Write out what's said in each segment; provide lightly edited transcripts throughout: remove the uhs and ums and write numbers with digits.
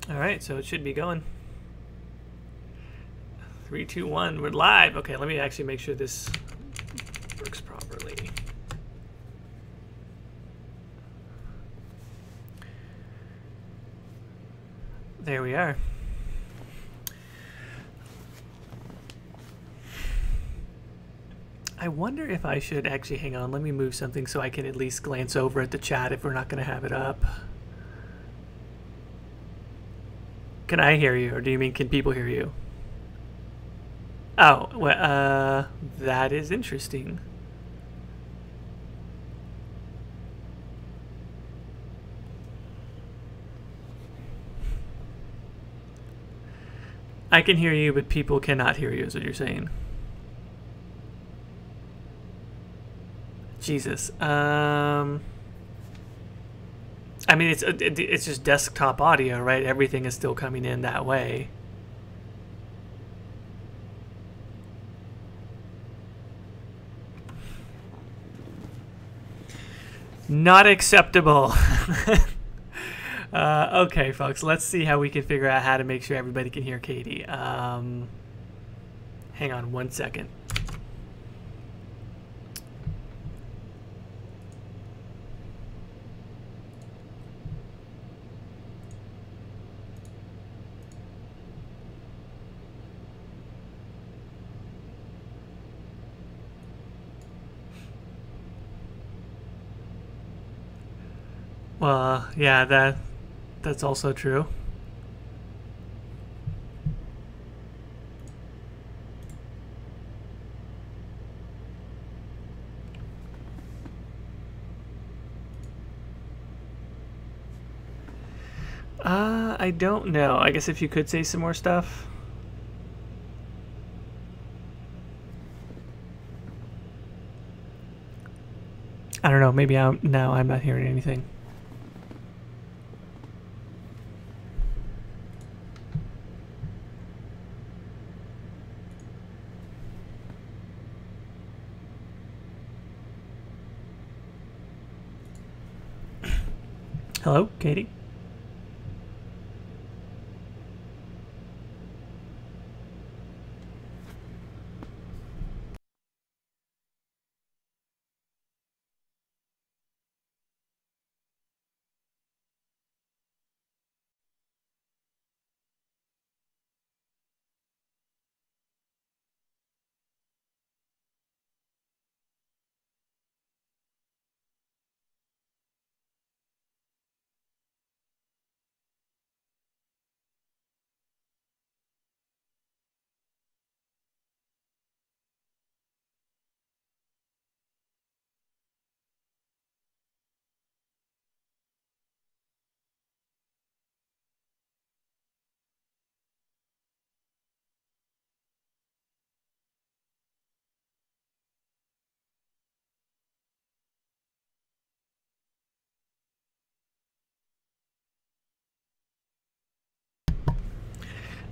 All right, so it should be going. 3, 2, 1. We're live. Okay, let me actually make sure this works properly. There we are. I wonder if I should actually hang on. Let me move something so I can at least glance over at the chat if we're not going to have it up. Can I hear you, or do you mean can people hear you? Oh, well, that is interesting. I can hear you, but people cannot hear you, is what you're saying. Jesus. I mean, it's just desktop audio, right? Everything is still coming in that way. Not acceptable. Okay, folks, let's see how we can figure out how to make sure everybody can hear Caitie. Hang on one second. Well, yeah, that's also true. I don't know. I guess if you could say some more stuff. I don't know. Maybe now I'm not hearing anything. Hello, Caitie?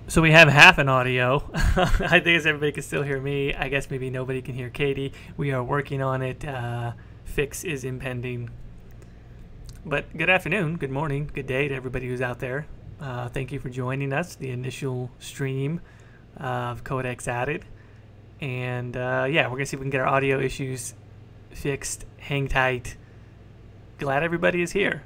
So we have half an audio. I think as everybody can still hear me. I guess maybe nobody can hear Caitie. We are working on it. Fix is impending. But good afternoon, good morning, good day to everybody who's out there. Thank you for joining us, the initial stream of Codex Added. And yeah, we're going to see if we can get our audio issues fixed. Hang tight. Glad everybody is here.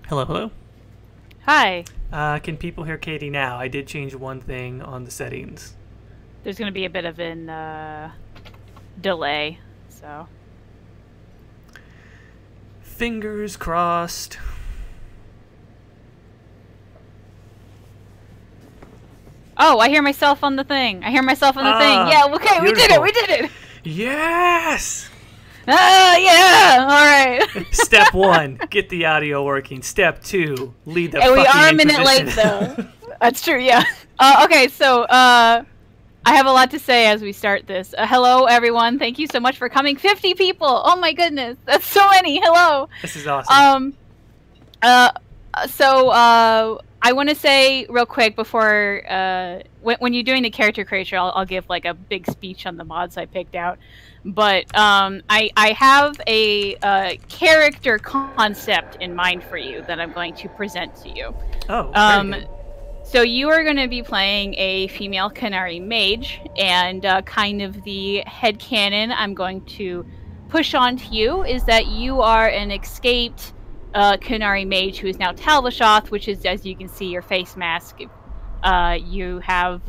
Hello, hello. Hi. Can people hear Caitie now? I did change one thing on the settings. There's going to be a bit of an delay, so. Fingers crossed. Oh, I hear myself on the thing. I hear myself on the thing. Yeah, okay, beautiful. We did it. Yes! Yeah, all right. Step 1, get the audio working. Step 2, lead the fucking Inquisition. We are a minute late, though. That's true, yeah. Okay, so, I have a lot to say as we start this. Hello, everyone. Thank you so much for coming. 50 people. Oh, my goodness. That's so many. Hello. This is awesome. I want to say real quick before, when you're doing the character creator, I'll give like a big speech on the mods I picked out. But I have a character concept in mind for you that I'm going to present to you. Oh, very good. So you are going to be playing a female Canary mage, and kind of the headcanon I'm going to push onto you is that you are an escaped Canary mage who is now Talvashoth, which is, as you can see, your face mask. You have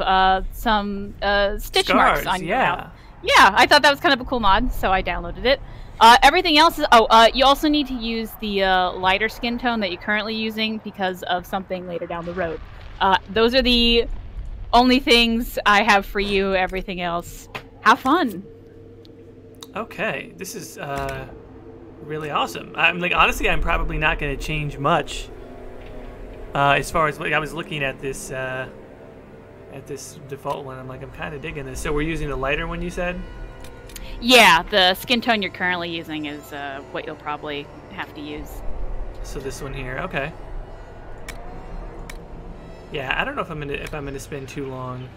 some stitch Scars, marks on your mouth. Yeah, I thought that was kind of a cool mod, so I downloaded it. Everything else is... you also need to use the lighter skin tone that you're currently using because of something later down the road. Those are the only things I have for you. Everything else, have fun. Okay, this is really awesome. I'm like, honestly, I'm probably not going to change much. As far as, like, I was looking at this default one, I'm like, I'm kind of digging this. So we're using the lighter one, you said? Yeah, the skin tone you're currently using is what you'll probably have to use. So this one here, okay. Yeah, I don't know if I'm gonna spend too long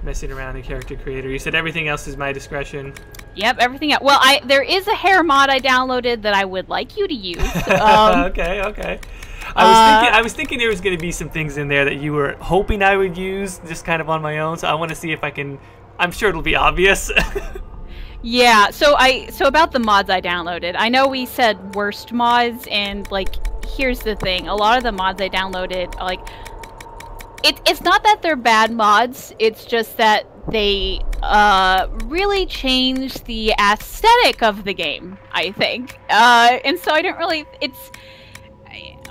messing around in character creator. You said everything else is my discretion. Yep, everything else. Well, there is a hair mod I downloaded that I would like you to use. Okay. I was thinking there was going to be some things in there that you were hoping I would use, just kind of on my own. So I want to see if I can. I'm sure it'll be obvious. Yeah. So about the mods I downloaded. I know we said worst mods, and like, here's the thing. A lot of the mods I downloaded, like, it's not that they're bad mods. It's just that they really changed the aesthetic of the game, I think. And so I don't really.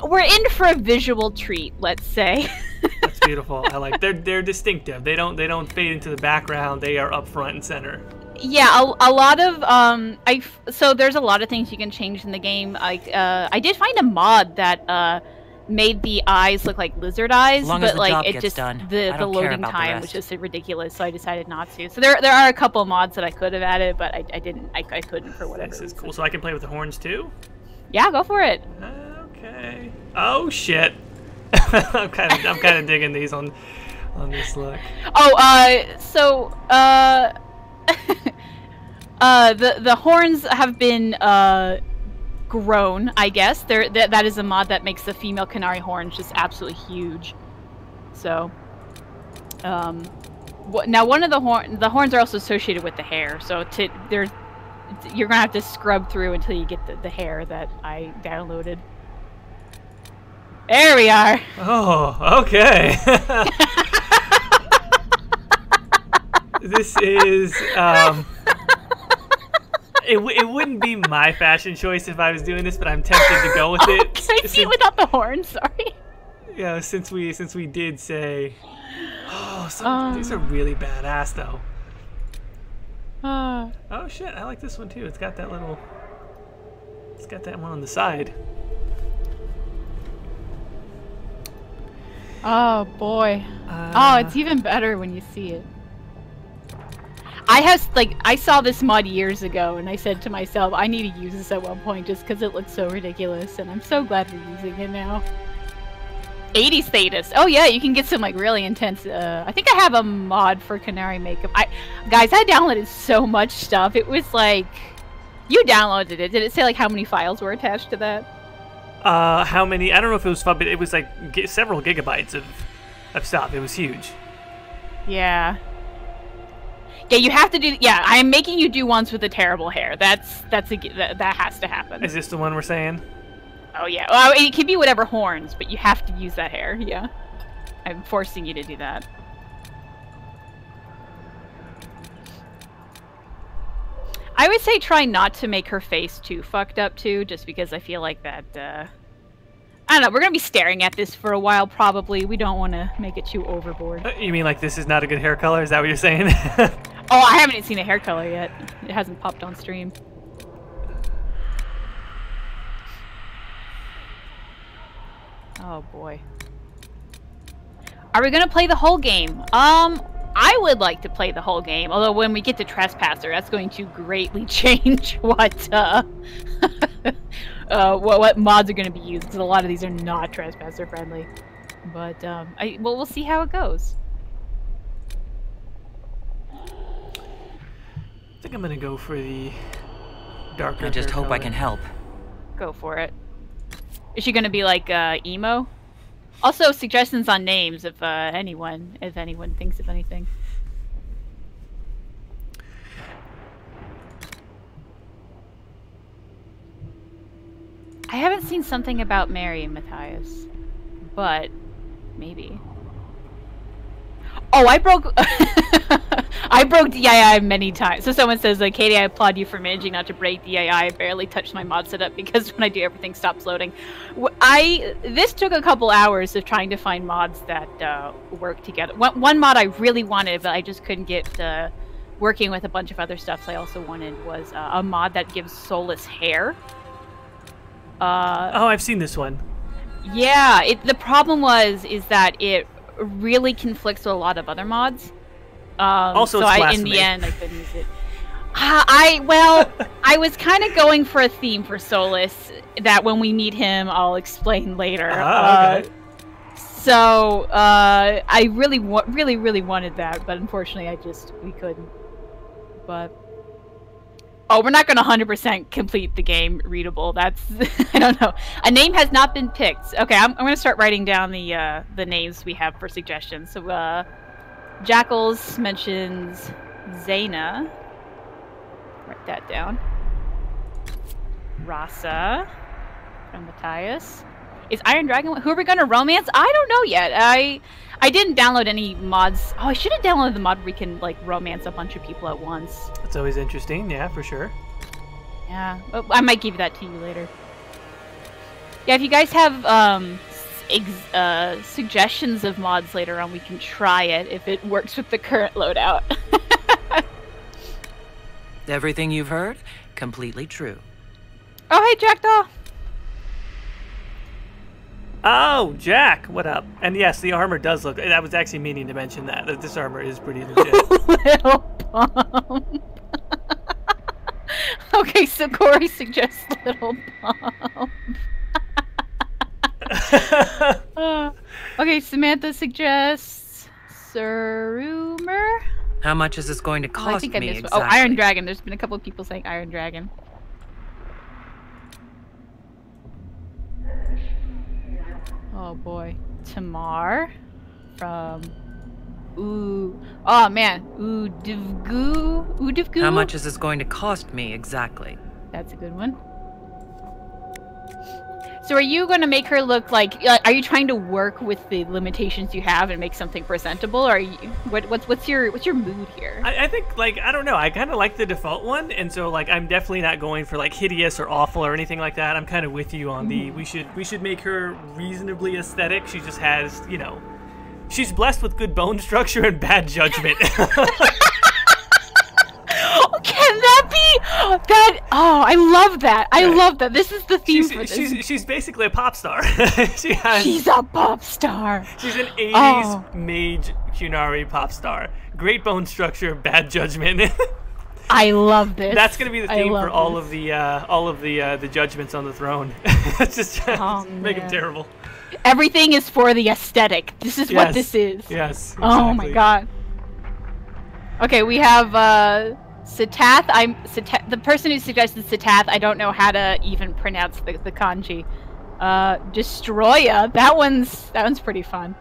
We're in for a visual treat, let's say. That's beautiful. I like. They're distinctive. They don't fade into the background. They are up front and center. Yeah, a lot of so there's a lot of things you can change in the game. I did find a mod that made the eyes look like lizard eyes, but like it just the loading time was just ridiculous, so I decided not to. So there are a couple mods that I could have added, but I didn't. I couldn't for whatever reason. This is cool. So I can play with the horns too? Yeah, go for it. Okay. Oh shit. I'm kind of digging these on this look. Oh, the horns have been grown, I guess. That is a mod that makes the female Canary horns just absolutely huge. So, now one of the horns are also associated with the hair. So you're gonna have to scrub through until you get the hair that I downloaded. There we are. Oh, okay. This is it wouldn't be my fashion choice if I was doing this, but I'm tempted to go with it. Can I see it without the horns? Sorry. Yeah, since we did say, these are really badass though. Oh shit, I like this one too. It's got that one on the side. Oh boy. It's even better when you see it. I saw this mod years ago, and I said to myself, I need to use this at one point just because it looks so ridiculous, and I'm so glad we're using it now. 80 status. Oh yeah, you can get some like really intense. I think I have a mod for Canary makeup. Guys, I downloaded so much stuff. It was like, you downloaded it. Did it say like how many files were attached to that? How many? I don't know if it was fun, but it was like several gigabytes of stuff. It was huge. Yeah. Yeah, you have to do. Yeah, I am making you do ones with the terrible hair. That has to happen. Is this the one we're saying? Oh yeah, well, it can be whatever horns, but you have to use that hair, yeah. I'm forcing you to do that. I would say try not to make her face too fucked up too, just because I feel like that, I don't know, we're gonna be staring at this for a while probably. We don't want to make it too overboard. You mean like this is not a good hair color? Is that what you're saying? Oh, I haven't seen a hair color yet. It hasn't popped on stream. Oh boy. Are we gonna play the whole game? I would like to play the whole game, although when we get to Trespasser, that's going to greatly change what what mods are going to be used, because a lot of these are not Trespasser friendly. But well, we'll see how it goes. I think I'm gonna go for the darker. I just hope color. I can help. Go for it. Is she gonna be like emo? Also, suggestions on names if anyone thinks of anything. I haven't seen something about Mary and Matthias, but maybe. Oh, I broke I broke DAI many times. So someone says, like, Caitie, I applaud you for managing not to break DAI. I barely touched my mod setup because when I do, everything stops loading. This took a couple hours of trying to find mods that work together. One mod I really wanted, but I just couldn't get working with a bunch of other stuff I also wanted was a mod that gives Solas hair. Oh, I've seen this one. Yeah, the problem is that it really conflicts with a lot of other mods. Also, so it's in the blasphemy. end, I couldn't use it. I was kind of going for a theme for Solas that when we meet him, I'll explain later. Okay. So I really wanted that, but unfortunately, we couldn't. But oh, we're not going to 100% complete the game readable. That's I don't know. A name has not been picked. Okay, I'm going to start writing down the names we have for suggestions. So Jackals mentions Zaina. Write that down. Rasa from Matthias. Is Iron Dragon? Who are we going to romance? I don't know yet. I didn't download any mods. Oh, I should have downloaded the mod where we can like romance a bunch of people at once. That's always interesting. Yeah, for sure. Yeah, I might give that to you later. Yeah, if you guys have suggestions of mods later on, we can try it if it works with the current loadout. Everything you've heard, completely true. Oh, hey, Jackdaw. Oh, Jack, what up? And yes, the armor does look... I was actually meaning to mention that this armor is pretty legit. Little Pump. Okay, so Corey suggests Little Pump. Okay, Samantha suggests Surumer. How much is this going to cost I think I me missed exactly? Oh, Iron Dragon. There's been a couple of people saying Iron Dragon. Oh boy. Tamar from oh man. Udivgu? How much is this going to cost me exactly? That's a good one. So are you going to make her look like are you trying to work with the limitations you have and make something presentable, or are you what's your mood here? I think, like, I don't know, I kind of like the default one, and so, like, I'm definitely not going for, like, hideous or awful or anything like that. I'm kind of with you on the we should make her reasonably aesthetic. She just has, you know, she's blessed with good bone structure and bad judgment. Can that be that? Oh, I love that. I love that. This is the theme for this. She's basically a pop star. She's a pop star. She's an 80s mage Kunari pop star. Great bone structure, bad judgment. I love this. That's gonna be the theme for all of the judgments on the throne. It's just make them terrible. Everything is for the aesthetic. This is what this is. Yes. Exactly. Oh my god. Okay, we have Sitath. The person who suggested Sitath. I don't know how to even pronounce the kanji. Destroya. That one's pretty fun.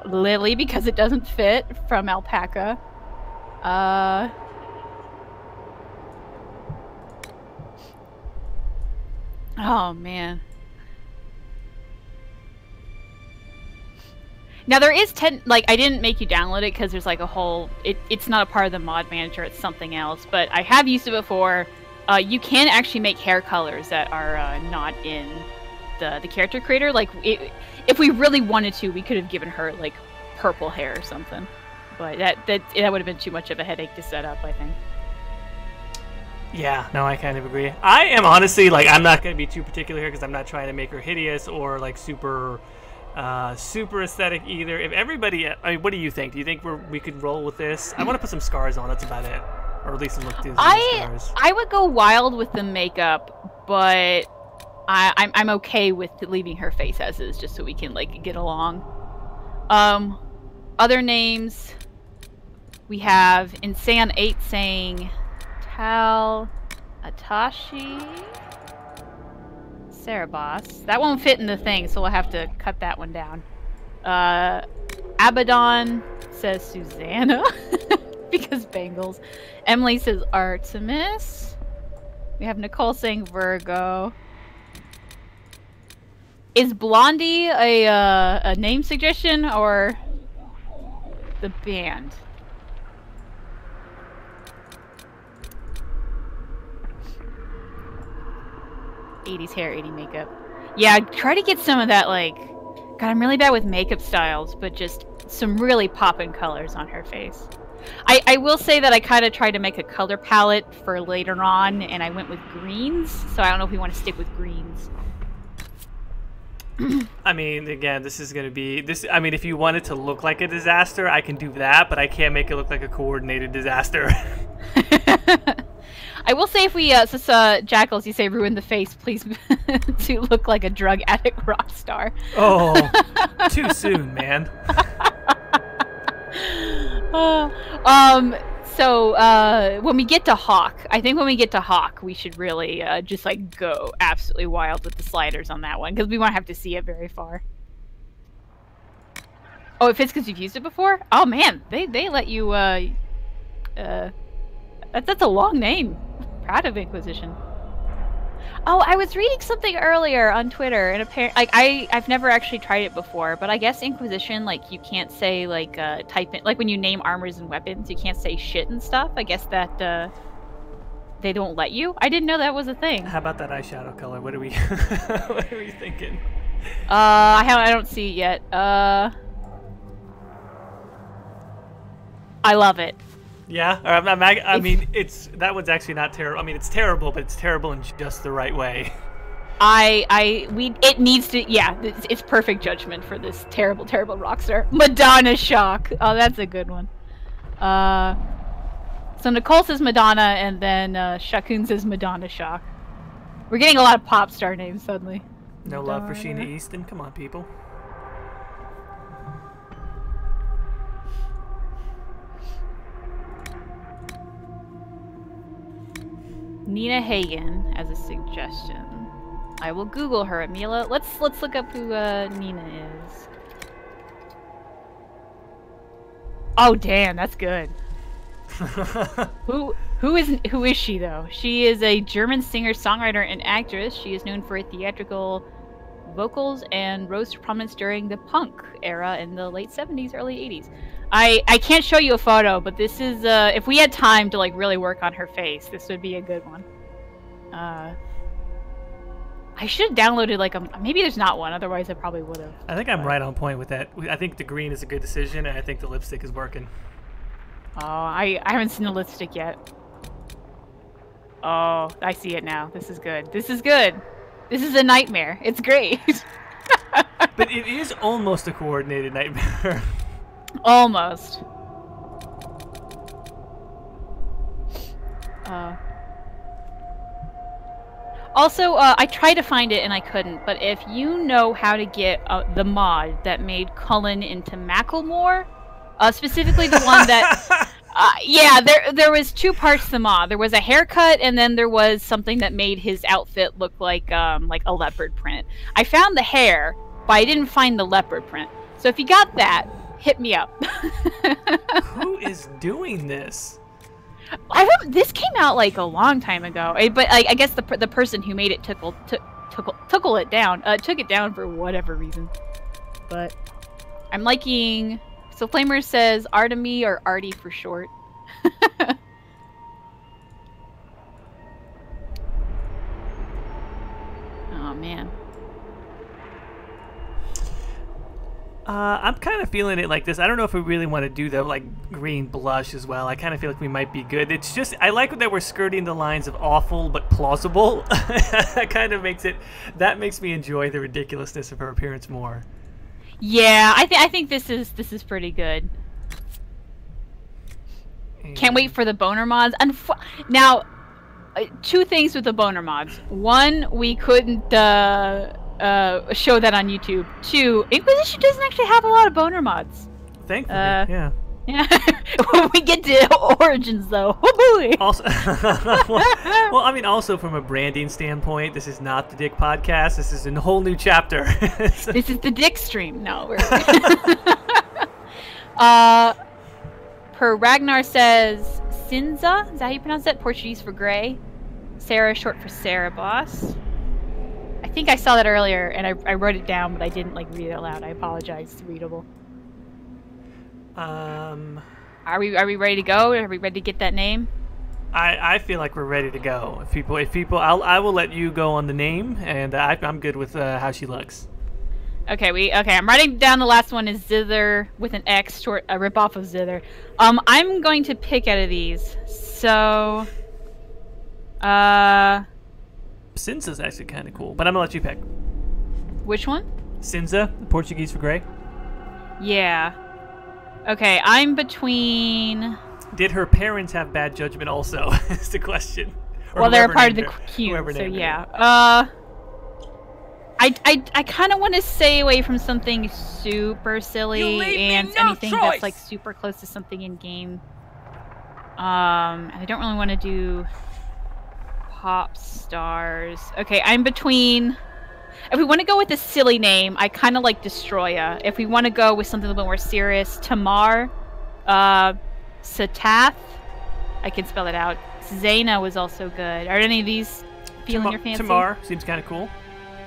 Lily, because it doesn't fit, from Alpaca. Oh man. Now there is like I didn't make you download it because there's like a whole it's not a part of the mod manager, it's something else, but I have used it before. You can actually make hair colors that are not in the character creator. Like if we really wanted to, we could have given her like purple hair or something. But that would have been too much of a headache to set up, I think. Yeah, no, I kind of agree. I am honestly like I'm not going to be too particular here because I'm not trying to make her hideous or like super aesthetic either. If everybody, I mean, what do you think? Do you think we could roll with this? I want to put some scars on. That's about it, or at least look through the scars. I would go wild with the makeup, but I'm okay with leaving her face as is, just so we can like get along. Other names we have Insan 8 saying Tal Atashi. Cerebos. That won't fit in the thing, so we'll have to cut that one down. Abaddon says Susanna because Bengals. Emily says Artemis. We have Nicole saying Virgo. Is Blondie a name suggestion or the band? '80s hair, '80s makeup. Yeah, try to get some of that, like... God, I'm really bad with makeup styles, but just some really poppin' colors on her face. I will say that I kind of tried to make a color palette for later on, and I went with greens, so I don't know if we want to stick with greens. I mean, again, this is going to be... I mean, if you want it to look like a disaster, I can do that, but I can't make it look like a coordinated disaster. I will say if we, since Jackals, you say ruin the face, please to look like a drug addict rock star. Oh, too soon, man. So when we get to Hawk, I think when we get to Hawk, we should really just like go absolutely wild with the sliders on that one, because we won't have to see it very far. Oh, it fits because you've used it before? Oh man, they let you, that's a long name. Proud of Inquisition. Oh, I was reading something earlier on Twitter, and apparently, like, I've never actually tried it before, but I guess Inquisition, like, you can't say, like, type in, like, when you name armors and weapons, you can't say shit and stuff. I guess that, they don't let you. I didn't know that was a thing. How about that eyeshadow color? What are we, what are we thinking? I don't see it yet. I love it. Yeah, I mean, that one's actually not terrible. I mean, it's terrible, but it's terrible in just the right way. It needs to, yeah, it's perfect judgment for this terrible, terrible rockstar. Madonna Shock. Oh, that's a good one. So Nicole says Madonna, and then Shakun says Madonna Shock. We're getting a lot of pop star names suddenly. No Madonna. love for Sheena Easton? Come on, people. Nina Hagen as a suggestion. I will Google her, Mila. Let's look up who Nina is. Oh damn, that's good. Who is she though? She is a German singer, songwriter, and actress. She is known for her theatrical vocals and rose to prominence during the punk era in the late 70s, early 80s. I can't show you a photo, but this is, if we had time to, like, really work on her face, this would be a good one. I should have downloaded, like, maybe there's not one, otherwise I probably would have. I think I'm right on point with that. I think the green is a good decision, and I think the lipstick is working. Oh, I haven't seen the lipstick yet. Oh, I see it now. This is good. This is good. This is a nightmare. It's great. But it is almost a coordinated nightmare. Almost. Also, I tried to find it and I couldn't, but if you know how to get the mod that made Cullen into Macklemore, specifically the one that... yeah, there was two parts to the mod. There was a haircut, and then there was something that made his outfit look like a leopard print. I found the hair, but I didn't find the leopard print. So if you got that, hit me up. Who is doing this? This came out like a long time ago, but I guess the person who made it took it down for whatever reason. But I'm liking. So Flamer says Artemy or Artie for short. Oh man. I'm kind of feeling it like this. I don't know if we really want to do the like green blush as well. I kind of feel like we might be good. It's just I like that we're skirting the lines of awful but plausible. That kind of makes me enjoy the ridiculousness of her appearance more. Yeah, I think this is pretty good. And can't wait for the boner mods. Now, two things with the boner mods. One, we couldn't show that on YouTube. Two, Inquisition doesn't actually have a lot of boner mods. Thankfully, yeah. Yeah. When we get to Origins, though. Also, well, I mean, also from a branding standpoint, this is not the Dick Podcast. This is a whole new chapter. This is the Dick stream. No, we're... Per Ragnar says Cinza. Is that how you pronounce that? Portuguese for gray. Sarah, short for Sarah Boss. I think I saw that earlier, and I wrote it down, but I didn't like read it out loud. I apologize. It's readable. Are we ready to go? Are we ready to get that name? I feel like we're ready to go. If people, I will let you go on the name, and I'm good with how she looks. Okay, I'm writing down the last one is Zither with an X, short a ripoff of Zither. I'm going to pick out of these. So, Cinza's actually kind of cool, but I'm gonna let you pick. Which one? Cinza, Portuguese for gray. Yeah. Okay, I'm between. Did her parents have bad judgment also? Is the question. Or well, they're a part of the her. queue, so yeah. I kind of want to stay away from something super silly and anything that's like super close to something in game. And I don't really want to do pop stars. Okay, I'm between. If we want to go with a silly name, I kind of like Destroya. If we want to go with something a little bit more serious, Tamar, Satath, I can spell it out. Zaina was also good. Are any of these feeling your fancy? Tamar seems kind of cool.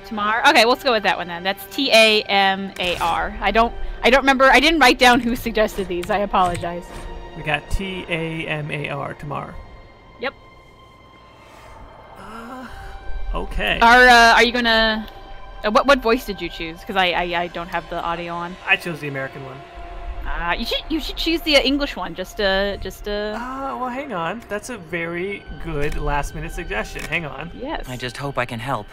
Tamar. Okay, let's go with that one then. That's Tamar. I don't remember. I didn't write down who suggested these. I apologize. We got Tamar. Tamar. Yep. Okay. Are you gonna? What voice did you choose? Because I don't have the audio on. I chose the American one. You should choose the English one. Just well, hang on. That's a very good last-minute suggestion. Hang on. Yes. I just hope I can help.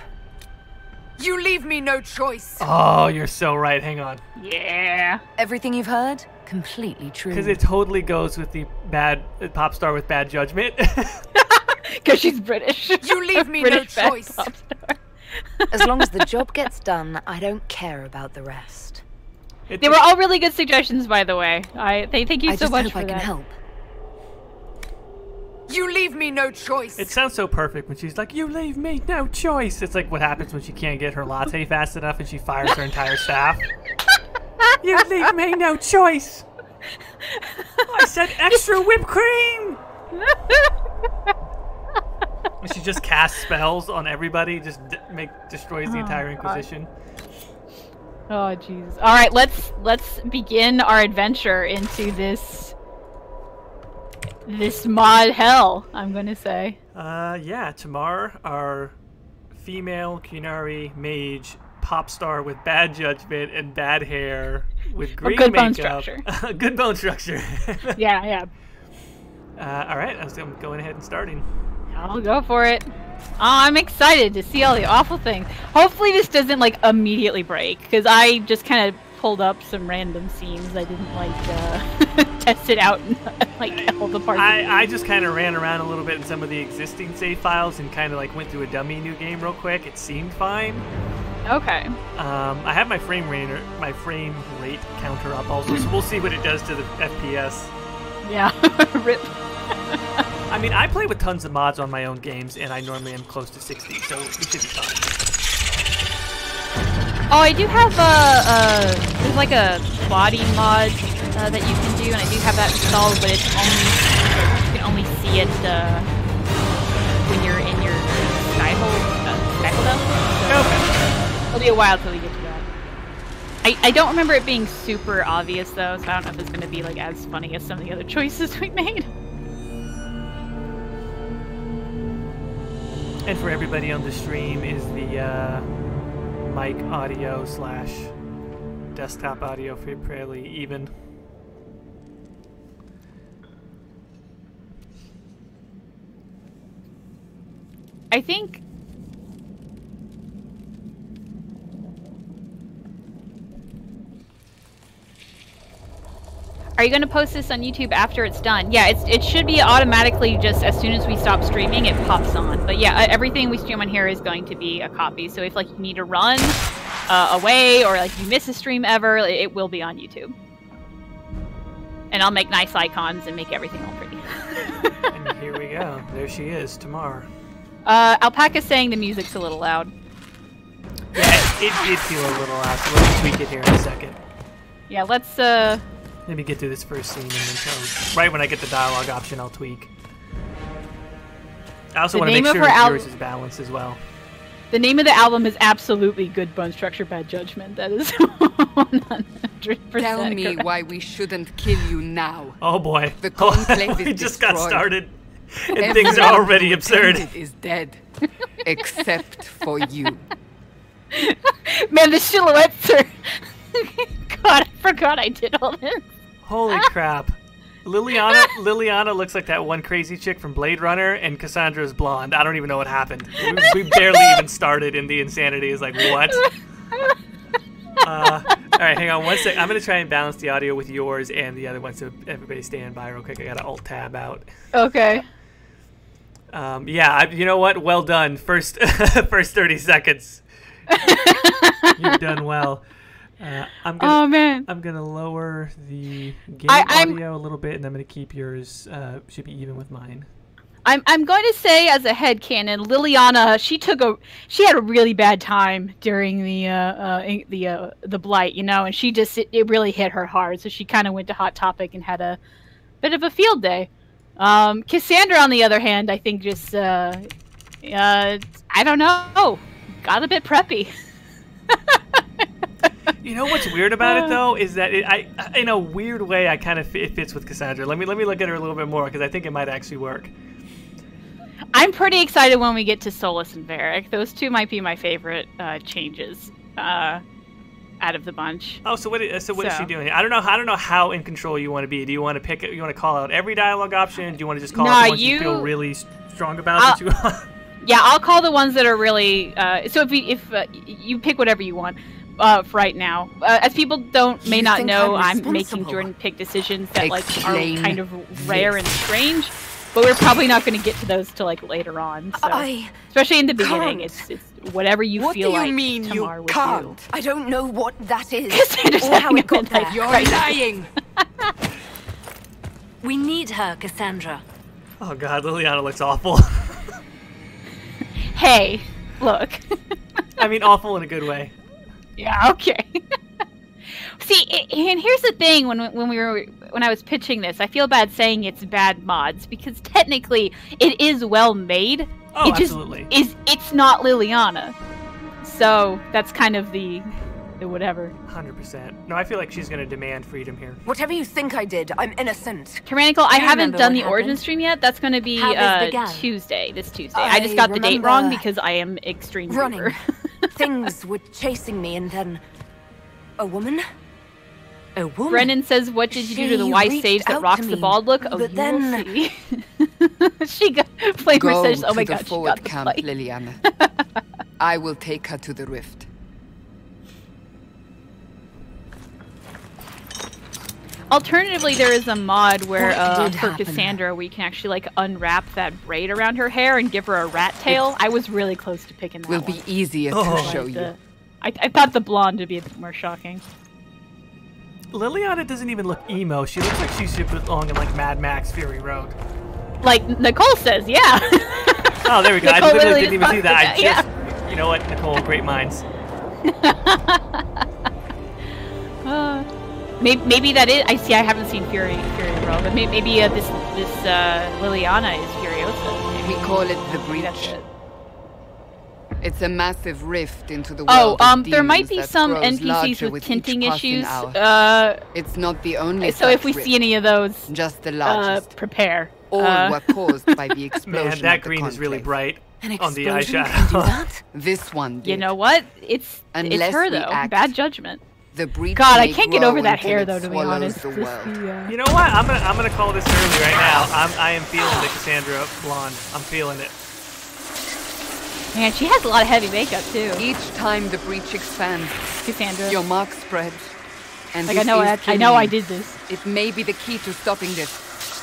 You leave me no choice. Oh, you're so right. Hang on. Yeah. Everything you've heard, completely true. Because it totally goes with the bad pop star with bad judgment. Because she's British. You leave me British no choice. pop star. As long as the job gets done, I don't care about the rest. They were all really good suggestions, by the way. Thank you so much for that. I just hope I can help. You leave me no choice. It sounds so perfect when she's like, "You leave me no choice." It's like what happens when she can't get her latte fast enough and she fires her entire staff. You leave me no choice. I said extra whipped cream. She just casts spells on everybody, just destroys the entire Inquisition. Oh jeez. All right, let's begin our adventure into this mod hell, I'm gonna say. Yeah, Tamar, our female Kunari mage pop star with bad judgment and bad hair with green good makeup. Bone structure. Good bone structure. Yeah. All right, I'm going ahead and starting. I'll go for it. Oh, I'm excited to see all the awful things. Hopefully this doesn't like immediately break, because I just kind of pulled up some random scenes. I didn't like test it out and like all the parts. I just kind of ran around a little bit in some of the existing save files and kind of like went through a dummy new game real quick. It seemed fine. Okay. I have my frame rate counter up also, so we'll see what it does to the FPS. Yeah. Rip. I mean, I play with tons of mods on my own games, and I normally am close to 60, so we should be fine. Oh, I do have there's like a body mod that you can do, and I do have that installed, but it's only you can only see it when you're in your skyhold. Nope, be a while till we get to that. I don't remember it being super obvious though, so I don't know if it's going to be like as funny as some of the other choices we made. And for everybody on the stream, is the mic audio / desktop audio fairly even? I think... Are you going to post this on YouTube after it's done? Yeah, it should be automatically just as soon as we stop streaming, it pops on. But yeah, everything we stream on here is going to be a copy. So if like you need to run away or like you miss a stream ever, it will be on YouTube. And I'll make nice icons and make everything all pretty. And here we go. There she is, Tamar. Alpaca's saying the music's a little loud. Yeah, it did feel a little loud, so let's tweak it here in a second. Yeah, let's Let me get through this first scene, and then right when I get the dialogue option, I'll tweak. I also want to make sure yours is balanced as well. The name of the album is absolutely Good Bone Structure, Bad Judgment. That is 100% Tell me correct. why we shouldn't kill you now. Oh boy. The conclave we is just destroyed. got started, and things are already absurd. Is dead, except for you. Man, the silhouettes are... God, I forgot I did all this. Holy crap. Liliana looks like that one crazy chick from Blade Runner, and Cassandra's blonde. I don't even know what happened. We barely even started, and the insanity is like, what? Alright, hang on one sec. I'm going to try and balance the audio with yours and the other one, so everybody stand by real quick. I got to Alt-Tab out. Okay. Yeah, you know what? Well done. First 30 seconds. You've done well. I'm gonna lower the game audio a little bit, and I'm gonna keep yours. Should be even with mine. I'm going to say, as a headcanon, Liliana, she had a really bad time during the blight, you know, and it really hit her hard. So she kind of went to Hot Topic and had a bit of a field day. Cassandra, on the other hand, I think just I don't know, got a bit preppy. You know what's weird about it though is that in a weird way, it fits with Cassandra. Let me look at her a little bit more because I think it might actually work. I'm pretty excited when we get to Solas and Varric. Those two might be my favorite changes out of the bunch. Oh, so what is she doing? I don't know how in control you want to be. Do you want to you want to call out every dialogue option? Do you want to just call out the ones you feel really strong about? Yeah, I'll call the ones that are really. So if you pick whatever you want. For right now, as people may not know, I'm making Jordan pick decisions that are kind of rare and strange, but we're probably not going to get to those till later on. So. Especially in the beginning, it's whatever you feel like. What do you mean you can't? I don't know what that is or how it got there. You're lying. We need her, Cassandra. Oh God, Liliana looks awful. Hey, look. I mean, awful in a good way. Yeah, okay. See, and here's the thing: when I was pitching this, I feel bad saying it's bad mods because technically it is well made. Oh, absolutely. It's not Liliana, so that's kind of the whatever. 100%. No, I feel like she's going to demand freedom here. Whatever you think I did, I'm innocent. Tyrannical, I haven't done the origin stream yet. That's going to be Tuesday. This Tuesday. I just got the date wrong because I am extremely running. Things were chasing me, and then a woman. A woman. Brennan says, "What did you do to the wise sage that rocks the bald look?" Oh, but then see. She got Flamer says, "Oh my God, she got the camp, plate." Liliana. I will take her to the rift. Alternatively, there is a mod where for Cassandra, we can actually unwrap that braid around her hair and give her a rat tail. I was really close to picking that one. Will be easier to show you. I thought the blonde would be a bit more shocking. Liliana doesn't even look emo. She looks like she should belong in Mad Max Fury Road. Like Nicole says, yeah. Oh, there we go. I literally didn't even see that. Yeah. You know what, Nicole? Great minds. Maybe that is. I haven't seen Fury Road, but maybe this Liliana is Furiosa. We call it the breach. That's it. It's a massive rift into the Oh, world of there might demons be that some grows NPCs larger with each tinting passing issues. hour. It's not the only So if such we rift, see any of those, just the largest. prepare. All were caused by the explosion. Man, that of the green is really conclave. bright An on the explosion eyeshadow. can do that? This one did. You know what? It's Unless her we though. act, Bad judgment. The breach God, I may can't get grow over that until hair it though. To be swallows honest, the world. You know what? I'm gonna call this early right now. I am feeling the Cassandra blonde. I'm feeling it. Man, she has a lot of heavy makeup too. Each time the breach expands, Cassandra. your mark spreads. And Like this I is know I killing you. did this. It may be the key to stopping this,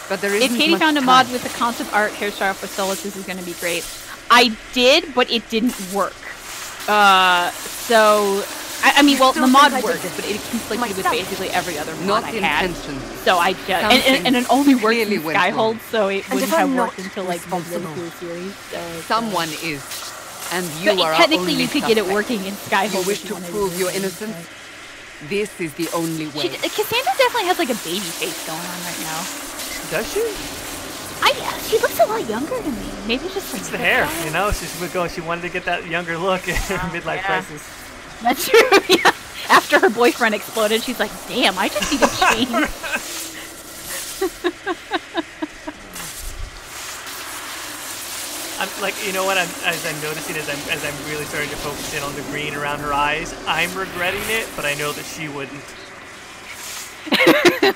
but there If isn't Caitie much found a time. mod with the concept art hairstyle for Solas, this is going to be great. I did, but it didn't work. So I mean, well, still the mod think I did worked, this but it conflicted with myself. basically every other mod Not I had. intentionally. So I just and it only worked clearly in went wrong. Skyhold, so it And wouldn't if I'm have not worked until like midway responsible. through the series. So, Someone is, and you but are our technically, only you could get it suspect. working in Skyhold. You if wish to wanted prove your do it, innocence? but- This is the only way. Cassandra definitely has like a baby face going on right now. Does she? She looks a lot younger to me. Maybe it's just like It's the hair, you know. She wanted to get that younger look in midlife yeah. crisis. That's true. Yeah. After her boyfriend exploded, she's like, "Damn, I just need to change." I'm like, you know what? As I'm noticing, as I'm really starting to focus in on the green around her eyes, I'm regretting it, but I know that she wouldn't.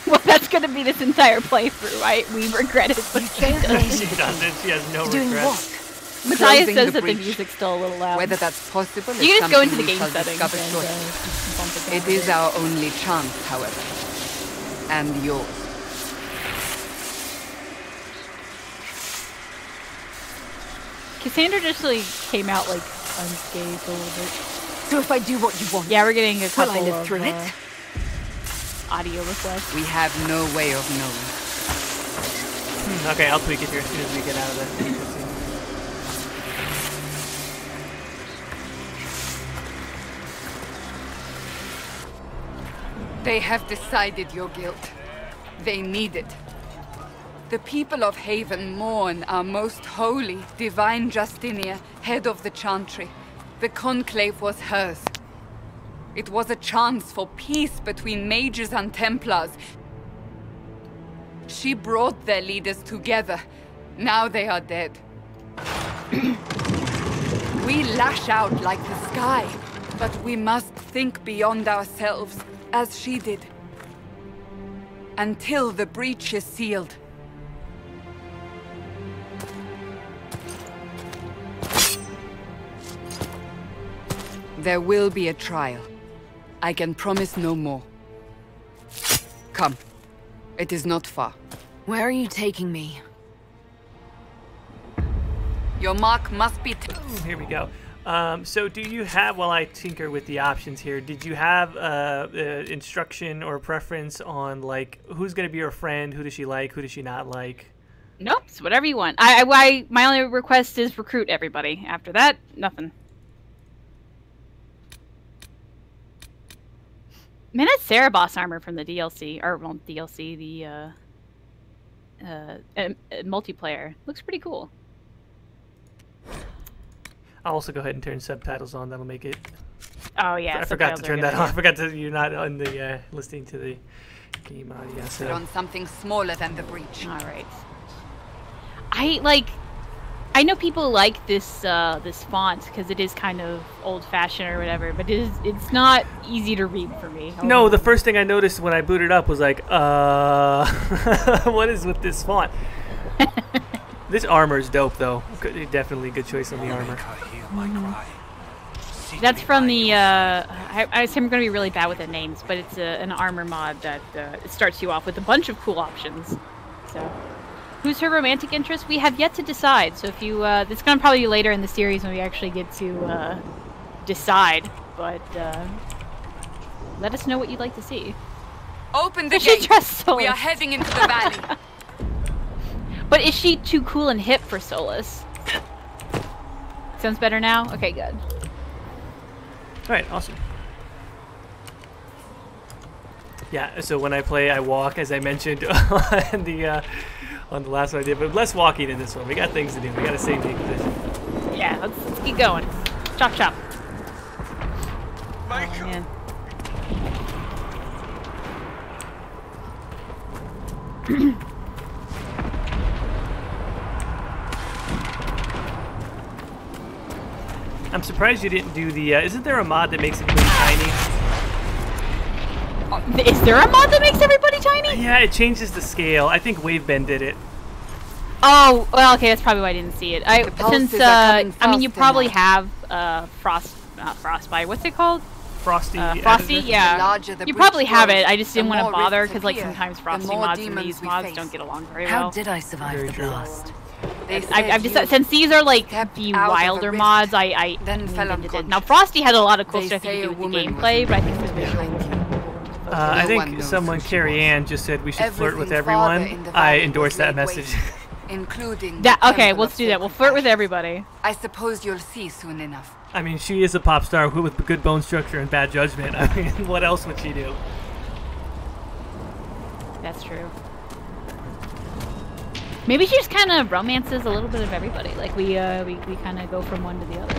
Well, that's gonna be this entire playthrough. We regret it, but she doesn't. She doesn't. She has no Doing regrets. what? Matthias Closing says the that the breach. music's still a little loud. Whether that's possible is You can just go into something the we game shall settings discover and shortly. just bump it down It a is bit. our only chance, however. And yours. Cassandra just like came out like unscathed a little bit. So if I do what you want, Yeah, we're getting a will couple I live of through it? audio requests. We have no way of knowing. Okay, I'll tweak it here as soon as we get out of the cutscene. They have decided your guilt. They need it. The people of Haven mourn our most holy, divine Justinia, head of the Chantry. The conclave was hers. It was a chance for peace between mages and Templars. She brought their leaders together. Now they are dead. We lash out like the sky, but we must think beyond ourselves, as she did. Until the breach is sealed. There will be a trial. I can promise no more. Come. It is not far. Where are you taking me? Your mark must be... Here we go. So do you have, while I tinker with the options here, did you have instruction or preference on, like, who's going to be your friend? Who does she like? Who does she not like? Nope, it's whatever you want. My only request is recruit everybody. After that, nothing. Man, that's Cerebos armor from the DLC, or well, DLC, the multiplayer. Looks pretty cool. I'll also go ahead and turn subtitles on. That'll make it. Oh yeah, I forgot to subtitles are turn good, that on. yeah. I forgot to. You're not on the listening to the game audio. Put So on something smaller than the breach. All right. I know people like this this font because it is kind of old-fashioned or whatever, but it's not easy to read for me. no, the first thing I noticed when I booted up was like, what is with this font? This armor is dope, though. Definitely a good choice on the armor. That's from the I'm going to be really bad with the names, but it's an armor mod that it starts you off with a bunch of cool options. So, who's her romantic interest? We have yet to decide. So if you, it's going to probably be later in the series when we actually get to decide. But let us know what you'd like to see. Open the She gate! dressed We are Solas. heading into the valley. But is she too cool and hip for Solas? Sounds better now? Okay, good. Alright, awesome. Yeah, so when I play, I walk, as I mentioned on the last one I did, but less walking in this one. We got things to do. We got to save the Inquisition. Yeah, let's keep going. Chop chop. Michael. Oh, man. I'm surprised you didn't do the. Isn't there a mod that makes everybody tiny? Is there a mod that makes everybody tiny? Yeah, it changes the scale. I think Wavebend did it. Oh, well, okay, that's probably why I didn't see it. The pulses are coming I mean, you faster probably now. have frostbite. What's it called? Frosty. Frosty, The yeah. larger the You probably breach have grows, it. I just didn't the want to more bother rifts because, like, appear, sometimes the Frosty more mods and demons these we mods face. don't get along very How well. did I survive Very the true. blast? They said I've you decided, since these are like stepped the out of a wilder rift, mods, I then fell leaned into it. unconscious. Now Frosty had a lot of cool They stuff you say could do a with the woman was gameplay, but I in think the for visual. behind you. I No think one knows someone, who she Carrie was. Ann, just said we should flirt with Everything farther everyone. in the I valley endorse was that laid message. waste, including That the okay, temple let's of do that. We'll sacred flirt with fire. everybody. I suppose you'll see soon enough. I mean, she is a pop star with good bone structure and bad judgment. I mean, what else would she do? That's true. Maybe she just kind of romances a little bit of everybody. Like we kind of go from one to the other.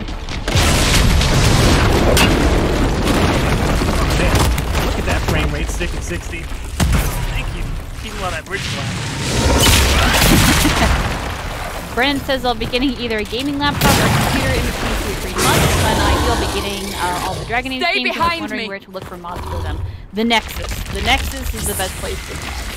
Oh, man. Look at that frame rate, stick at 60. Thank you. Keep a lot of that bridge flat. Brennan says I'll be getting either a gaming laptop or a computer in between 2 or 3 months, and I'll be getting all the Dragon Age Stay games. And I was behind wondering me. where to look for mods for them. The Nexus. The Nexus is the best place to mod.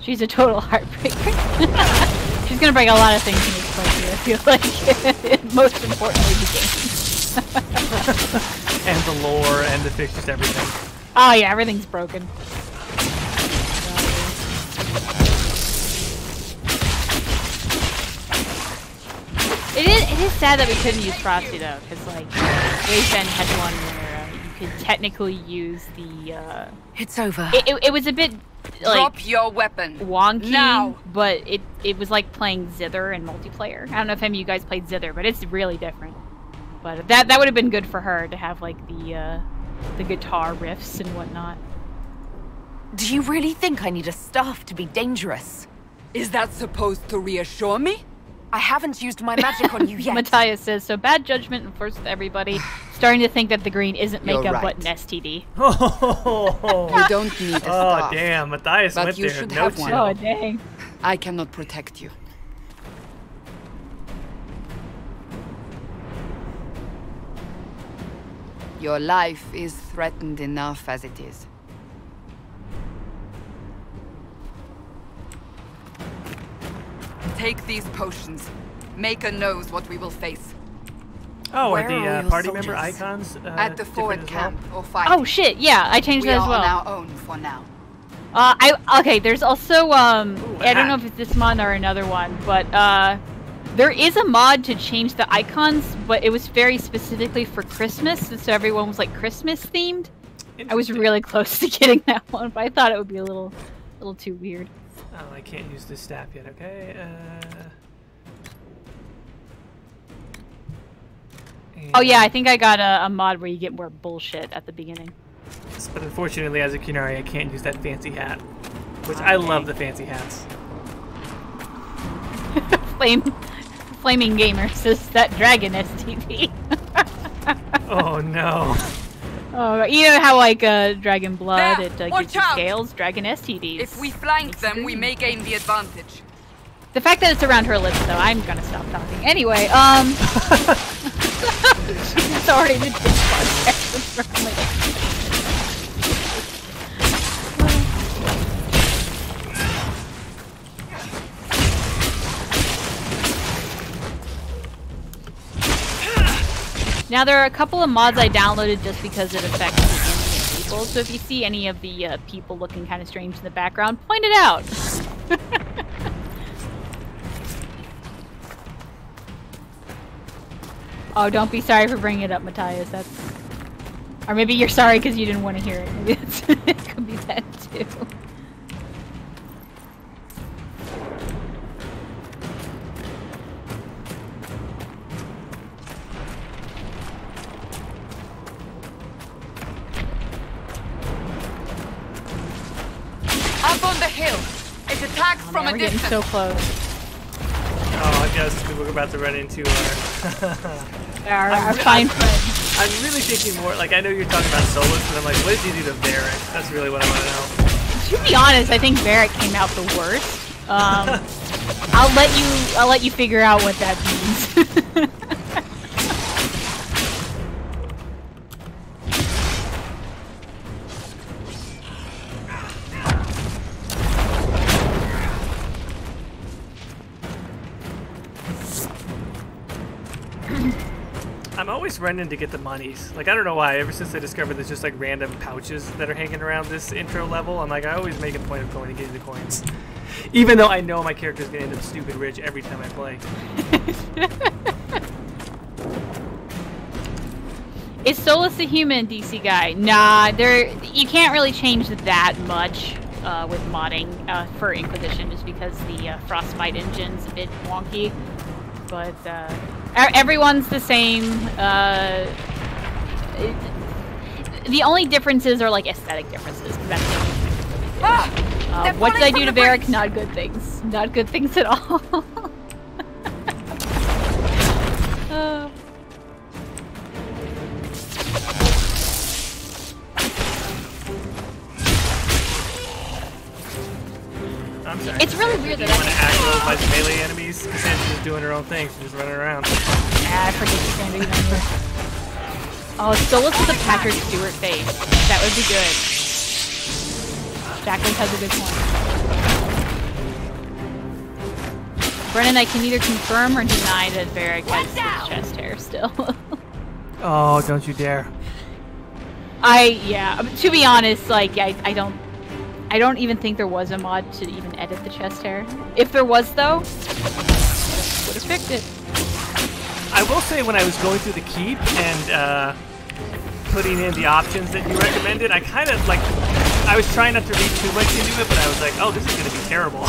She's a total heartbreaker. She's gonna break a lot of things in this playthrough, I feel like. Most importantly, the game. And the lore and the fish, just everything. Oh yeah, everything's broken. It is sad that we couldn't use Frosty though, because like Wavebend had one where you could technically use the. It's over. It was a bit like Drop your weapon. wonky, Now. but it was like playing Zither in multiplayer. I don't know if any of you guys played Zither, but it's really different. But that would have been good for her to have like the guitar riffs and whatnot. Do you really think I need a staff to be dangerous? Is that supposed to reassure me? I haven't used my magic on you yet. Matthias says, so bad judgment and first with everybody, starting to think that the green isn't You're makeup right. but an STD. Oh, You don't need a staff. damn. Matthias But went you there. should No have one. chill. Oh, dang. I cannot protect you. Your life is threatened enough as it is. Take these potions. Maker knows what we will face. Oh, Where are are the your party member soldiers? icons At the different forward as well? camp or fight. Oh shit, yeah, I changed We that are as well. on our own for now. Okay, there's also I don't hat. know if it's this mod or another one, but there is a mod to change the icons, but it was very specifically for Christmas, and so everyone was like Christmas themed. I was really close to getting that one, but I thought it would be a little too weird. Oh, I can't use this staff yet. Okay. Oh yeah, I think I got a mod where you get more bullshit at the beginning. But unfortunately, as a Kunari, I can't use that fancy hat. Which I love the fancy hats. Flaming Gamer says that dragon STD. Oh no. Oh, you know how like Dragon Blood, There, it gives watch you out! scales? Dragon STDs. If we flank Makes them, it we green. may gain the advantage. The fact that it's around her lips, though, I'm gonna stop talking. Anyway, sorry to Now there are a couple of mods I downloaded just because it affects the innocent people. So if you see any of the people looking kind of strange in the background, point it out. Oh, don't be sorry for bringing it up, Matthias. That's, or maybe you're sorry because you didn't want to hear it. Maybe it could be that too. Attacks from Man, a we're getting distance. so close. Oh, I guess we're about to run into Our fine friend. I'm really thinking more, like, I know you're talking about Solas, but I'm like, what did you do to Varric? That's really what I want to know. To be honest, I think Varric came out the worst. I'll let you figure out what that means. I'm always running to get the monies. Like, I don't know why. Ever since I discovered there's just like random pouches that are hanging around this intro level, I'm like, I always make a point of going and getting the coins. Even though I know my character's gonna end up stupid rich every time I play. Is Solas a human DC guy? Nah, you can't really change that much with modding for Inquisition, just because the Frostbite engine's a bit wonky. But everyone's the same. The only differences are like aesthetic differences. That's the only difference. What did I do to Varric? Not good things. Not good things at all. I'm sorry. It's really weird that I want to aggro a bunch of melee enemies. Cassandra's just doing her own thing. She's just running around. I forget Cassandra even here. Oh, Solas with a Patrick Stewart face. That would be good. Jacqueline has a good point. Brennan, I can either confirm or deny that Varric has his chest hair still. Oh, don't you dare. Yeah, to be honest, like, I don't even think there was a mod to even edit the chest hair. If there was, though, would have fixed it. I will say, when I was going through the keep and putting in the options that you recommended, I kind of like, I was trying not to read too much into it, but I was like, oh, this is going to be terrible.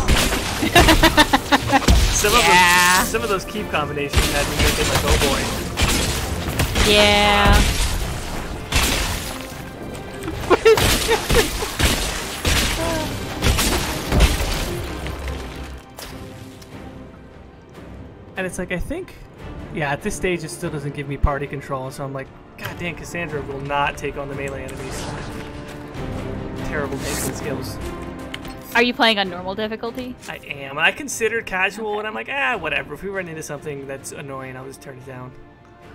Some of those keep combinations had me thinking like, oh boy. Yeah. And it's like, I think, yeah, at this stage it still doesn't give me party control, so I'm like, god damn, Cassandra will not take on the melee enemies. Terrible tanking skills. Are you playing on normal difficulty? I am. I considered casual, and I'm like, whatever. If we run into something that's annoying, I'll just turn it down.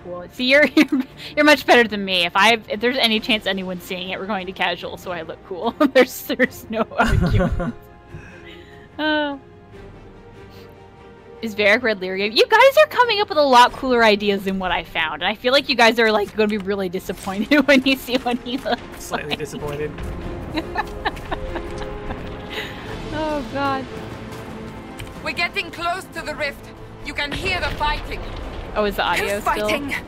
Cool. See, you're much better than me. If there's any chance anyone's seeing it, we're going to casual, so I look cool. there's no argument. Is Varric Red Lyrium? You guys are coming up with a lot cooler ideas than what I found, and I feel like you guys are like going to be really disappointed when you see what he looks Slightly like. disappointed. Oh god. We're getting close to the rift. You can hear the fighting. Oh, is the audio still? Yeah,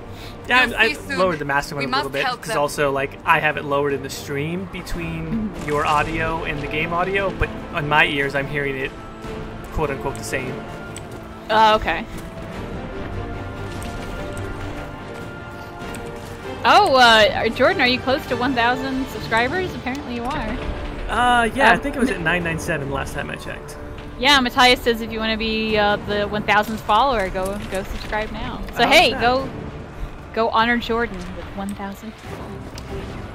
You'll I see soon. lowered the master one We a little must bit, help because them. also, like, I have it lowered in the stream between your audio and the game audio, but on my ears, I'm hearing it, quote-unquote, the same. Oh, okay. Oh, Jordan, are you close to 1,000 subscribers? Apparently you are. Yeah, I think it was at 997 last time I checked. Yeah, Matthias says if you want to be the 1,000th follower, go subscribe now. So hey, go honor Jordan with 1,000.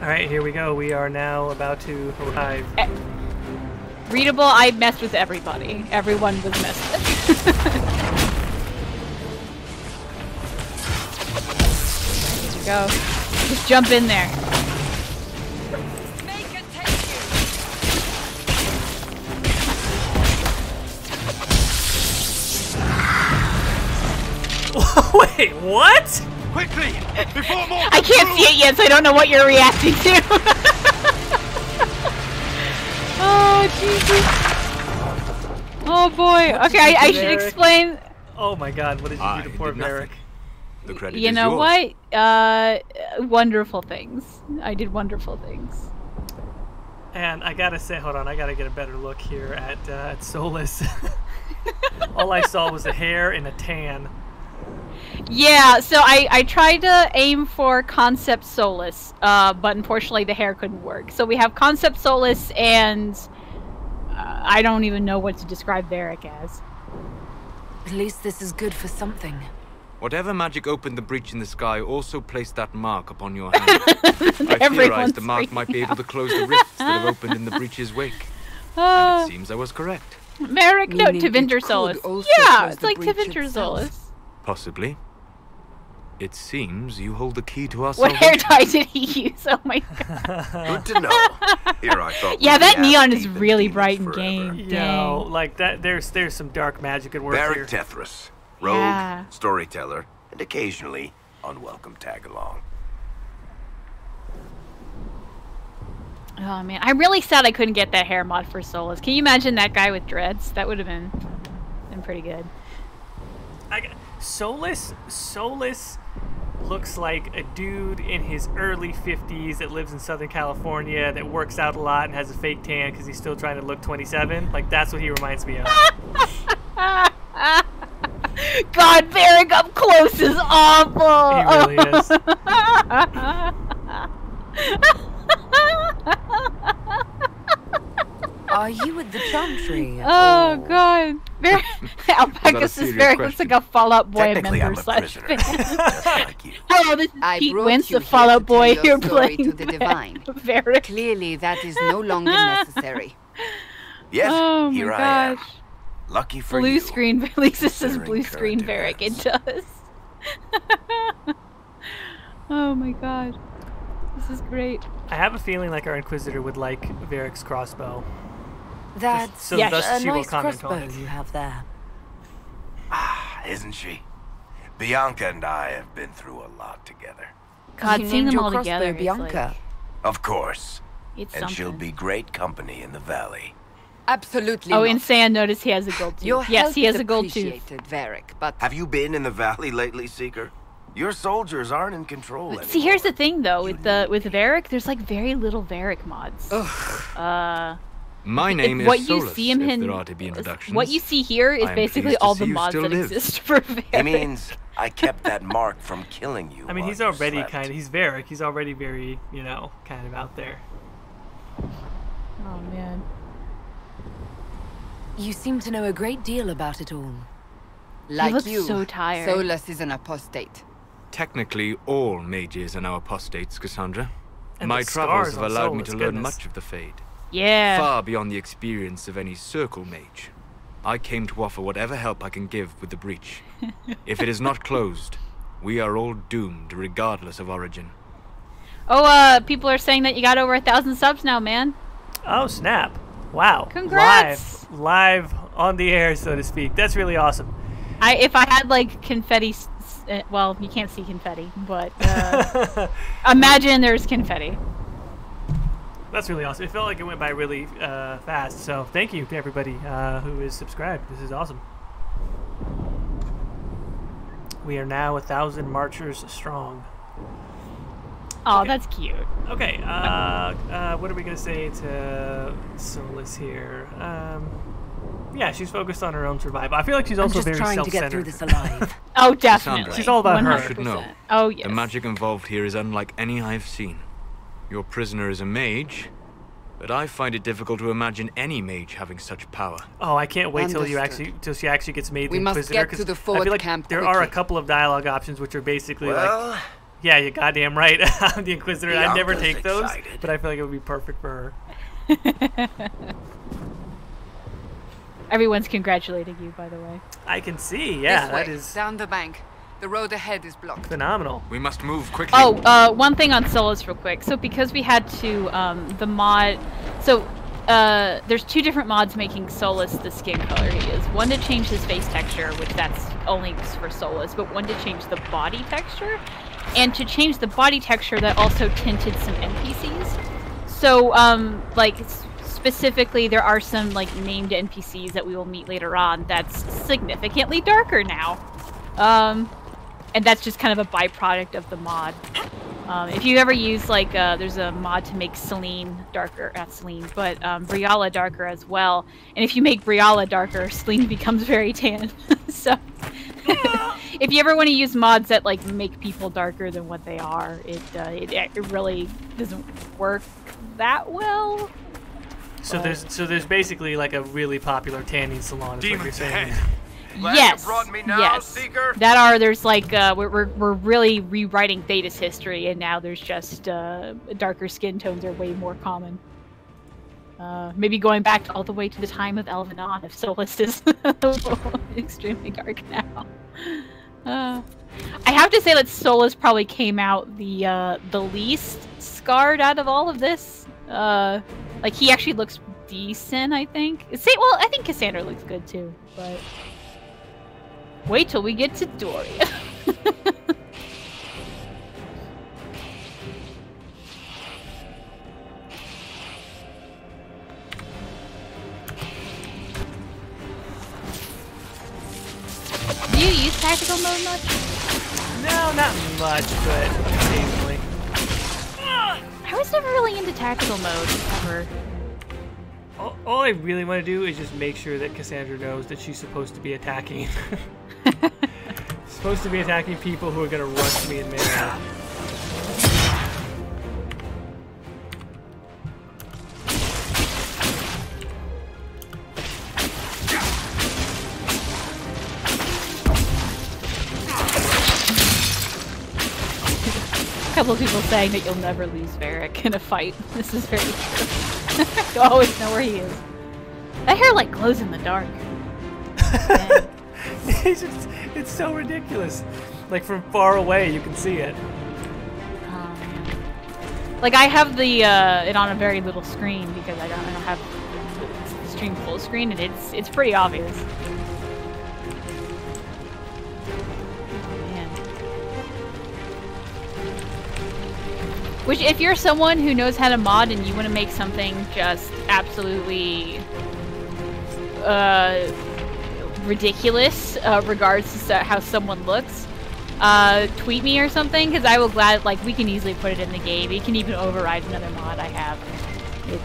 All right, here we go. We are now about to arrive. Readable, I messed with everybody. Everyone was messed with. There you go. Just jump in there. Make it take you. Wait, what? Quickly! Before more I can't see it yet, so I don't know what you're reacting to. Oh, Jesus. Oh, boy. Okay, I should explain. Oh my god, what did you do to poor did nothing. Varric? The credit You is know yours. what? Wonderful things. I did wonderful things. And I gotta say, hold on, I gotta get a better look here at Solas. All I saw was a hair and a tan. Yeah, so I tried to aim for Concept Solas, but unfortunately the hair couldn't work. So we have Concept Solas and I don't even know what to describe Varric as. At least this is good for something. Whatever magic opened the breach in the sky also placed that mark upon your hand. I theorized the mark might be able to close the rifts that have opened in the breach's wake. And it seems I was correct. Varric, no, Tevinter Solas. Yeah, it's like Tevinter Solas. Possibly. It seems you hold the key to our What salvation. hair dye did he use? Oh my god. Good to know. Here I thought. Yeah, we'd that be neon ass is deep in really demons bright in forever. game. Yo, Dang. like that. There's some dark magic at work Varric here. Tethras, rogue, Yeah. storyteller, and occasionally unwelcome tag-along. Oh man, I'm really sad I couldn't get that hair mod for Solas. Can you imagine that guy with dreads? That would have been pretty good. Solas looks like a dude in his early 50s that lives in Southern California that works out a lot and has a fake tan because he's still trying to look 27. Like, that's what he reminds me of. God, Varric up close is awful. He really is. Are you with the Chantry? Oh god. Alpacus is serious Varric looks like a Fallout Boy Technically, I'm member a slash prisoner, fan. just like you. Hello, this is I Pete brought Wentz, you the here Fallout to Boy tell your here story playing to the divine. Varric. Clearly, that is no longer necessary. Yes, Oh my here I am. gosh. Lucky for Blue you. screen, at least this is considering blue screen current Varric. It events. does. Oh my god. This is great. I have a feeling like our Inquisitor would like Varric's crossbow. That's So Yes. thus a she will nice comment on crossbow it. you have there. Isn't she? Bianca and I have been through a lot together. God, You seeing named them your all crossbow together, Bianca. Of course. it's And something. she'll be great company in the valley. Absolutely Oh, not. and Sand noticed he has a gold tooth. Your Yes, help he has is a gold tooth. appreciated, Varric, but Have you been in the valley lately, Seeker? Your soldiers aren't in control anymore. See, here's the thing though, with Varric, there's like very little Varric mods. My name is what you Solas, see him if in, there are to be introductions. what you see here is I am basically pleased to all see the you mods still that live. exist for Varric. It means I kept that mark from killing you. I mean, he's while you already slept. he's Varric. He's already very, kind of out there. Oh man. You seem to know a great deal about it all. like looks you, so tired. Solas is an apostate. Technically, all mages are now apostates, Cassandra. And My the travels scars have on allowed me Solas, to learn goodness. much of the Fade. Yeah. Far beyond the experience of any circle mage. I came to offer whatever help I can give with the breach. If it is not closed, we are all doomed regardless of origin. Oh, people are saying that you got over 1,000 subs now, man. Oh snap! Wow. Congrats! Live on the air, so to speak. That's really awesome. If I had like confetti, well, you can't see confetti, but imagine there's confetti. That's really awesome. It felt like it went by really fast. So thank you to everybody who is subscribed. This is awesome. We are now 1,000 marchers strong. Oh, Okay. that's cute. Okay. What are we gonna say to Solas here? Yeah, she's focused on her own survival. I feel like she's I'm also just very trying to self-centered. get through this alive. Oh, definitely. She's all about her. 100%. You should know. Oh, yes. The magic involved here is unlike any I've seen. Your prisoner is a mage, but I find it difficult to imagine any mage having such power. Oh, I can't wait till Understood. she actually gets made We the must Inquisitor. get to 'cause the I forward feel like camp there are a quickly. couple of dialogue options which are basically like, Well, yeah, you're goddamn right. I'm the Inquisitor. I never Bianca's take those, excited. but I feel like it would be perfect for her. Everyone's congratulating you, by the way. I can see. Yeah, this way, that is down the bank. The road ahead is blocked. phenomenal. We must move quickly. Oh, one thing on Solas real quick. So because we had to, the mod, so there's two different mods making Solas the skin color he is. One to change his face texture, which that's only for Solas, but one to change the body texture. And to change the body texture, that also tinted some NPCs. So, like, specifically, there are some, like, named NPCs that we will meet later on that's significantly darker now. And that's just kind of a byproduct of the mod. If you ever use, like, there's a mod to make Selene darker, not Selene, but Briala darker as well. And if you make Briala darker, Selene becomes very tan. So, if you ever want to use mods that, like, make people darker than what they are, it really doesn't work that well. So there's basically like a really popular tanning salon. Is what you're saying. Yes. There's like we're really rewriting Thetis history, and now there's just darker skin tones are way more common. Maybe going back all the way to the time of Elvenon, if Solas is extremely dark now. I have to say that Solas probably came out the least scarred out of all of this. Like he actually looks decent, I think. Well, I think Cassandra looks good too, but. Wait till we get to Doria. Do you use tactical mode much? No, not much, but occasionally. I was never really into tactical mode, ever. All I really want to do is just make sure that Cassandra knows that she's supposed to be attacking. Supposed to be attacking people who are going to rush me in melee. A couple of people saying that you'll never lose Varric in a fight. This is very true. You always know where he is. That hair like glows in the dark. It's so ridiculous. Like from far away, you can see it. Like I have the it on a very little screen because I don't have the stream full screen, and it's pretty obvious. Man. Which, if you're someone who knows how to mod and you want to make something just absolutely ridiculous regards to how someone looks, tweet me or something, because I will we can easily put it in the game. You can even override another mod I have.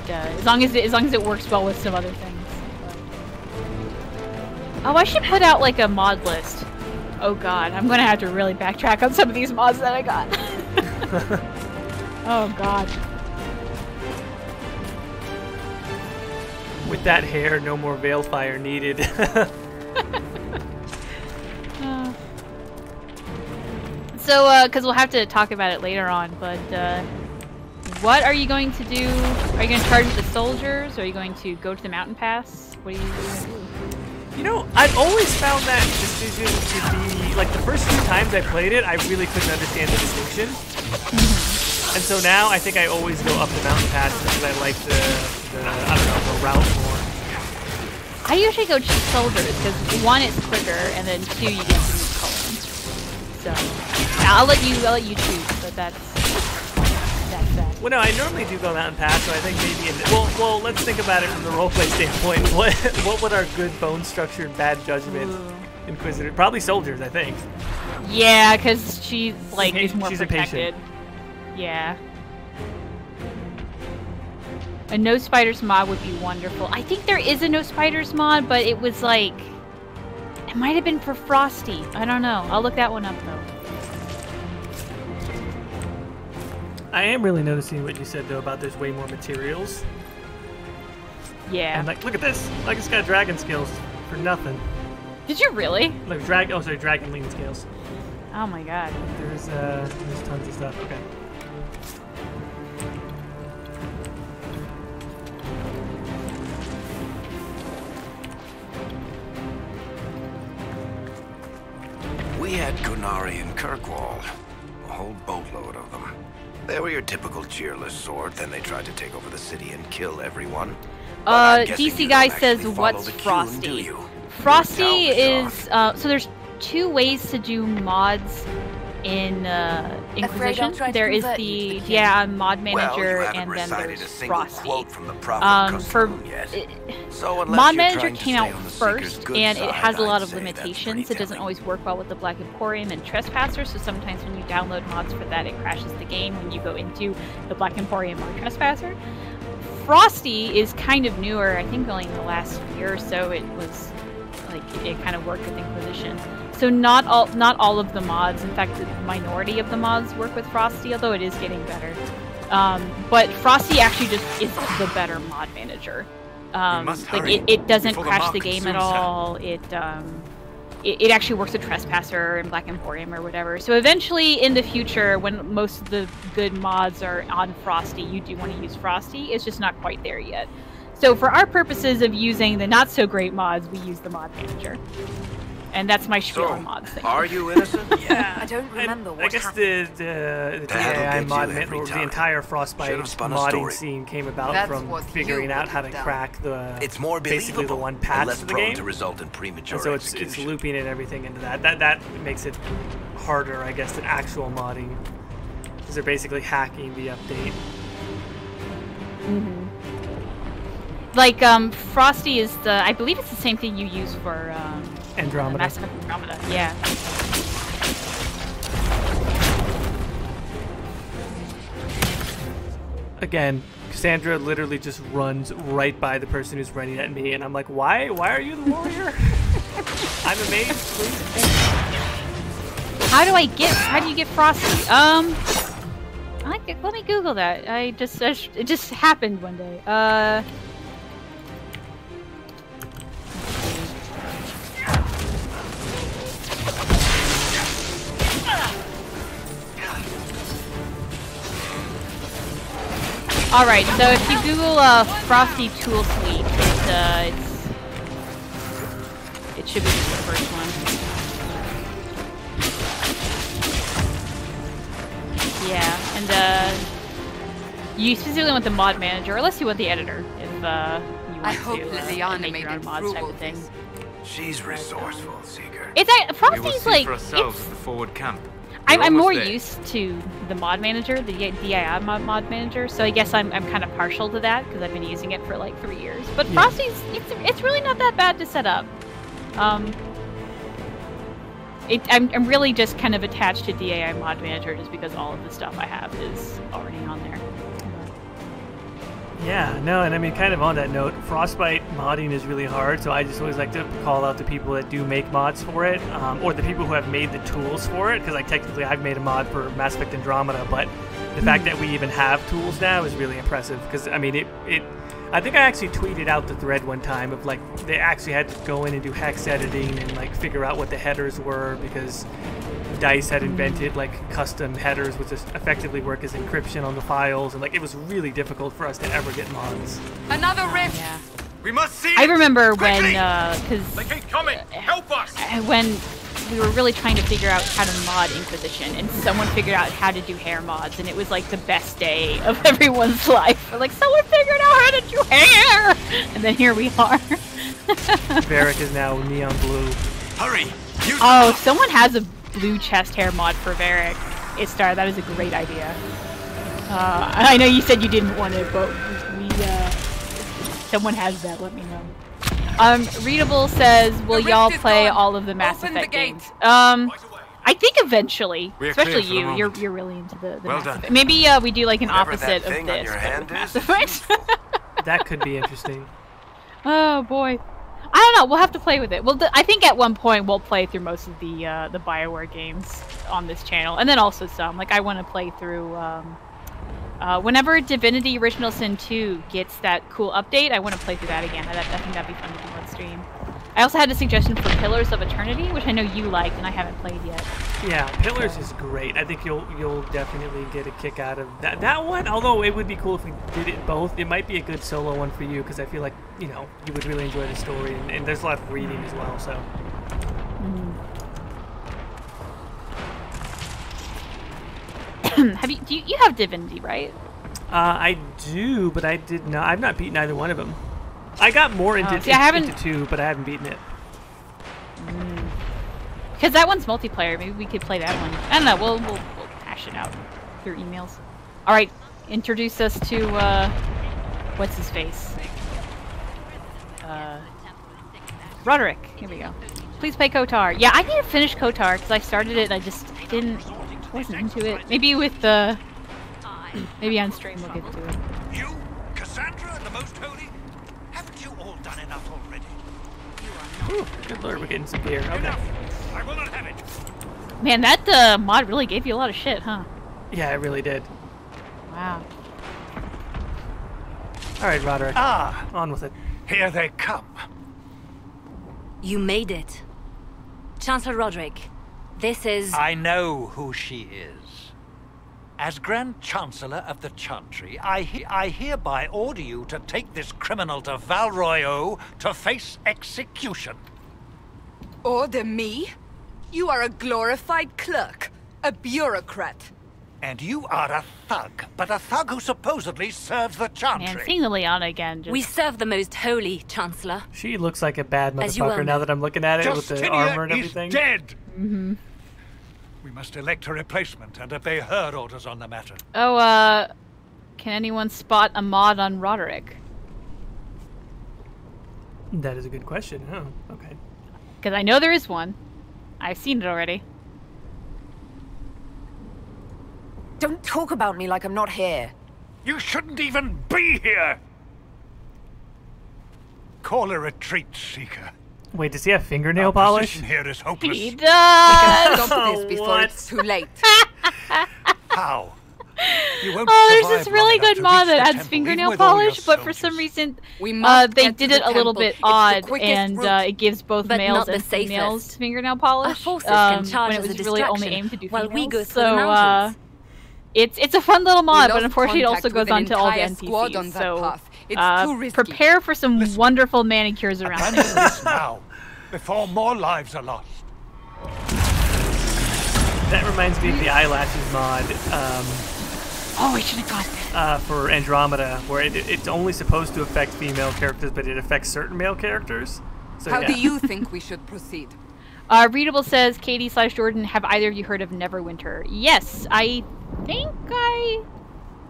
As long as it works well with some other things. Oh, I should put out like a mod list. Oh god, I'm gonna have to really backtrack on some of these mods that I got. Oh god. With that hair, no more Veilfire needed. So, because we'll have to talk about it later on, but what are you going to do? Are you going to charge the soldiers? Or are you going to go to the mountain pass? What are you going to do? You know, I've always found that decision to be, like, the first few times I played it, I really couldn't understand the distinction. And so now I think I always go up the mountain pass because I like the I don't know, the route more. I usually go soldiers because one, it's quicker, and then two, you get to move column. So I'll let you choose, but that's that. Well, no, I normally do go mountain pass, so I think maybe well, let's think about it from the roleplay standpoint. What would our good bone structure and bad judgment Inquisitor? Probably soldiers, I think. Yeah, because she's like is more she's protected. Yeah. A no spiders mod would be wonderful. I think there is a no spiders mod, but it was like it might have been for Frosty. I don't know. I'll look that one up though. I am really noticing what you said though about there's way more materials. Yeah. And like, look at this. I just got dragon scales for nothing. Did you really? Like dragon lean scales. Oh my god. There's tons of stuff. Okay. We had Kunari and Kirkwall. A whole boatload of them. They were your typical cheerless sort, then they tried to take over the city and kill everyone. DC guy says, what's Frosty? Frosty is, so there's two ways to do mods in Inquisition. There is the mod manager, and then there's Frosty. Mod manager came out first, and it has a lot of limitations. It doesn't always work well with the Black Emporium and Trespasser, so sometimes when you download mods for that, it crashes the game when you go into the Black Emporium or Trespasser. Frosty is kind of newer. I think only in the last year or so it was like it kind of worked with Inquisition. So not all of the mods, in fact the minority of the mods work with Frosty, although it is getting better. But Frosty actually just is the better mod manager. Like it doesn't crash the game at all. It actually works with Trespasser and Black Emporium or whatever. So eventually, in the future, when most of the good mods are on Frosty, you do want to use Frosty. It's just not quite there yet. So for our purposes of using the not so great mods, we use the mod manager. And that's my spiel on mods thing. Are you innocent? Yeah, I don't remember what happened. the DAI mod, or the entire Frostbite modding scene came about from figuring out how to crack the basically the one patch of the game. To result in premature and so it's looping and everything into that. That makes it harder, I guess, than actual modding, because they're basically hacking the update. Mm-hmm. Like Frosty is the, I believe it's the same thing you use for Andromeda. Mass Effect Andromeda, yeah. Again, Cassandra literally just runs right by the person who's running at me, and I'm like, why are you the warrior? I'm amazed, please. How do you get Frosty? Let me Google that. It just happened one day. Alright, so if you Google Frosty Tool Suite, it should be the first one. Yeah, and you specifically want the mod manager, unless you want the editor, if you want to make your own mods type of thing. She's resourceful, Seeker. It's Frosty's like for ourselves at the forward camp. I'm more used to the mod manager, the DAI mod manager, so I guess I'm kind of partial to that because I've been using it for like 3 years. But yeah. Frosty's it's really not that bad to set up. I'm really just kind of attached to DAI mod manager just because all of the stuff I have is already on there. Yeah, no, and I mean, kind of on that note, Frostbite modding is really hard, so I just always like to call out the people that do make mods for it, or the people who have made the tools for it, because like technically I've made a mod for Mass Effect Andromeda, but the fact that we even have tools now is really impressive, because I mean, I think I actually tweeted out the thread one time of like, they actually had to go in and do hex editing and like figure out what the headers were, because DICE had invented like custom headers which just effectively work as encryption on the files, and like it was really difficult for us to ever get mods. Another rift. Yeah. We must see. I remember when because they keep coming. Help us. When we were really trying to figure out how to mod Inquisition, and someone figured out how to do hair mods, and it was like the best day of everyone's life. We're like, someone figured out how to do hair, and then here we are. Varric is now neon blue. Hurry! Oh, someone has a blue chest hair mod for Varric. Star, that is a great idea. I know you said you didn't want it, but someone has that, let me know. Readable says, will y'all play all of the Mass Effect games? I think eventually, especially you. You're really into the Mass Effect. Maybe we do like an opposite of this, but with Mass Effect. That could be interesting. Oh boy. I don't know. We'll have to play with it. Well, I think at one point we'll play through most of the BioWare games on this channel, and then also some. Like I want to play through whenever Divinity: Original Sin 2 gets that cool update. I want to play through that again. I think that'd be fun to do on stream. I also had a suggestion for Pillars of Eternity, which I know you liked, and I haven't played yet. Yeah, Pillars is great. I think you'll definitely get a kick out of that one. Although it would be cool if we did it both. It might be a good solo one for you because I feel like you would really enjoy the story, and there's a lot of reading as well. So. You have Divinity, right? I do, but I've not beaten either one of them. I got more into, into 2, but I haven't beaten it. Because that one's multiplayer. Maybe we could play that one. I don't know. We'll hash it out through emails. All right, introduce us to what's his face? Roderick. Here we go. Please play KOTOR. Yeah, I need to finish KOTOR because I started it and I just wasn't into it. Maybe with maybe on stream we'll get to it. You, Cassandra, and the Most Holy. Haven't you all done enough already? Ooh, good lord, we're getting some beer. Okay. I will not have it. Man, that mod really gave you a lot of shit, huh? Yeah, it really did. Wow. All right, Roderick. Ah, on with it. Here they come. You made it. Chancellor Roderick, this is... I know who she is. As Grand Chancellor of the Chantry, I hereby order you to take this criminal to Val Royeaux to face execution. Order me? You are a glorified clerk, a bureaucrat. And you are a thug, but a thug who supposedly serves the Chantry. Man, seeing Liliana again. We serve the most holy, Chancellor. She looks like a bad As you well motherfucker now know. that I'm looking at it with the Justinia armor and is everything. dead. We must elect a replacement and obey her orders on the matter. Oh, can anyone spot a mod on Roderick? That is a good question. Oh, okay. Because I know there is one. I've seen it already. Don't talk about me like I'm not here. You shouldn't even be here! Call a retreat, Seeker. Wait, does he have fingernail Our polish? position here is hopeless. He does! Stop this before What? it's too late. How? You won't Oh, there's survive this really long enough good to mod reach that the adds temple, fingernail even with all your polish, but for some soldiers. reason We must they get did to it the a little temple. bit It's the odd, quickest and route. it gives both But males not the and females safest. fingernail polish. Our forces can charge when as it a was really only distraction aimed to do while we females. go through So, the mountains. it's a fun little mod, but lost unfortunately it also contact goes with on an to all the entire squad on NPCs. that So path. It's too risky. prepare for some wonderful manicures around Abandon it. this now, before more lives are lost. That reminds me of the eyelashes mod Oh, I should have got that. for Andromeda, where it's only supposed to affect female characters, but it affects certain male characters. So How yeah. do you think we should proceed? Readable says, Caitie/Jordan, have either of you heard of Neverwinter? Yes, I think I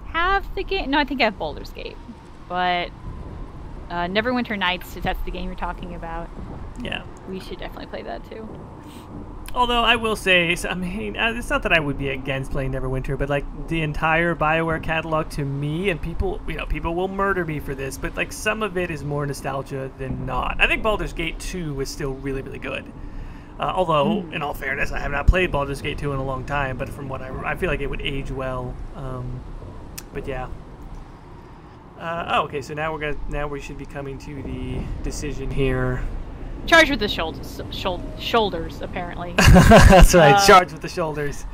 have the game. No, I think I have Baldur's Gate. But Neverwinter Nights, if that's the game you're talking about, Yeah. we should definitely play that too. Although I will say, I mean, it's not that I would be against playing Neverwinter, but like the entire BioWare catalog to me, and people, people will murder me for this, but like some of it is more nostalgia than not. I think Baldur's Gate 2 is still really, really good. Although, in all fairness, I have not played Baldur's Gate 2 in a long time, but from what I feel like it would age well. But yeah. Okay, so now we should be coming to the decision here. Charged with the shoulders, apparently. That's right, charged with the shoulders.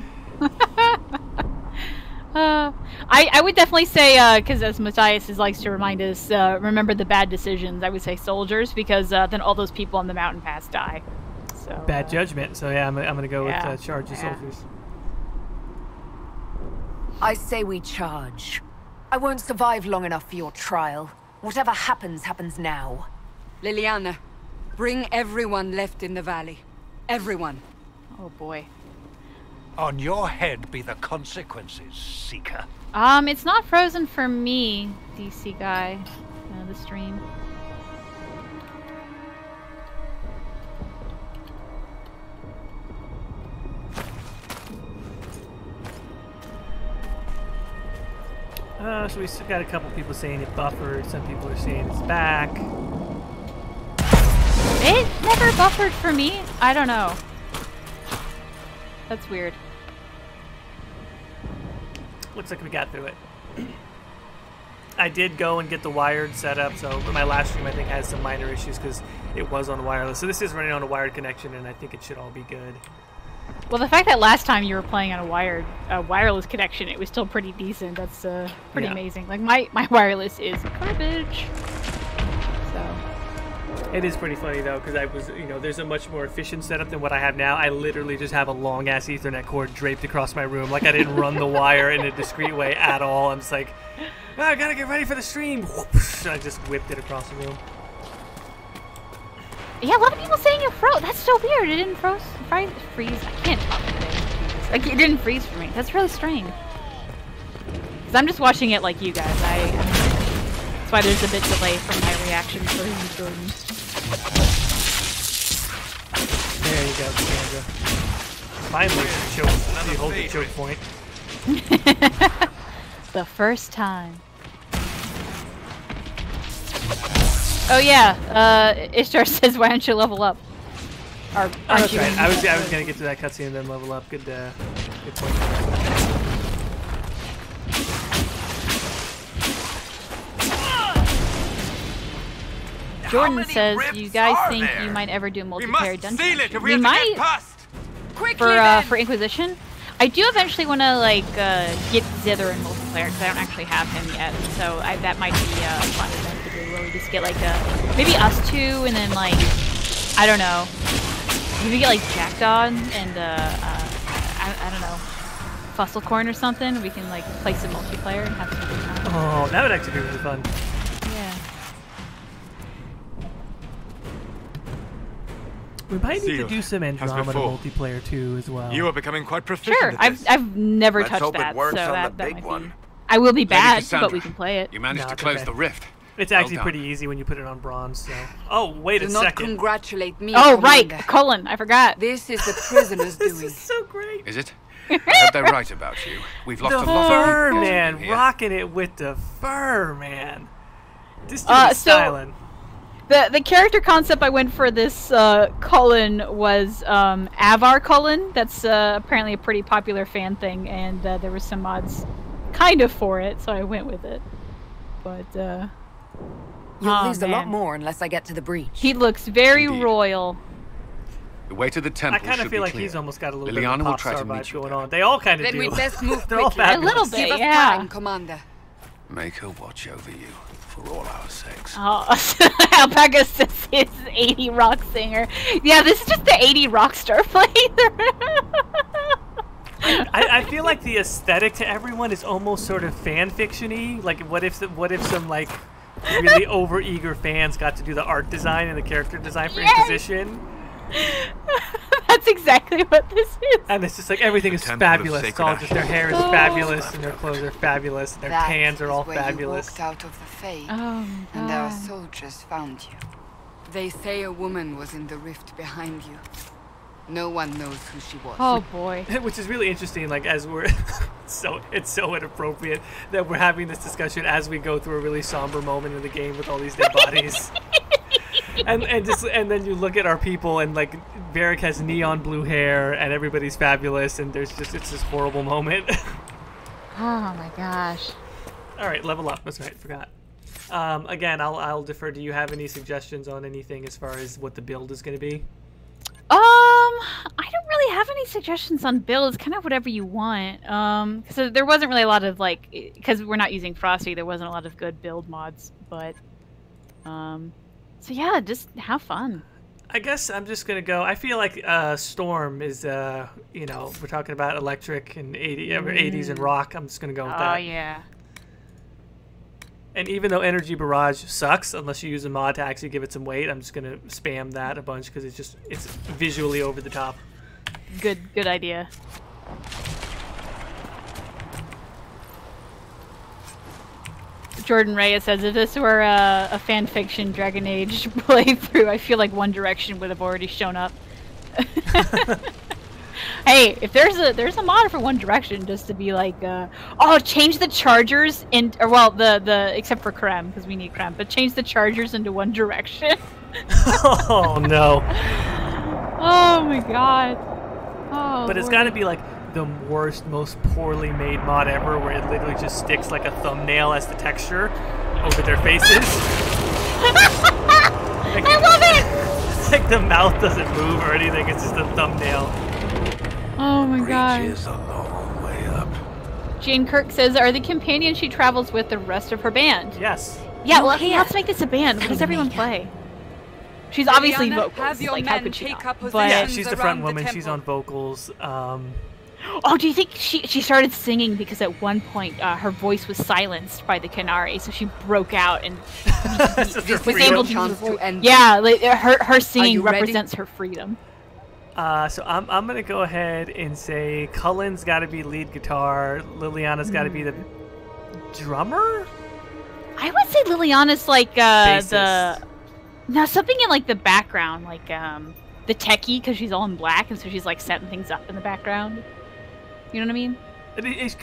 I would definitely say, because as Matthias likes to remind us, remember the bad decisions, I would say soldiers, because then all those people on the mountain pass die. So, Bad judgment, so yeah, I'm going to go yeah, with charge of soldiers. I say we charge. I won't survive long enough for your trial. Whatever happens, happens now. Liliana, bring everyone left in the valley. Everyone. Oh boy. On your head be the consequences, Seeker. It's not frozen for me, DC guy. The stream. So we still got a couple people saying it buffered, some people are saying it's back. It never buffered for me. I don't know. That's weird. Looks like we got through it. I did go and get the wired set up, so my last stream I think has some minor issues because it was on wireless. So this is running on a wired connection, and I think it should all be good. Well, the fact that last time you were playing on a wireless connection, it was still pretty decent. That's pretty amazing. Like my wireless is garbage. So. It is pretty funny though, because I was, there's a much more efficient setup than what I have now. I literally just have a long ass Ethernet cord draped across my room. Like I didn't run the wire in a discreet way at all. I'm just like, oh, I gotta get ready for the stream. Whoops, and I just whipped it across the room. Yeah, a lot of people saying it froze. That's so weird. It didn't freeze. I can't talk today. Like it didn't freeze for me. That's really strange. Because I'm just watching it like you guys. That's why there's a bit delay from my reaction for you, Jordan. There you go, Cassandra. Finally, you hold the choke point. The first time. Oh yeah, Ishtar says, "Why don't you level up?" Oh, that's right. I was gonna get to that cutscene and then level up. Good point. Jordan says, you guys think you might ever do multiplayer dungeons? We might for Inquisition. I do eventually want to like get Zither in multiplayer because I don't actually have him yet. So that might be a fun event to do where we just get like maybe us two and then like I don't know, maybe get like Jackdaw and I don't know, Fusselcorn or something. We can like play some multiplayer and have some good time. Oh, that would actually be really fun. Yeah. We might need to do some Andromeda multiplayer too as well. You are becoming quite proficient. Sure, I've never touched that, so that might be. I will be bad, but we can play it. You managed to close the rift. It's actually pretty easy when you put it on bronze. So. Oh, wait a second. Do not congratulate me. Oh, right, Cullen. I forgot. This is the prisoner's doing. This is so great. Is it? I heard they're right about you. We've lost a lot of fur people man, here. rocking it with the fur man. This dude is styling. The character concept I went for this Cullen was Avar Cullen. That's apparently a pretty popular fan thing, and there were some mods kind of for it, so I went with it. But you'll lose a lot more unless I get to the breach. He looks very royal. The way to the temple. I kind of feel like he's almost got a little Liliana bit of a pop star vibe going on. They all kind of do. Then we best move They're all quickly. A little bit, Give us yeah. time, Commander. Make her watch over you for all our sakes. Oh, Alpaca says he's 80 rock singer. Yeah, this is just the 80 rock star playthrough. I feel like the aesthetic to everyone is almost sort of fan fiction-y. Like, what if some like really over-eager fans got to do the art design and the character design for Inquisition? That's exactly what this is. And it's just like everything is fabulous. It's all just their hair is fabulous and their clothes are fabulous and their tans are all fabulous. You walked out of the Fae, and our soldiers found you. They say a woman was in the rift behind you. No one knows who she was. Oh boy. Which is really interesting, like as we're it's so inappropriate that we're having this discussion as we go through a really somber moment in the game with all these dead bodies. and then you look at our people and like Varric has neon blue hair and everybody's fabulous and it's this horrible moment. Oh my gosh. All right, level up. That's right, forgot. Again, I'll defer. Do you have any suggestions on anything as far as what the build is going to be? I don't really have any suggestions on builds. Kind of whatever you want. So there wasn't really a lot of like, because we're not using Frosty, there wasn't a lot of good build mods. But, so yeah, just have fun. I guess I'm just gonna go. I feel like Storm is, you know, we're talking about electric and 80s and rock. I'm just gonna go with that. Oh yeah. And even though Energy Barrage sucks, unless you use a mod to actually give it some weight, I'm just gonna spam that a bunch because it's visually over the top. Good idea. Jordan Reyes says, if this were a fan fiction Dragon Age playthrough, I feel like One Direction would have already shown up. Hey, if there's a mod for One Direction, just to be like, oh, change the chargers or well, the except for Creme because we need Creme, but change the chargers into One Direction. Oh no. Oh my god. Oh. But it's got to be like the worst, most poorly made mod ever, where it literally just sticks like a thumbnail as the texture over their faces. Like, I love it. It's like the mouth doesn't move or anything; it's just a thumbnail. Oh my god. Reach is a long way up. Jane Kirk says, are the companions she travels with the rest of her band? Yes. Yeah, well, hey, let's make this a band. What does everyone play? She's obviously vocals. Like, how could she not? But yeah, she's the front woman. She's on vocals. Oh, do you think she started singing because at one point her voice was silenced by the Canary, so she broke out and was able to use her voice. Yeah, like, her singing represents her freedom. So I'm gonna go ahead and say Cullen's got to be lead guitar. Liliana's got to be the drummer. I would say Liliana's like something in like the background, like the techie, because she's all in black and so she's like setting things up in the background. You know what I mean?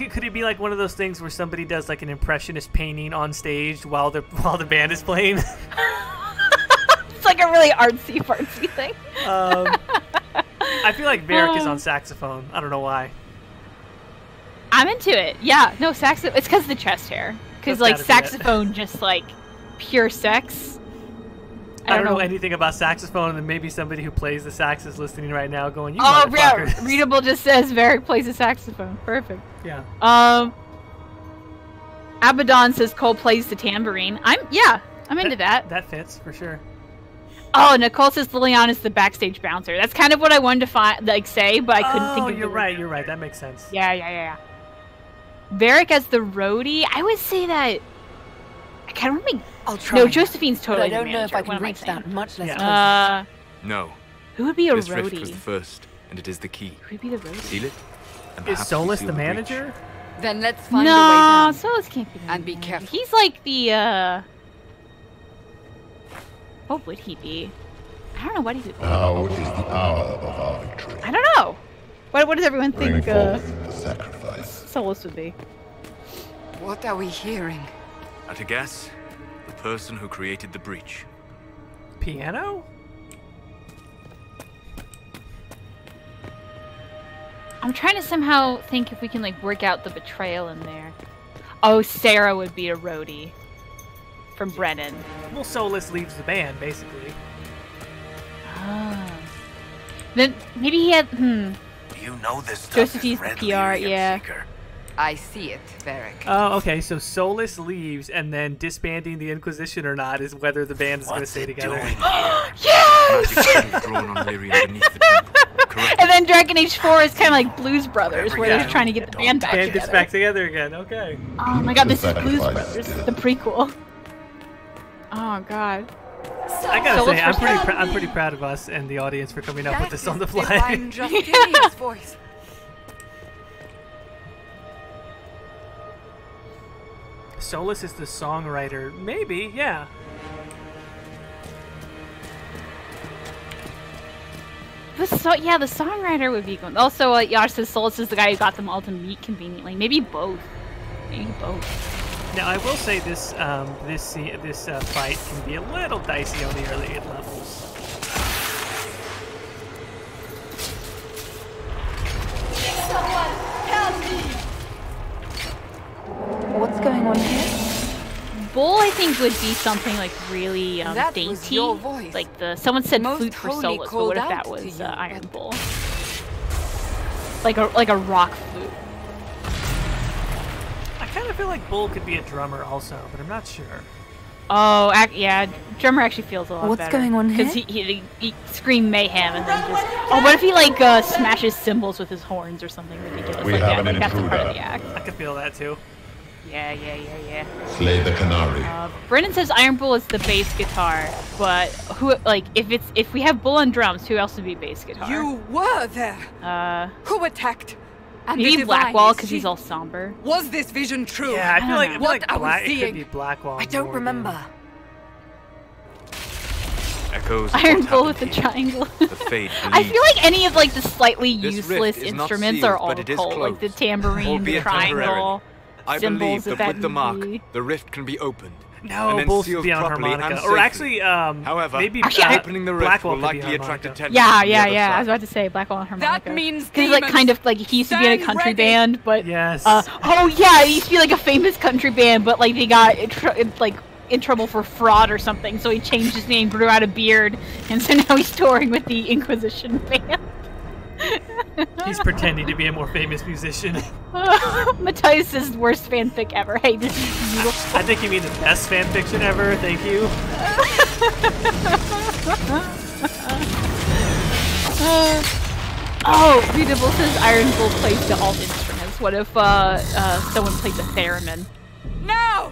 Could it be like one of those things where somebody does like an impressionist painting on stage while the band is playing? It's like a really artsy thing. I feel like Varric is on saxophone. I don't know why. I'm into it. Yeah, no saxophone. It's because of the chest hair. Because like saxophone, just like pure sex. I don't know anything about saxophone, and maybe somebody who plays the sax is listening right now going, you yeah, motherfuckers. Readable just says Varric plays the saxophone. Perfect. Yeah. Abaddon says Cole plays the tambourine. I'm into that. That fits for sure. Oh, Nicole says Liliana is the backstage bouncer. That's kind of what I wanted to say, but I couldn't think of. You're right. That makes sense. Yeah. Varric as the roadie. I would say that. I can't remember. I'll try. No, Josephine's totally. But I don't the know manager. if I can reach that. Much less. No. Who would be a this roadie? rift was the first, and it is the key. Who would be the roadie? Seal it. And Is perhaps Solas seal the breach. manager? Then let's find a way down. No, Solas can't be. And be careful. He's like the. What would he be? I don't know what he would be. Now is the hour of our victory. I don't know. What does everyone Bring think forth the sacrifice. Solas would be? What are we hearing? At a guess, the person who created the breach. Piano? I'm trying to somehow think if we can like work out the betrayal in there. Oh, Sarah would be a roadie from Brennan. Well, Solas leaves the band, basically. Ah. Then maybe he had. You know this stuff Josephine's is red PR, lyrium yeah. seeker. I see it, Varric. Oh, okay. So Solas leaves, and then disbanding the Inquisition or not is whether the band is going to stay together. Yes! Magic drawn on lyrium beneath the temple. Correct. And then Dragon Age 4 is kind of like Blues Brothers, where they're trying to get the band back Band together. gets back together again. Okay. Oh my god, this is Blues sacrifice Brothers, is the prequel. Oh god. I gotta Solas say, for I'm pretty proud of us and the audience for coming up with this on the fly. Divine Justinian's voice. Solas is the songwriter. Maybe, yeah. The songwriter would be good. Also, Yash says Solas is the guy who got them all to meet conveniently. Maybe both. Now, I will say this this fight can be a little dicey on the early levels. What's going on here? Bull, I think, would be something like really That dainty. was your voice. Like someone said Most flute for holy Solas, but called what if out that to was you, Iron but- Bull? Like a rock flute. I kind of feel like Bull could be a drummer also, but I'm not sure. Oh, yeah, drummer actually feels a lot What's better. going on here? Because he screamed mayhem and then just. Oh, what if he like smashes cymbals with his horns or something ridiculous We like have that? an Like that's a part of intruder. the act. I could feel that too. Yeah. Slay the canary. Brennan says Iron Bull is the bass guitar, but if we have Bull on drums, who else would be bass guitar? You were there. Who attacked? And the Maybe divine, Blackwall is because she- he's all somber. Was this vision true? Yeah, I feel like, What are we Black, it could seeing? be Blackwall. I don't more remember. Echoes of Iron what Bull with the happened here. triangle. The fate I leads. feel like any of like the slightly This useless rift is not instruments sealed, are all but it is cult, like the closed, tambourine, the albeit triangle, temporarily. I cymbals, believe if that that with the mark, need be. the rift can be opened. No, and then Bull should sealed be on properly harmonica. and Or safely. actually, However, maybe opening the rift Blackwall will could be likely attract harmonica. attention. Yeah. from the other I side. was about to say Blackwall and harmonica. That means because like kind of like he used to be in a Stand country ready. band, but Yes. oh yeah, he used to be like a famous country band, but like they got in trouble for fraud or something, so he changed his name, grew out a beard, and so now he's touring with the Inquisition band. He's pretending to be a more famous musician. Matthias' worst fanfic ever. Hey, this is beautiful. I think you mean the best fan fiction ever. Thank you. Oh, Readable says Iron Bull plays the alt instruments. What if someone played the theremin? No!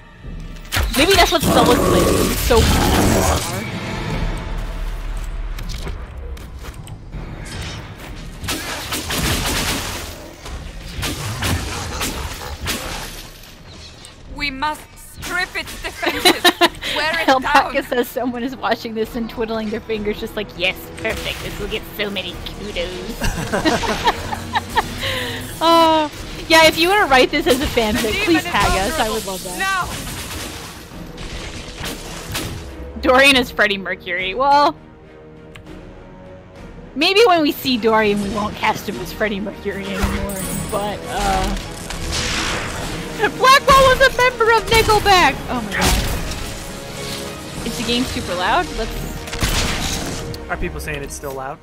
Maybe that's what Solas plays. He's so bizarre. We must strip its defenses. Wear it Alpaca down. says someone is watching this and twiddling their fingers just like, yes, perfect. This will get so many kudos. Oh, yeah, if you want to write this as a fanfic, please tag us. I would love that. No! Dorian is Freddie Mercury. Well, maybe when we see Dorian, we won't cast him as Freddie Mercury anymore. But, Blackwall was a member of Nickelback! Oh my god. Is the game super loud? Let's Are people saying it's still loud?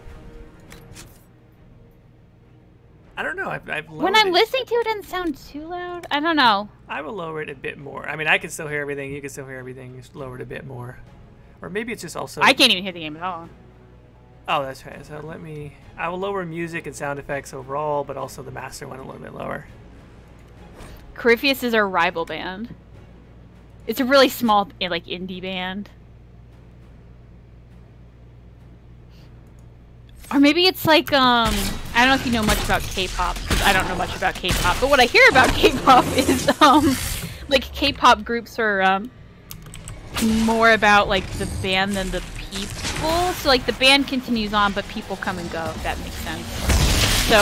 I don't know. I've lowered when I'm it. listening to it, it doesn't sound too loud. I don't know. I will lower it a bit more. I mean, I can still hear everything. You can still hear everything. Just lower it a bit more. Or maybe it's just also... I can't even hear the game at all. Oh, that's right. So let me... I will lower music and sound effects overall, but also the master one a little bit lower. Corypheus is our rival band. It's a really small, like, indie band. Or maybe it's like, I don't know if you know much about K-pop, because I don't know much about K-pop, but what I hear about K-pop is, like, K-pop groups are, more about, like, the band than the people. So, like, the band continues on, but people come and go, if that makes sense. So,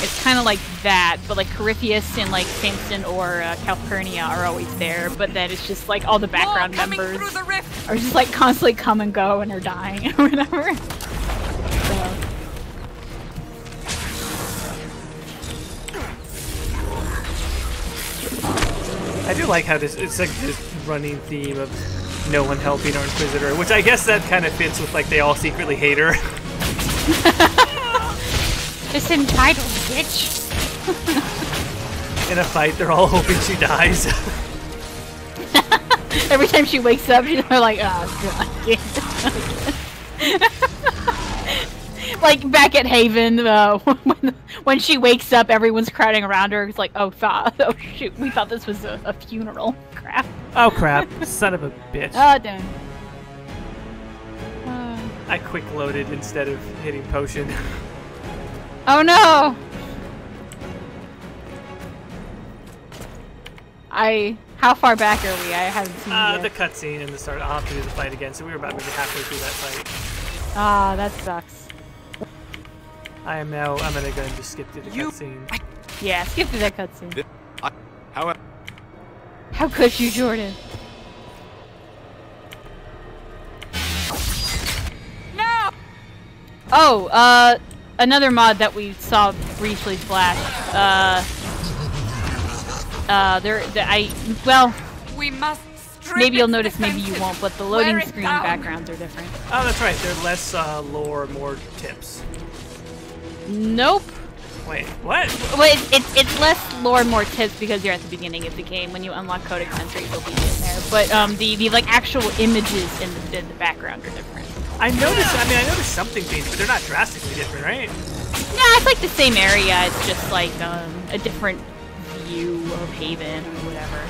it's kind of like that, but, like, Corypheus and, like, Samson or Calpurnia are always there, but then it's just, like, all the background members are just, like, constantly come and go and are dying or whatever. So... I do like how it's like this running theme of no one helping our Inquisitor, which I guess that kind of fits with like they all secretly hate her. This entitled bitch. In a fight, they're all hoping she dies. Every time she wakes up, they're like, oh god. Like back at Haven, when she wakes up, everyone's crowding around her. It's like, oh shoot, we thought this was a funeral. Crap. Oh crap, son of a bitch. Oh damn. I quick loaded instead of hitting potion. Oh no! How far back are we? I haven't seen yet. The cutscene and the start. I'll have to do the fight again, so we were about maybe halfway through that fight. Ah, that sucks. I'm gonna go and just skip through the cutscene. Yeah, skip through that cutscene. How could you, Jordan? No! Oh, another mod that we saw briefly flash. We must maybe you'll notice, maybe you won't, but the loading screen backgrounds are different. Oh, that's right. They're less lore, more tips. Nope. Wait, what? Well, it's less lore, more tips because you're at the beginning of the game. When you unlock Codex Entry, it'll be in there. But the like actual images in the background are different. I noticed something changed, but they're not drastically different, right? Yeah, it's like the same area. It's just like a different view of Haven or whatever.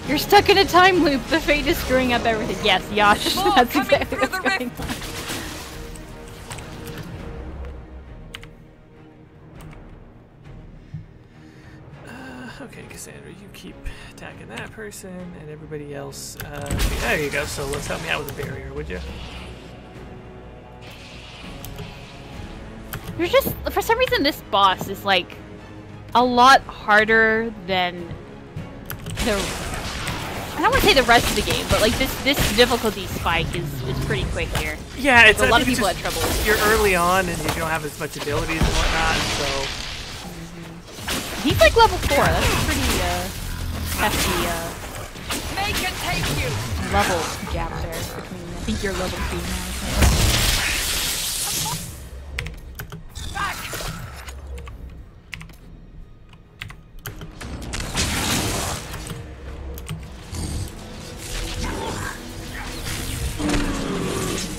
You're stuck in a time loop. The fate is screwing up everything. Yes, Yash. That's exactly what's going on. Okay, Cassandra, you keep attacking that person, and everybody else. There you go. So let's help me out with the barrier, would you? There's just, for some reason, this boss is like a lot harder than the. I don't want to say the rest of the game, but like this difficulty spike is pretty quick here. Yeah, it's a lot of people had trouble. You're early on, and you don't have as much abilities and whatnot, so. He's like level 4. That's a pretty hefty Make it take you. level gap there between. I think you're level 2 now. Back.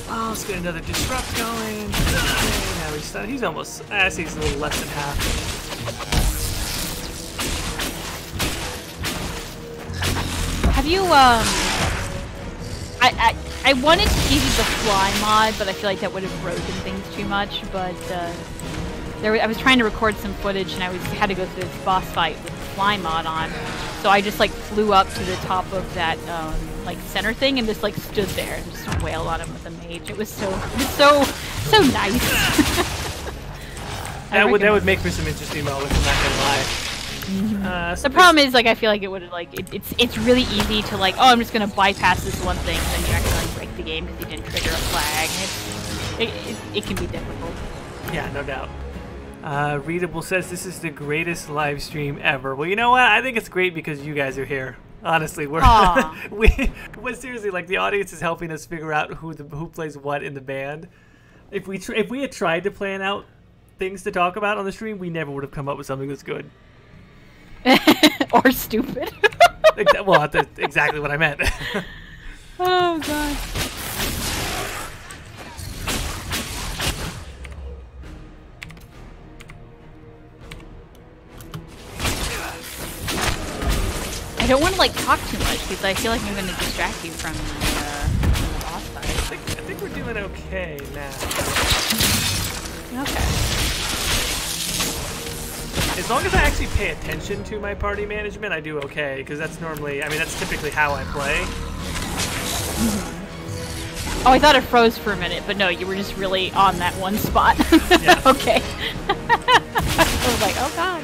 Oh, let's get another disrupt going. Okay, now he's done. He's almost. He's a little less than half. Have you I wanted to give you the fly mod, but I feel like that would have broken things too much. But I was trying to record some footage, and had to go through this boss fight with the fly mod on. So I just like flew up to the top of that like center thing and just like stood there and just wailed on him with a mage. It was so nice. that would make for some interesting moments. I'm not gonna lie. Mm-hmm. The problem is, like, I feel like it would have, like, it's really easy to, like, oh, I'm just gonna bypass this one thing, and then you accidentally break the game because you didn't trigger a flag. It can be difficult. Yeah, no doubt. Readable says this is the greatest live stream ever. Well, you know what? I think it's great because you guys are here. Honestly, we're but seriously, like the audience is helping us figure out who plays what in the band. If we had tried to plan out things to talk about on the stream, we never would have come up with something that's good or stupid. Well, that's exactly what I meant. Oh god. I don't want to like talk too much because I feel like I'm going to distract you from the boss fight. I think we're doing okay now. Okay. As long as I actually pay attention to my party management, I do okay, because that's normally, I mean, that's typically how I play. Oh, I thought it froze for a minute, but no, you were just really on that one spot. Yeah. Okay. I was like, oh god.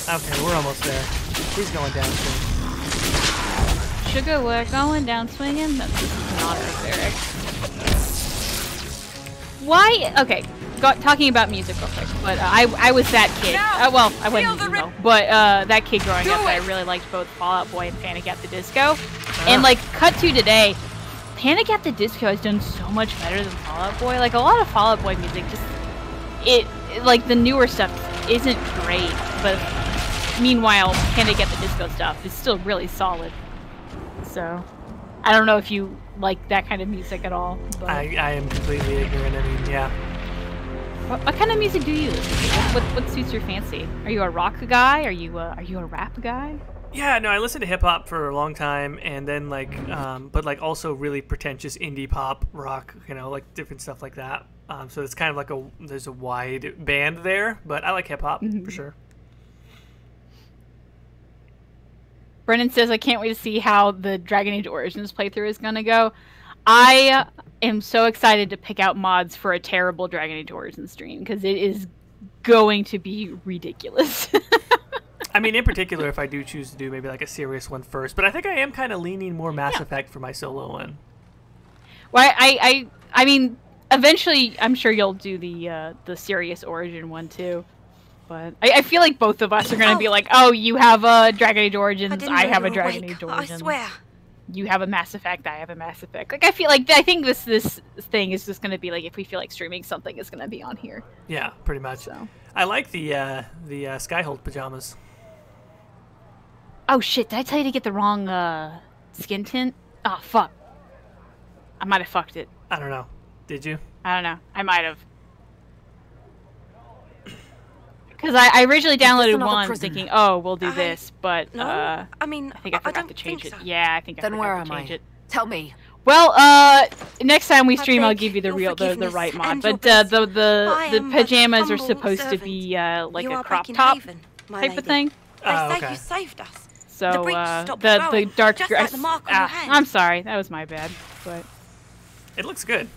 Okay, we're almost there. He's going down soon. Sugar, we're going down swinging. That's just an honor of Varric. Why? Okay, talking about music real quick. But I was that kid. Well, I wasn't emo, but that kid growing up, I really liked both Fall Out Boy and Panic at the Disco. And like, cut to today, Panic at the Disco has done so much better than Fall Out Boy. Like a lot of Fall Out Boy music, just like the newer stuff isn't great, but meanwhile, Panic at the Disco stuff is still really solid. So, I don't know if you like that kind of music at all. But I am completely ignorant. I mean, yeah. What kind of music do you listen to? What suits your fancy? Are you a rock guy? Are you a rap guy? Yeah, no, I listened to hip hop for a long time, and then like, but like also really pretentious indie pop, rock, you know, like different stuff like that. So it's kind of like there's a wide band there, but I like hip hop for sure. Brennan says, I can't wait to see how the Dragon Age Origins playthrough is going to go. I am so excited to pick out mods for a terrible Dragon Age Origins stream, because it is going to be ridiculous. I mean, in particular, if I do choose to do maybe like a serious one first, but I think I am kind of leaning more Mass Effect for my solo one. Well, I mean, eventually I'm sure you'll do the serious Origin one too. But I feel like both of us are going to be like, oh, you have a Dragon Age Origins, I have a Dragon Age Origins. I swear. You have a Mass Effect, I have a Mass Effect. Like, I think this thing is just going to be like, if we feel like streaming something, it's going to be on here. Yeah, pretty much. So. I like the Skyhold pajamas. Oh shit, did I tell you to get the wrong skin tint? Oh, fuck. I might have fucked it. I don't know. Did you? I don't know. I might have. Because I originally downloaded one thinking, oh, we'll do this, but no, I mean, I think I forgot to change it. Yeah, I think I forgot to change it. Tell me. Well, next time we stream, I'll give you the right mod. But the pajamas are supposed to be like a crop top type of thing. Oh, okay. You saved us. So the dark dress. I'm sorry, that was my bad. But it looks good.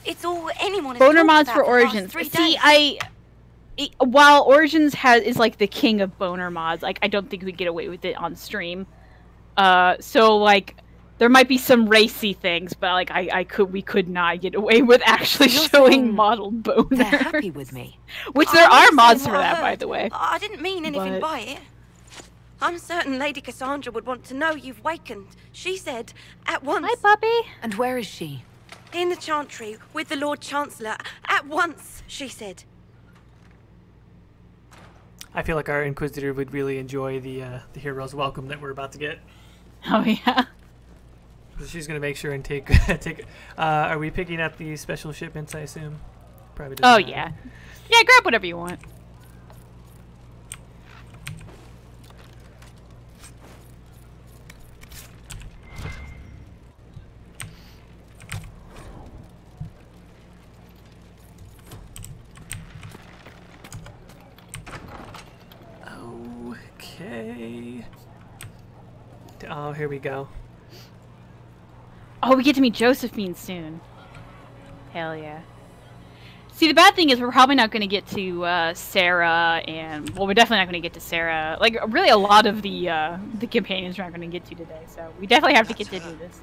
It's all anyone. Boner mods for Origins. See, while Origins is like the king of boner mods, like I don't think we get away with it on stream. So like there might be some racy things, but like we could not get away with actually showing modeled boner. They're happy with me. Which there are mods for that, by the way. I didn't mean anything by it. I'm certain Lady Cassandra would want to know you've wakened. She said at once. Hi, puppy. And where is she? In the Chantry with the Lord Chancellor. At once, she said. I feel like our Inquisitor would really enjoy the hero's welcome that we're about to get. Oh yeah. She's gonna make sure and take. Are we picking up the special shipments? I assume. Probably. Oh yeah. Yeah, grab whatever you want. Okay. Oh, here we go. Oh, we get to meet Josephine soon. Hell yeah. See, the bad thing is we're probably not going to get to Sarah, and well, we're definitely not going to get to Sarah. Like, really, a lot of the companions we're not going to get to today. So we definitely have to get to do this.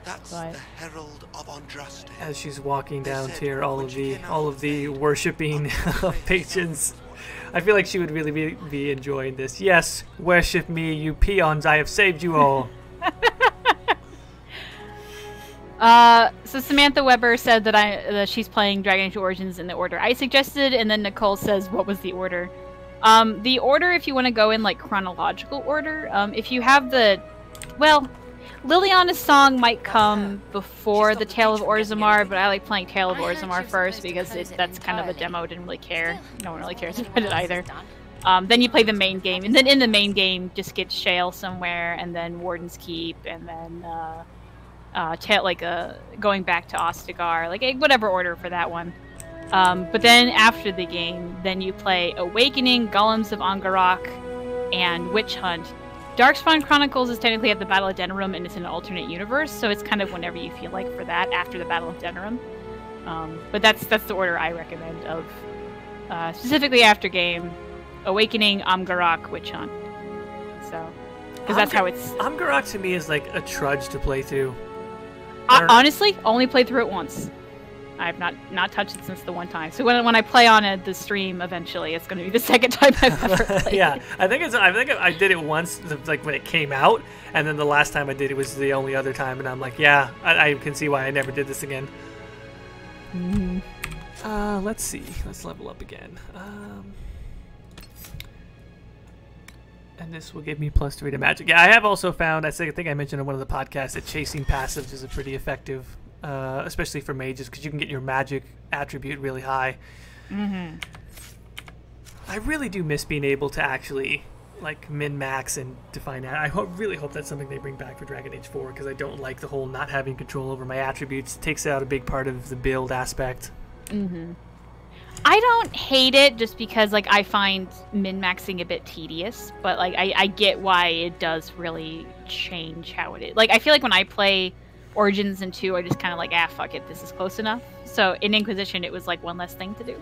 That's the herald of Andraste. As she's walking down here, all of the worshipping patrons I feel like she would really be enjoying this. Yes, worship me, you peons. I have saved you all. So Samantha Weber said that she's playing Dragon Age Origins in the order I suggested, and then Nicole says, what was the order? The order, if you want to go in like chronological order, if you have well, Liliana's song might come before the Tale of Orzammar, but I like playing Tale of Orzammar first because that's kind of a demo. I didn't really care. No one really cares about it either. Then you play the main game, and then in the main game just get Shale somewhere, and then Warden's Keep, and then going back to Ostagar, like whatever order for that one. But then after the game, then you play Awakening, Golems of Angarok, and Witch Hunt. Darkspawn Chronicles is technically at the Battle of Denerim, and it's in an alternate universe, so it's kind of whenever you feel like for that, after the Battle of Denerim. But that's the order I recommend of, specifically after game, Awakening, Amgarok, Witch Hunt. So, because that's how it's... Amgarok to me is like a trudge to play through. Honestly, only played through it once. I've not touched it since the one time. So when I play on the stream eventually, it's going to be the second time I've ever played. Yeah, I think I did it once, like when it came out, and then the last time I did it was the only other time, and I'm like, yeah, I can see why I never did this again. Let's see. Let's level up again. And this will give me +3 to magic. Yeah, I have also found, I think I mentioned on one of the podcasts, that chasing passives is a pretty effective, especially for mages, because you can get your magic attribute really high. Mm-hmm. I really do miss being able to actually like min-max and define that. I really hope that's something they bring back for Dragon Age 4, because I don't like the whole not having control over my attributes. It takes out a big part of the build aspect. Mm-hmm. I don't hate it just because like I find min-maxing a bit tedious, but like I get why it does really change how it is. Like I feel like when I play Origins and 2, I just kind of like, fuck it, this is close enough. So in Inquisition, it was like one less thing to do.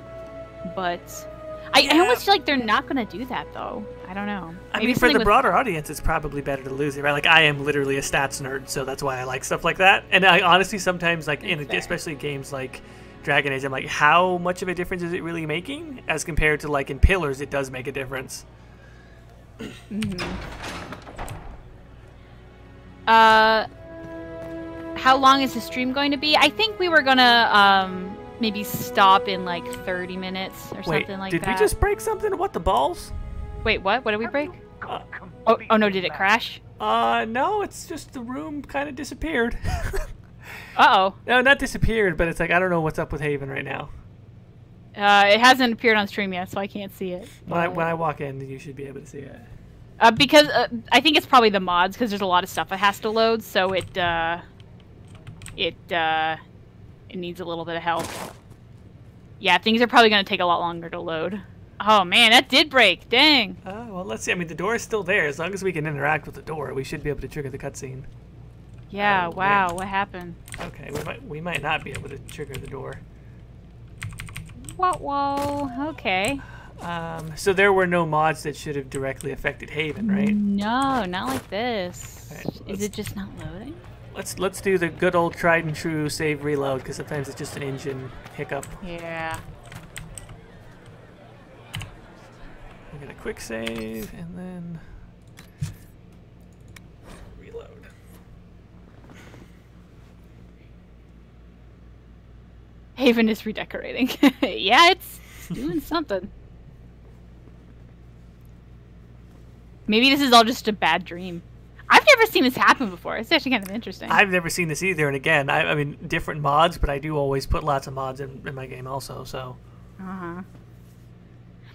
But I almost feel like they're not going to do that, though. I don't know. I mean, for the broader audience, it's probably better to lose it, right? Like, I am literally a stats nerd, so that's why I like stuff like that. And I honestly sometimes, like, especially games like Dragon Age, I'm like, how much of a difference is it really making? As compared to, like, in Pillars, it does make a difference. How long is the stream going to be? I think we were going to maybe stop in, like, 30 minutes or something like that. Did we just break something? What, the balls? Wait, what? What did we break? Oh no, did it crash? No, it's just the room kind of disappeared. Uh-oh. No, not disappeared, but it's like, I don't know what's up with Haven right now. It hasn't appeared on stream yet, so I can't see it. When I walk in, you should be able to see it. Because I think it's probably the mods, because there's a lot of stuff it has to load, so it needs a little bit of help. Yeah, things are probably going to take a lot longer to load. Oh man, that did break. Dang. Well, let's see. I mean, the door is still there. As long as we can interact with the door, we should be able to trigger the cutscene. Yeah. Wow. Yeah. What happened? Okay, we might not be able to trigger the door. Whoa. Okay. So there were no mods that should have directly affected Haven, right? No, not like this. Right, is it just not loading? Let's do the good old tried and true save reload, because sometimes it's just an engine hiccup. Yeah. We get a quick save and then reload. Haven is redecorating. Yeah, it's doing something. Maybe this is all just a bad dream. I've never seen this happen before. It's actually kind of interesting. I've never seen this either, and again, I mean, different mods, but I do always put lots of mods in my game also, so.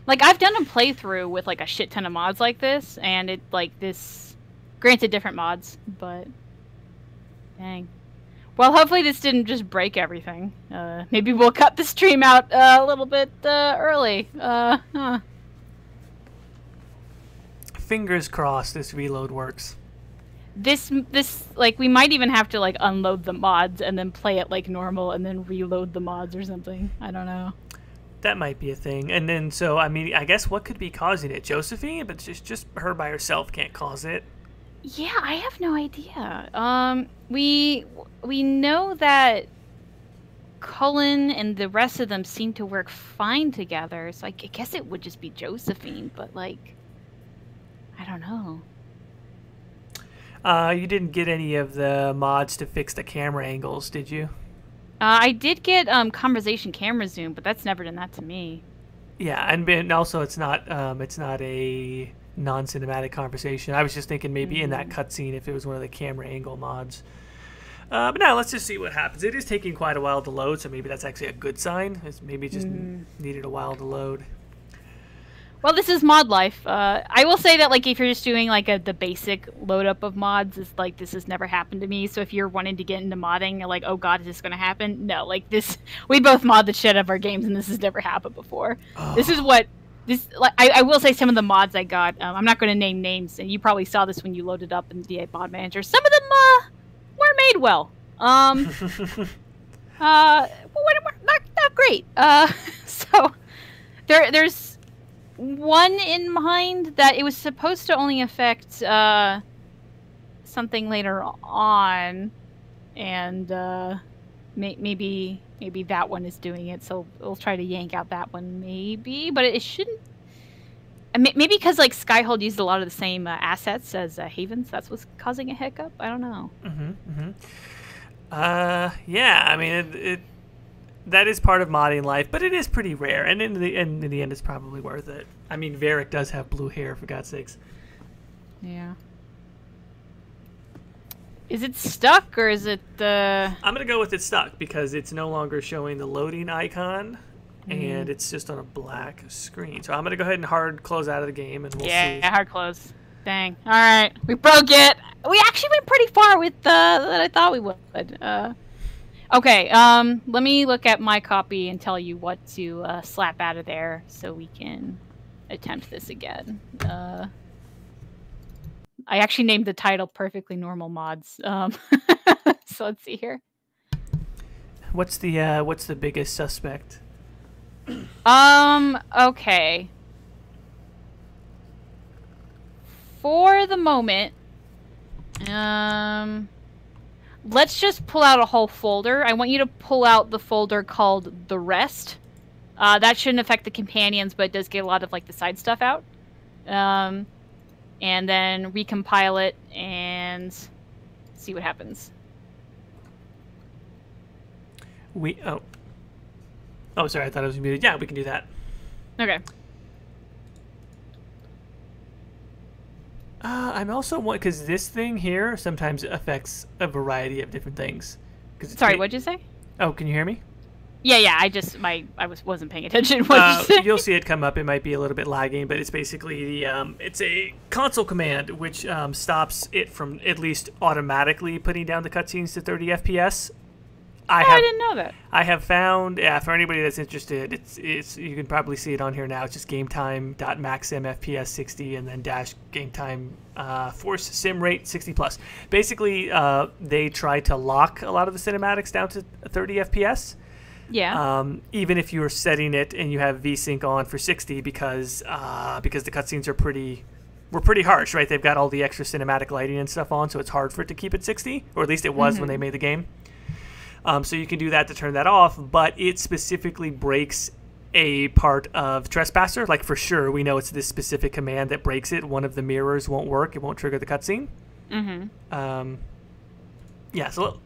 Like, I've done a playthrough with, like, a shit ton of mods like this, and it, like, this... Granted, different mods, but... Dang. Well, hopefully this didn't just break everything. Maybe we'll cut the stream out a little bit early. Fingers crossed this reload works. This, like, we might even have to, like, unload the mods and then play it like normal and then reload the mods or something. I don't know. That might be a thing. And then, so, I mean, I guess what could be causing it? Josephine? But just her by herself can't cause it. Yeah, I have no idea. We know that Cullen and the rest of them seem to work fine together. So I guess it would just be Josephine, but like, I don't know. You didn't get any of the mods to fix the camera angles, did you? I did get conversation camera zoom, but that's never done that to me. Yeah, and also it's not a non-cinematic conversation. I was just thinking maybe in that cutscene if it was one of the camera angle mods. But now let's just see what happens. It is taking quite a while to load, so maybe that's actually a good sign. Maybe it just needed a while to load. Well, this is mod life. I will say that, like, if you're just doing like the basic load up of mods, is like this has never happened to me. So if you're wanting to get into modding, you're like, oh god, is this going to happen? No, like this, we both mod the shit out of our games, and this has never happened before. Oh. This is what this. Like, I will say some of the mods I got. I'm not going to name names, and you probably saw this when you loaded up in DAI Mod Manager. Some of them weren't made well. Not great. So there's one in mind that it was supposed to only affect something later on, and maybe that one is doing it. So we'll try to yank out that one, maybe, but it shouldn't. Maybe because like Skyhold used a lot of the same assets as Havens. That's what's causing a hiccup. I don't know. Yeah, I mean that is part of modding life, but it is pretty rare, and in the end, it's probably worth it. I mean, Varric does have blue hair, for God's sakes. Yeah. Is it stuck, or is it I'm gonna go with it's stuck because it's no longer showing the loading icon, and it's just on a black screen. So I'm gonna go ahead and hard close out of the game, and we'll see. Yeah, hard close. Dang. All right, we broke it. We actually went pretty far with that I thought we would. Okay. Let me look at my copy and tell you what to slap out of there so we can attempt this again. I actually named the title "Perfectly Normal Mods." So let's see here. What's the biggest suspect? Okay. For the moment, let's just pull out a whole folder. I want you to pull out the folder called The Rest. That shouldn't affect the companions, but it does get a lot of like the side stuff out. And then recompile it and see what happens. Oh, sorry, I thought it was muted. Yeah, we can do that. Okay. I'm also because this thing here sometimes affects a variety of different things. Sorry, what'd you say? Oh, can you hear me? Yeah. I wasn't paying attention. You'll see it come up. It might be a little bit lagging, but it's basically it's a console command which stops it from at least automatically putting down the cutscenes to 30 FPS. I didn't know that. I have found, for anybody that's interested, it's you can probably see it on here now. It's just gametime.maxim FPS 60 and then dash gametime force sim rate 60 plus. Basically, they try to lock a lot of the cinematics down to 30 FPS. Yeah. Even if you are setting it and you have VSync on for 60 because the cutscenes were pretty harsh, right? They've got all the extra cinematic lighting and stuff on, so it's hard for it to keep it 60, or at least it was when they made the game. So you can do that to turn that off, but it specifically breaks a part of Trespasser. Like, for sure, we know it's this specific command that breaks it. One of the mirrors won't work. It won't trigger the cutscene. Yeah, so...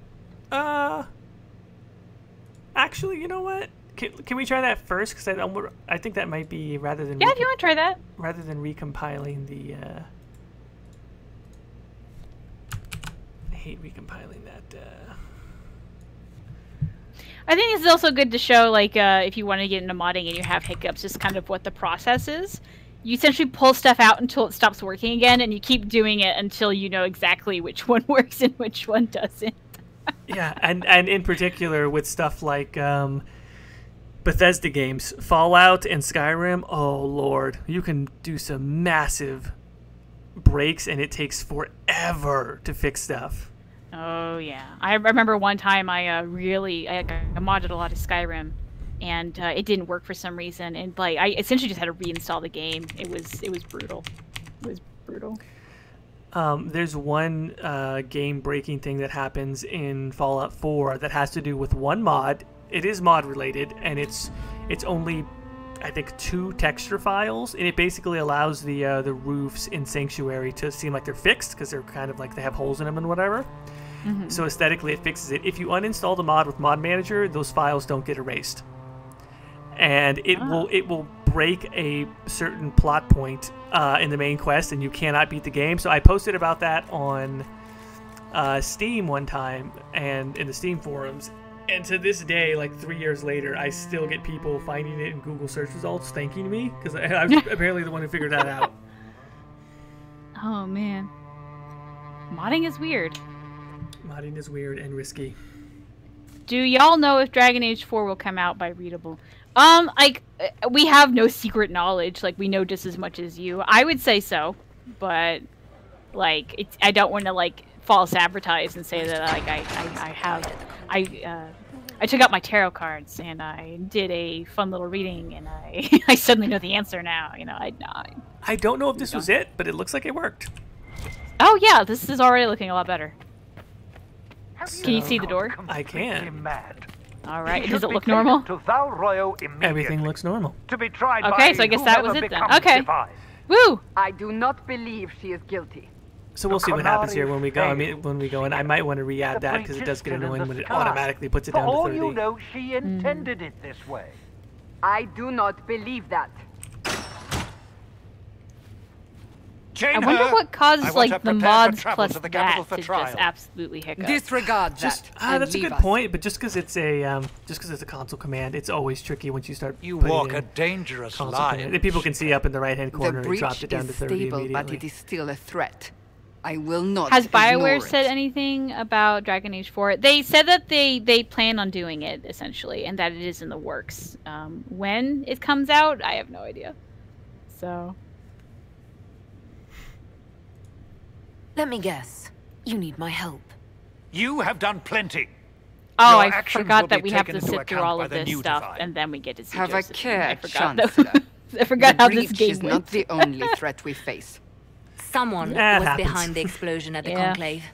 actually, you know what? Can we try that first? Because I think that might be, rather than... Yeah, if you want to try that. Rather than recompiling the... I hate recompiling that... I think it's also good to show, like, if you want to get into modding and you have hiccups, just kind of what the process is. You essentially pull stuff out until it stops working again, and you keep doing it until you know exactly which one works and which one doesn't. Yeah, and in particular with stuff like Bethesda games, Fallout and Skyrim, oh lord, you can do some massive breaks, and it takes forever to fix stuff. Oh yeah, I remember one time I modded a lot of Skyrim, and it didn't work for some reason, and like I essentially just had to reinstall the game. It was brutal. It was brutal. There's one game breaking thing that happens in Fallout 4 that has to do with one mod. it is mod related, and it's only, I think, 2 texture files, and it basically allows the roofs in Sanctuary to seem like they're fixed because they're kind of like they have holes in them and whatever. So aesthetically, it fixes it. If you uninstall the mod with Mod Manager, those files don't get erased, and it will break a certain plot point in the main quest, and you cannot beat the game. So I posted about that on Steam one time, and in the Steam forums. And to this day, like 3 years later, I still get people finding it in Google search results thanking me because I was apparently the one who figured that out. Oh man, modding is weird. Modding is weird and risky. Do y'all know if Dragon Age 4 will come out by readable? Like we have no secret knowledge. Like we know just as much as you. I would say so, but like I don't want to like false advertise and say that like I took out my tarot cards and I did a fun little reading and I suddenly know the answer now. You know, I don't know if this was it, but it looks like it worked. Oh yeah, this is already looking a lot better. Can you see the door? I can. All right. Does it look normal? Everything looks normal. Okay, so I guess that was it then. Okay. Woo! I do not believe she is guilty. So we'll see what happens here when we go. I mean, when we go, and I might want to re-add that because it does get annoying when it automatically puts it down to 30. For all you know, she intended it this way. I do not believe that. I wonder what causes like the mods plus that to just absolutely hiccup. Disregard that. That's a good point, but just because it's a console command, it's always tricky once you start. You walk a dangerous line. People can see up in the right-hand corner. It dropped it down to 30 stable, immediately. but it is still a threat. I will not. Has BioWare said anything about Dragon Age 4? They said that they plan on doing it essentially, and that it is in the works. When it comes out, I have no idea. So. Let me guess. You need my help. You have done plenty. Oh, I forgot that we have to sit through all of this stuff, and then we get to see Have Josephine. a care, Chancellor. I forgot how this game is not the only threat we face. Someone was behind the explosion at the Conclave.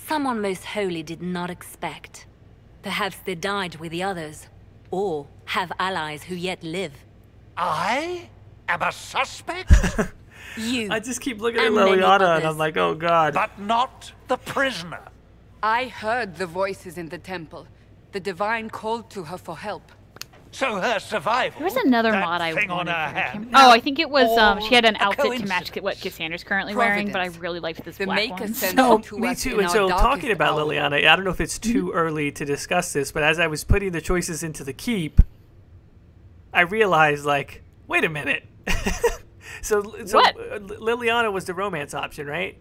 Someone most holy did not expect. Perhaps they died with the others, or have allies who yet live. I am a suspect? I just keep looking at Liliana and I'm like, oh god. But not the prisoner. I heard the voices in the temple. The Divine called to her for help. So her survival. There was another mod I wanted. Oh, I think it was, she had an outfit to match what Cassandra's currently wearing, but I really liked this black one. So, me too. And so, talking about Liliana, I don't know if it's too early to discuss this, but as I was putting the choices into the keep, I realized, like, wait a minute. So Liliana was the romance option, right?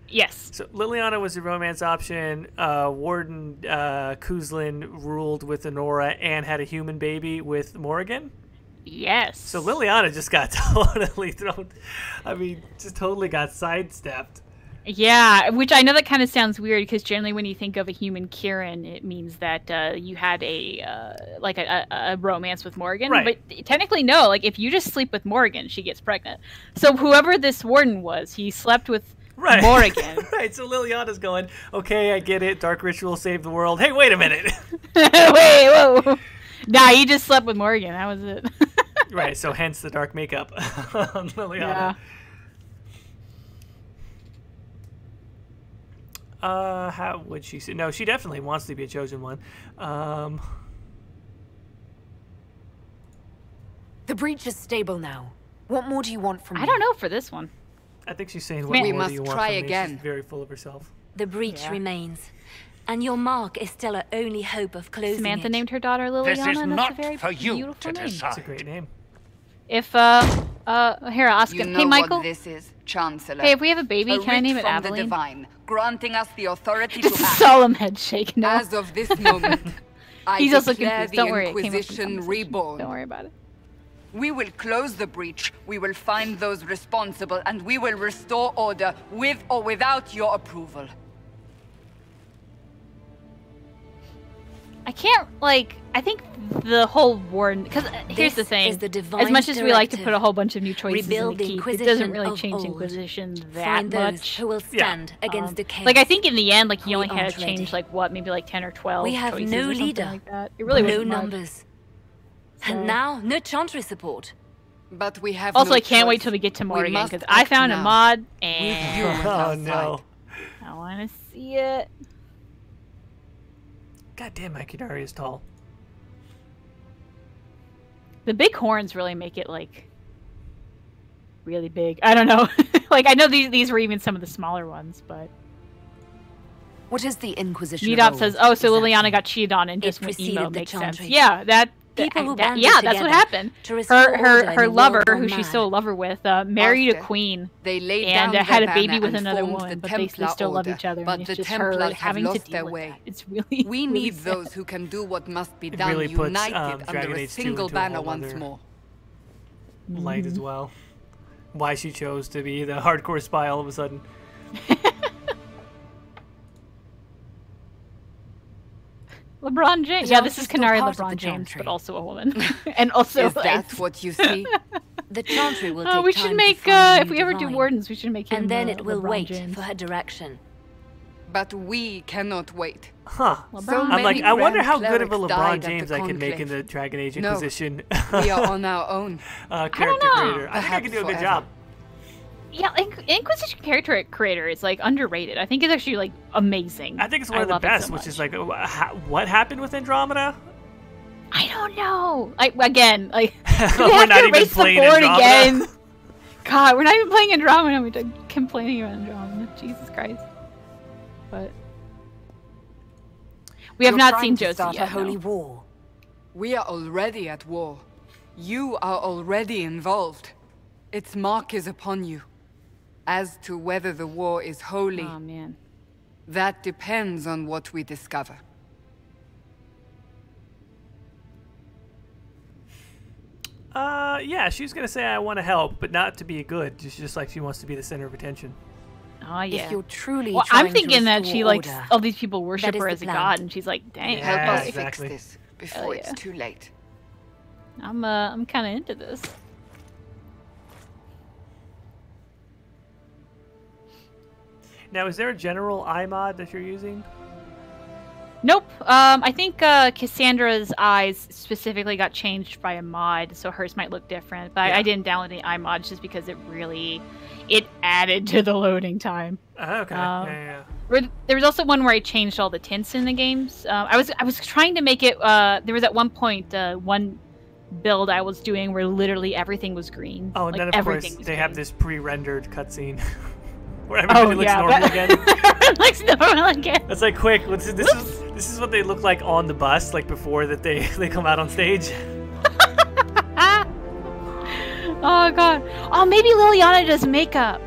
Yes. So Liliana was the romance option. Warden Kuzlin ruled with Honora and had a human baby with Morrigan. Yes. So Liliana just got totally thrown. I mean, just totally got sidestepped. Yeah, which I know that kind of sounds weird because generally when you think of a human Kieran, it means that you had a romance with Morrigan. Right. But technically, no. Like if you just sleep with Morrigan, she gets pregnant. So whoever this warden was, he slept with Morrigan. Right. So Liliana's going, okay, I get it. Dark ritual saved the world. Hey, wait a minute. Wait, whoa. Nah, he just slept with Morrigan. That was it. Right. So hence the dark makeup on Liliana. Yeah. How would she say? No, she definitely wants to be a chosen one. The breach is stable now. What more do you want from me? I don't know for this one. I think she's saying, what more do you want try from again. me? She's very full of herself. The breach remains. And your mark is still our only hope of closing Samantha it. named her daughter Liliana. This is and not that's a very for you beautiful to name. decide. It's a great name. If, here, I'll ask him. You know Hey, Michael. what this is, Chancellor. Hey, if we have a baby, can I name it from Aveline? the Divine, granting us the authority to act. Solemn head shake. No. As of this moment, I He's also declare confused. the Don't worry, it came up in Inquisition conversation. reborn. Don't worry about it. We will close the breach, we will find those responsible, and we will restore order with or without your approval. I can't, like, I think the whole war, because here's the thing, as much as we like to put a whole bunch of new choices in the keep, it doesn't really change Inquisition that much. Who will stand against the chaos. Like, I think in the end, like, you only had to change, like, what, maybe like 10 or 12 We have choices no or something leader, like that. It really no wasn't much. numbers. And now, no chantry support. But we have Also, no I can't choice. wait till we get to more We again, must because I act found a now. mod, With you and... at Oh our no. side. I want to see it. God damn, my Qunari is tall. The big horns really make it, like, really big. I don't know. Like, I know these were even some of the smaller ones, but... What is the Inquisition? Meetup says, oh, so Liliana got cheated on and just went emo. Makes sense. Yeah, that's what happened. Her lover, who she's still a lover with, married a queen and had a baby with another woman, but they still love each other. But and the it's just her Templars have having to lost deal their with way. that. It's really We really need sad. those who can do what must be done, really puts, united Dragon under a Age 2 single into a banner whole once other more. Light as well. Why she chose to be the hardcore spy all of a sudden. LeBron James. Yeah, this is Canary LeBron James, but also a woman. And also, Is that what you see? The chantry will take we time should to make, find a if new we ever do divine. Wardens, we should make him And then it will LeBron wait James. for her direction. But we cannot wait. Huh. So I'm like, many I wonder grand how good of a clerics died LeBron at the James I can make in conclave. the Dragon Age No, Inquisition. we are on our own. Character creator. I think I can do a good Perhaps job. Yeah, Inquisition character creator is like underrated. I think it's actually like amazing. I think it's one of the love it best, so which much. is like, what happened with Andromeda? I don't know. Again, like We're we have not to even erase the playing board Andromeda. again. God, we're not even playing Andromeda. We're just complaining about Andromeda. Jesus Christ. But we have not seen Josie start yet. a holy no. war. We are already at war. You are already involved. Its mark is upon you. As to whether the war is holy, Oh man. that depends on what we discover. Yeah, she's gonna say I want to help, but not to be good. Just like she wants to be the center of attention. Oh yeah. If you're truly Well, I'm trying to thinking that restore she likes order, all these people worship is her the as a plan. god, and she's like, dang. Yeah, Help us exactly. fix this before Hell it's yeah. too late. I'm kind of into this. Now, is there a general iMod that you're using? Nope. I think Cassandra's eyes specifically got changed by a mod, so hers might look different. But Yeah. I didn't download the iMods just because it added to the loading time. Okay. Yeah. There was also one where I changed all the tints in the games. I was trying to make it. There was at one point one build I was doing where literally everything was green. Oh, and like, then of course everything was they green. have this pre-rendered cutscene where everybody looks normal again. Looks normal again. It's like, quick. This is what they look like on the bus, like before that they come out on stage. Oh god. Oh, maybe Liliana does makeup.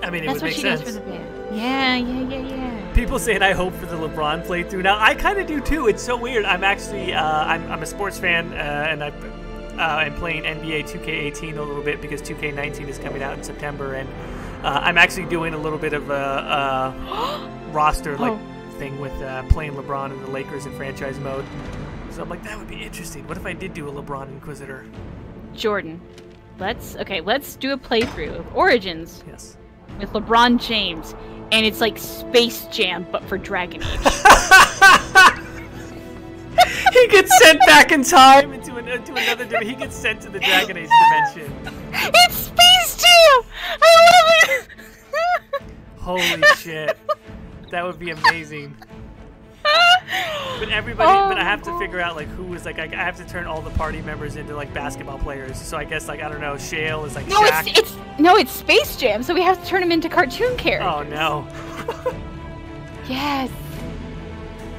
I mean, it That's would what make she sense. does for the band. Yeah. People saying I hope for the LeBron playthrough. Now I kind of do too. It's so weird. I'm actually I'm a sports fan, and I'm playing NBA 2K18 a little bit because 2K19 is coming out in September, and I'm actually doing a little bit of a roster thing with playing LeBron and the Lakers in franchise mode. So I'm like, that would be interesting. What if I did do a LeBron Inquisitor? Jordan, let's do a playthrough of Origins. Yes. With LeBron James, and it's like Space Jam, but for Dragon Age. He gets sent back in time into another dimension. He gets sent to the Dragon Age dimension. It's Space Jam! I love it! Holy shit. That would be amazing. But but I have to figure out like who is like I have to turn all the party members into like basketball players. So I guess like I don't know, Shale is like Shaq. It's Space Jam, so we have to turn him into cartoon characters. Oh no. Yes.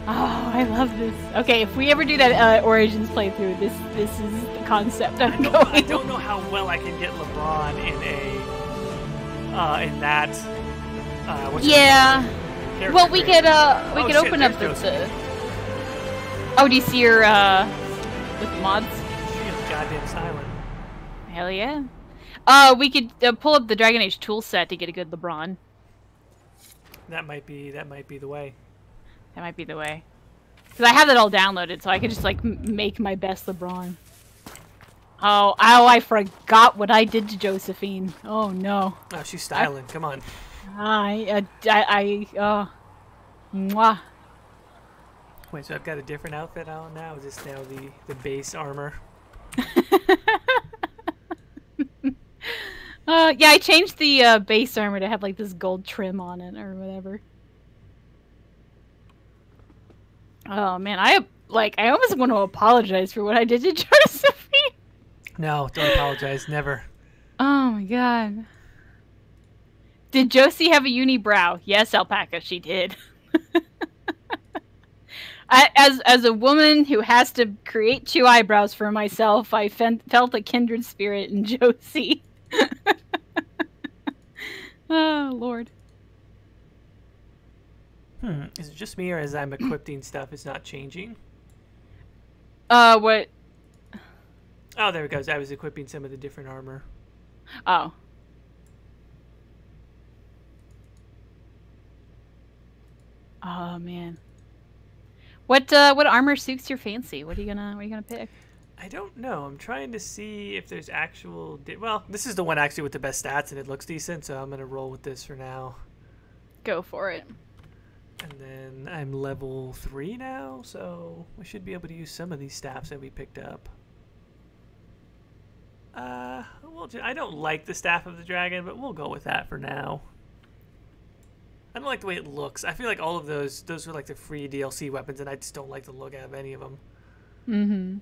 Oh, I love this. Okay, if we ever do that Origins playthrough, this is the concept I'm going. I don't know how well I can get LeBron in that. Well, we could open up the. Oh, do you see her with the mods? She is goddamn silent. Hell yeah. We could pull up the Dragon Age tool set to get a good LeBron. That might be the way. That might be the way. Because I have it all downloaded, so I can just, like, make my best LeBron. Oh, I forgot what I did to Josephine. Oh, no. Oh, she's styling. Come on. Mwah. Wait, so I've got a different outfit on now? Is this now the base armor? Yeah, I changed the base armor to have, like, this gold trim on it, or whatever. Oh, man, I almost want to apologize for what I did to Josephine. No, don't apologize. Never. Oh, my God. Did Josie have a unibrow? Yes, Alpaca, she did. As a woman who has to create 2 eyebrows for myself, I felt a kindred spirit in Josie. Oh, Lord. Is it just me, or as I'm equipping stuff, it's not changing? What? Oh, there it goes. I was equipping some of the different armor. Oh. Oh, man. What armor suits your fancy? What are you gonna pick? I don't know. I'm trying to see if there's actual... Well, this is the one actually with the best stats, and it looks decent, so I'm gonna roll with this for now. Go for it. And then I'm level 3 now, so we should be able to use some of these staffs that we picked up. Well, I don't like the Staff of the Dragon, but we'll go with that for now. I don't like the way it looks. I feel like all of those were like the free DLC weapons, and I just don't like the look of any of them. Mm-hmm.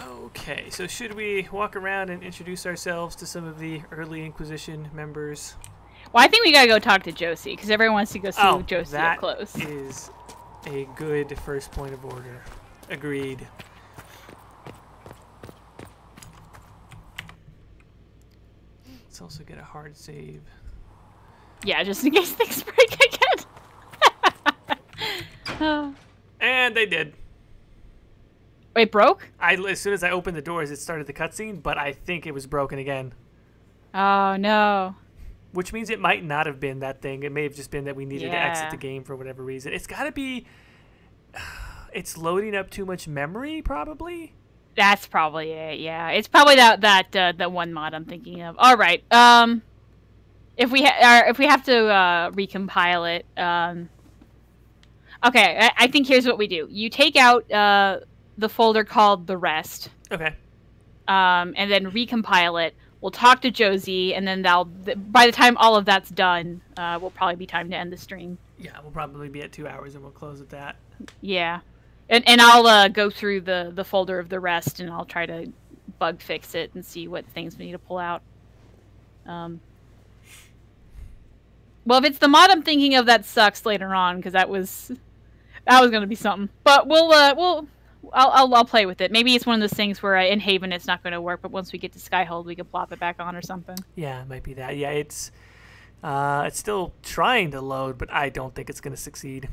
Okay, so should we walk around and introduce ourselves to some of the early Inquisition members? Well, I think we gotta go talk to Josie, because everyone wants to go see Josie up close. That is a good first point of order. Agreed. Let's also get a hard save. Yeah, just in case things break again. And they did. Wait, broke? As soon as I opened the doors, it started the cutscene, but I think it was broken again. Oh, no. Which means it might not have been that thing. It may have just been that we needed to exit the game for whatever reason. It's got to be... It's loading up too much memory, probably? That's probably it, yeah. It's probably that one mod I'm thinking of. All right. If we have to recompile it... Okay, I think here's what we do. You take out the folder called The Rest. Okay. And then recompile it. We'll talk to Josie, and then by the time all of that's done, will probably be time to end the stream. Yeah, we'll probably be at 2 hours, and we'll close at that. Yeah. And I'll go through the folder of The Rest, and I'll try to bug fix it and see what things we need to pull out. Well, if it's the mod I'm thinking of, that sucks later on, because that was going to be something. But I'll play with it. Maybe it's one of those things where in Haven it's not going to work, but once we get to Skyhold, we can plop it back on or something. Yeah, it might be that. Yeah, it's still trying to load, but I don't think it's going to succeed.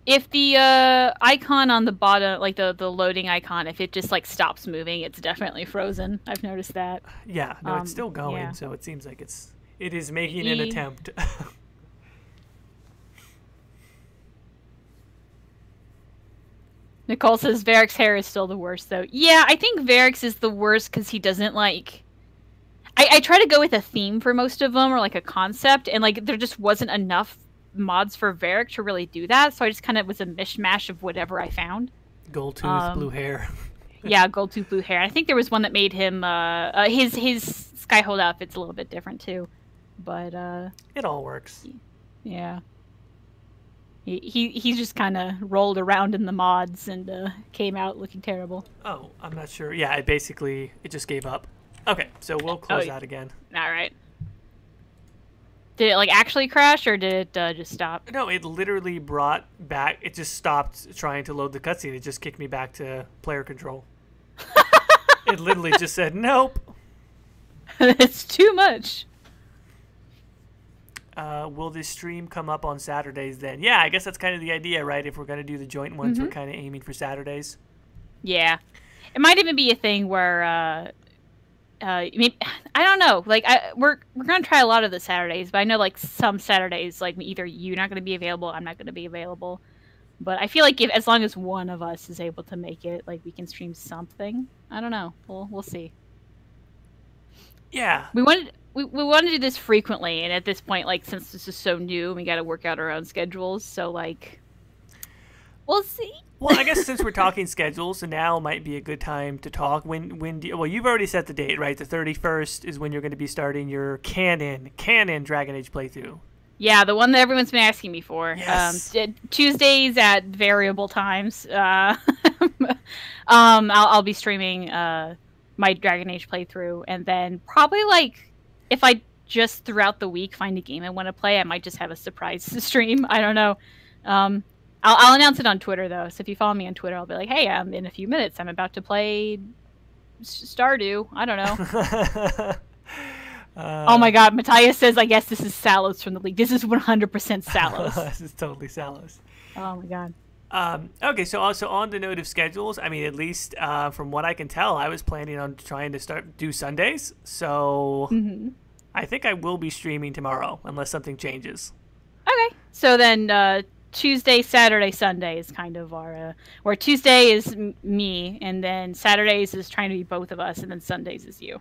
If the icon on the bottom, like the loading icon, if it just like stops moving, it's definitely frozen. I've noticed that. Yeah, no, it's still going, so it seems like it is making an attempt. Nicole says Varric's hair is still the worst, though. Yeah, I think Varric's is the worst because he doesn't, like... I try to go with a theme for most of them, or, like, a concept, and, like, there just wasn't enough mods for Varric to really do that, so I just kind of was a mishmash of whatever I found. Gold tooth, blue hair. Yeah, gold tooth, blue hair. I think there was one that made him, his Skyhold outfit's a little bit different, too. But, it all works. Yeah. He just kind of rolled around in the mods and came out looking terrible. Oh, I'm not sure. Yeah, it just gave up. Okay, so we'll close out again. All right. Did it like actually crash, or did it just stop? No, it literally brought back. It just stopped trying to load the cutscene. It just kicked me back to player control. It literally just said nope. It's too much. Will this stream come up on Saturdays then? Yeah, I guess that's kind of the idea, right? If we're going to do the joint ones, we're kind of aiming for Saturdays. Yeah. It might even be a thing where maybe, I don't know. Like, we're gonna try a lot of the Saturdays, but I know like some Saturdays, like either you're not gonna be available, I'm not gonna be available. But I feel like as long as one of us is able to make it, like we can stream something. I don't know. We'll see. Yeah. We want to do this frequently, and at this point, like since this is so new, we got to work out our own schedules. So like, we'll see. Well, I guess since we're talking schedules, and now might be a good time to talk. Well, you've already set the date, right? The 31st is when you're going to be starting your canon Dragon Age playthrough. Yeah, the one that everyone's been asking me for. Yes. Tuesdays at variable times. I'll be streaming my Dragon Age playthrough, and then probably like if I just throughout the week find a game I want to play, I might just have a surprise stream. I don't know. I'll announce it on Twitter though. So if you follow me on Twitter, I'll be like, hey, in a few minutes I'm about to play Stardew. I don't know. Oh my God, Matthias says, I guess this is Solas from the league. This is 100% Solas. This is totally Solas. Oh my God. Okay, so also on the note of schedules, I mean, at least from what I can tell, I was planning on trying to do Sundays. So I think I will be streaming tomorrow, unless something changes. Okay, so then Tuesday, Saturday, Sunday is kind of our, where Tuesday is me, and then Saturdays is trying to be both of us, and then Sundays is you.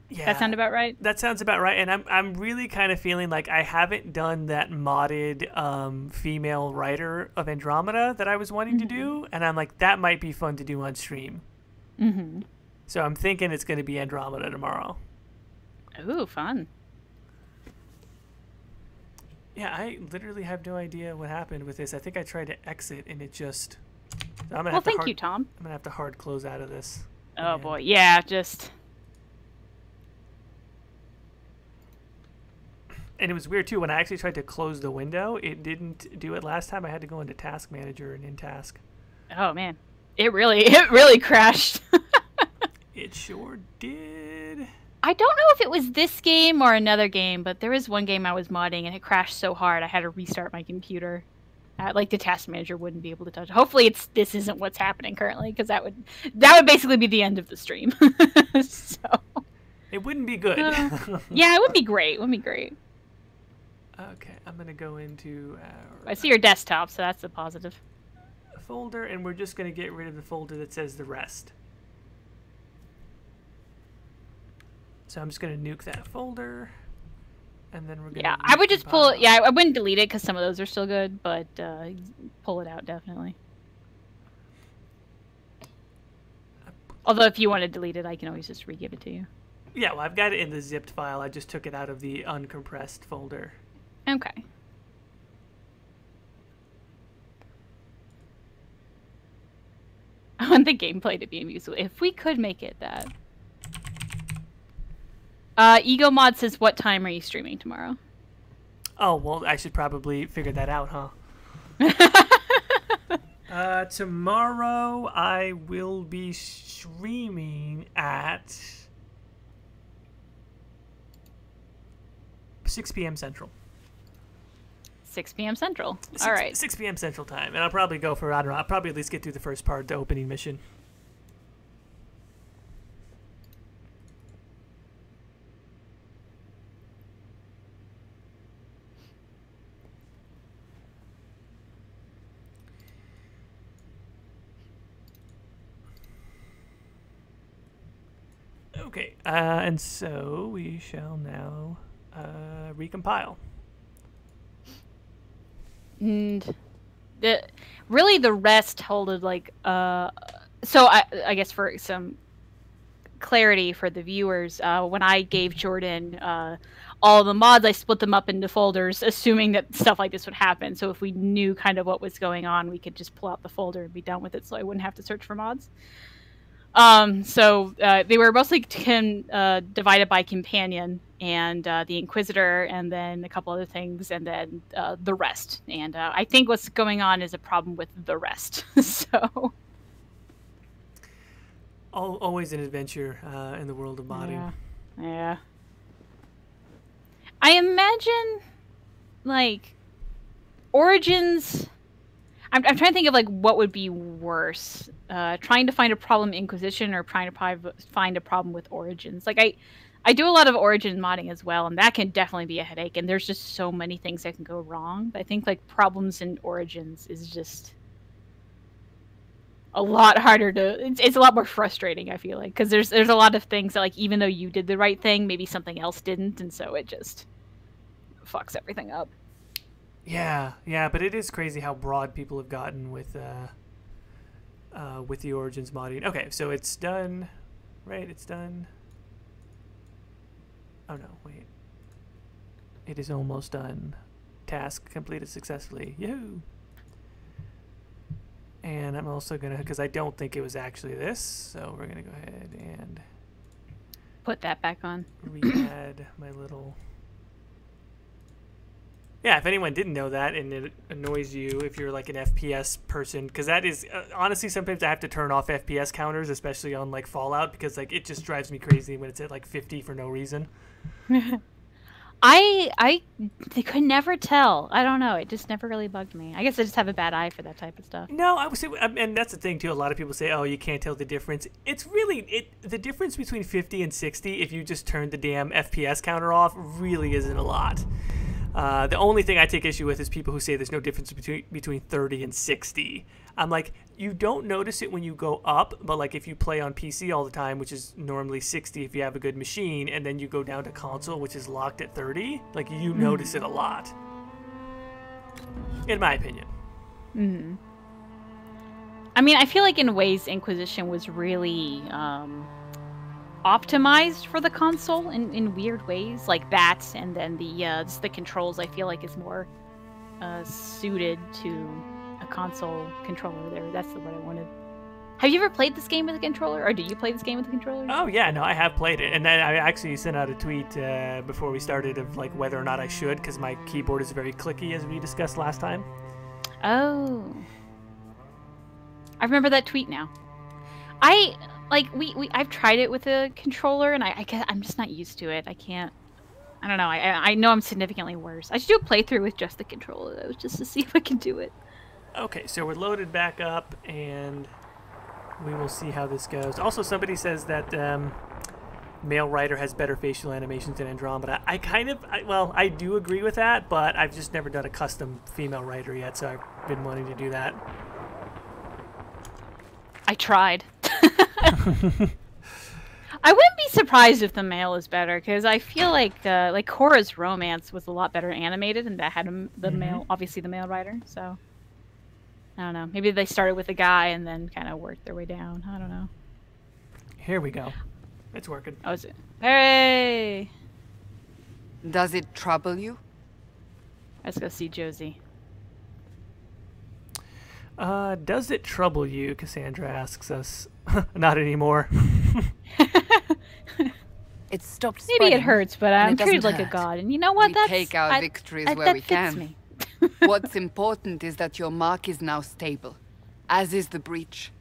Yeah, that sound about right? That sounds about right. And I'm really kind of feeling like I haven't done that modded female writer of Andromeda that I was wanting to do, and I'm like, that might be fun to do on stream. So I'm thinking it's going to be Andromeda tomorrow. Ooh, fun. Yeah, I literally have no idea what happened with this. I think I tried to exit and it just... Well, thank you, Tom. I'm going to have to hard close out of this. Oh, boy. Yeah, just... And it was weird, too. When I actually tried to close the window, it didn't do it last time. I had to go into Task Manager and in Task. Oh, man. It really crashed. It sure did. I don't know if it was this game or another game, but there was one game I was modding, and it crashed so hard I had to restart my computer. Like, the Task Manager wouldn't be able to touch it. Hopefully this isn't what's happening currently, because that would basically be the end of the stream. So... It wouldn't be good. Yeah, it would be great. It would be great. Okay, I'm going to go into our... I see your desktop, so that's a positive. Folder, and we're just going to get rid of the folder that says the rest. So I'm just going to nuke that folder, and then we're going to... Yeah, I would just pull it. Yeah, I wouldn't delete it because some of those are still good, but pull it out, definitely. Although if you want to delete it, I can always just re-give it to you. Yeah, well, I've got it in the zipped file. I just took it out of the uncompressed folder. Okay. I want the gameplay to be amusing. If we could make it that. Ego Mod says, what time are you streaming tomorrow? Oh, well, I should probably figure that out, huh? Tomorrow I will be streaming at 6 p.m. Central. 6 p.m. Central. All right. 6 p.m. Central time. And I'll probably go for, I don't know, I'll probably at least get through the first part, the opening mission. Okay, and so we shall now recompile. And really the rest holded like so I guess for some clarity for the viewers, when I gave Jordan all the mods, I split them up into folders, assuming that stuff like this would happen. So if we knew kind of what was going on, we could just pull out the folder and be done with it, so I wouldn't have to search for mods. So they were mostly divided by companion and the Inquisitor, and then a couple other things, and then the rest. And I think what's going on is a problem with the rest. So always an adventure in the world of modding. Yeah. I imagine like Origins. I'm trying to think of like what would be worse, trying to find a problem in Inquisition or trying to find a problem with Origins. Like I do a lot of Origin modding as well, and that can definitely be a headache. And there's just so many things that can go wrong. I think like problems in Origins is just a lot harder to. It's a lot more frustrating. I feel like because there's a lot of things that like even though you did the right thing, maybe something else didn't, and so it just fucks everything up. Yeah, but it is crazy how broad people have gotten with the Origins modding. Okay, so it's done, right? It's done. Oh no, wait. It is almost done. Task completed successfully. Yahoo! And I'm also gonna, because I don't think it was actually this, so we're gonna go ahead and put that back on. Re-add my little. Yeah, if anyone didn't know that and it annoys you if you're like an FPS person, because that is honestly sometimes I have to turn off FPS counters, especially on like Fallout, because like it just drives me crazy when it's at like 50 for no reason. I could never tell. I don't know. It just never really bugged me. I guess I just have a bad eye for that type of stuff. No, I would say, and that's the thing too. A lot of people say, "Oh, you can't tell the difference." It's really the difference between 50 and 60. If you just turn the damn FPS counter off, really isn't a lot. The only thing I take issue with is people who say there's no difference between 30 and 60. I'm like, you don't notice it when you go up, but like if you play on PC all the time, which is normally 60 if you have a good machine, and then you go down to console, which is locked at 30, like you notice it a lot. In my opinion. Mm-hmm. I mean, I feel like in ways Inquisition was really optimized for the console in weird ways, like that, and then the controls I feel like is more suited to a console controller. That's what I wanted. Have you ever played this game with a controller, or do you play this game with a controller? Oh yeah, no, I have played it, and then I actually sent out a tweet before we started of like whether or not I should, because my keyboard is very clicky, as we discussed last time. Oh, I remember that tweet now. I've tried it with a controller, and I'm just not used to it. I don't know. I know I'm significantly worse. I should do a playthrough with just the controller, though, just to see if I can do it. Okay, so we're loaded back up, and we will see how this goes. Also, somebody says that male writer has better facial animations than Andromeda. I do agree with that, but I've just never done a custom female writer yet, so I've been wanting to do that. I tried. I wouldn't be surprised if the male is better, because I feel like Korra's romance was a lot better animated, and that had the male, obviously the male writer. So I don't know. Maybe they started with a guy and then kind of worked their way down. I don't know. Here we go. It's working. Oh, is it? Hey! Does it trouble you? Let's go see Josie. Does it trouble you? Cassandra asks us. Not anymore. It stopped Maybe spreading, it hurts, but I'm treated like a god. And you know what? We take our victories where we can. What's important is that your mark is now stable, as is the breach.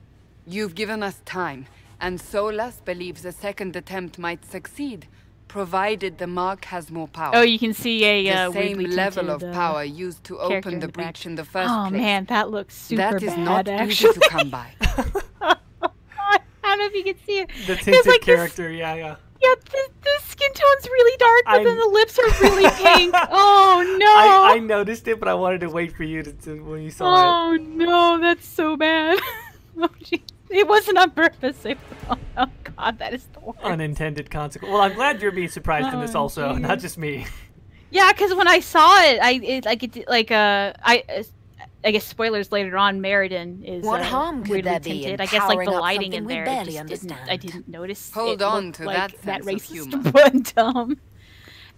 You've given us time, and Solas believes a second attempt might succeed, provided the mark has more power. Oh, you can see a the same level of power used to open the breach in the first place. Oh man, that looks super bad. That is not actually easy to come by. I don't know if you can see it. The tinted character, yeah. Yeah, the skin tone's really dark, but then the lips are really pink. Oh no! I noticed it, but I wanted to wait for you to when you saw it. Oh no, that's so bad. Oh, geez. It wasn't on purpose. Oh god, that is the worst. Unintended consequence. Well, I'm glad you're being surprised in this also, not just me. Yeah, because when I saw it, I guess spoilers later on. Meriden is what harm could there be in I guess like the powering up lighting in something there. we barely understand. I didn't notice. Hold on to like that racist one.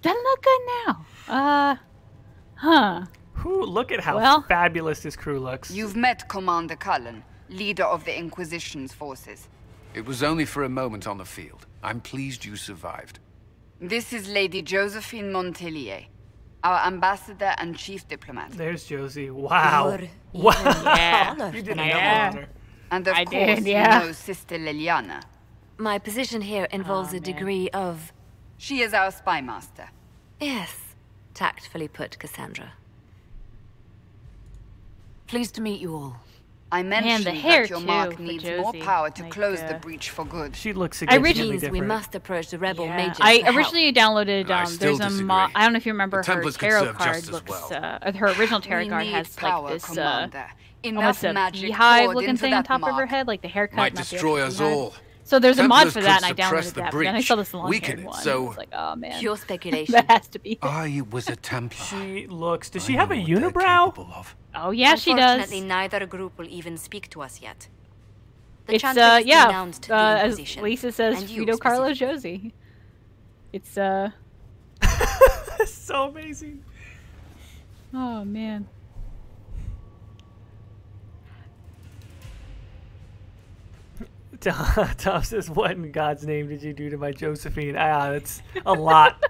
Doesn't look good now. Huh. Look at how fabulous this crew looks. You've met Commander Cullen, leader of the Inquisition's forces. It was only for a moment on the field. I'm pleased you survived. This is Lady Josephine Montelier, our ambassador and chief diplomat. There's Josie. Wow. Wow. Yeah. You did a double honor. And of course, you know Sister Liliana. My position here involves a degree of... She is our spy master. Yes. Tactfully put, Cassandra. Pleased to meet you all. I mentioned the hair that your too, mark for needs Josie. more power to Like, close the breach for good. She looks significantly different. We must approach the rebel mages. I for help. originally downloaded. I still There's a disagree. mod. I don't know if you remember The her Templars could tarot serve card just as looks. well. Her original tarot We card need has power, like this Commander. Enough almost a magic beehive poured looking into thing on that top of her mark. head, like the haircut. Might not the destroy actual us beehive. all. So there's a mod Templars for that, and I could suppress downloaded the that. But then I saw this breach, long weaken haired it, one. so- I was like, oh man, Pure speculation. that has to be. I was a Templar. She looks. Does she have a unibrow? Oh yeah, she does. Unfortunately, neither group will even speak to us yet. The It's Chantry has yeah. denounced the As Inquisition, Lisa says, and you Frito Carlo Josie. It's so amazing. Oh man. Tom says, "What in God's name did you do to my Josephine?" That's a lot,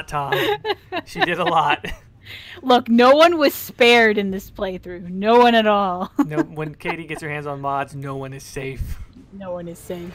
Tom. She did a lot. Look, no one was spared in this playthrough. No one at all. No, when Caitie gets her hands on mods, no one is safe. No one is safe.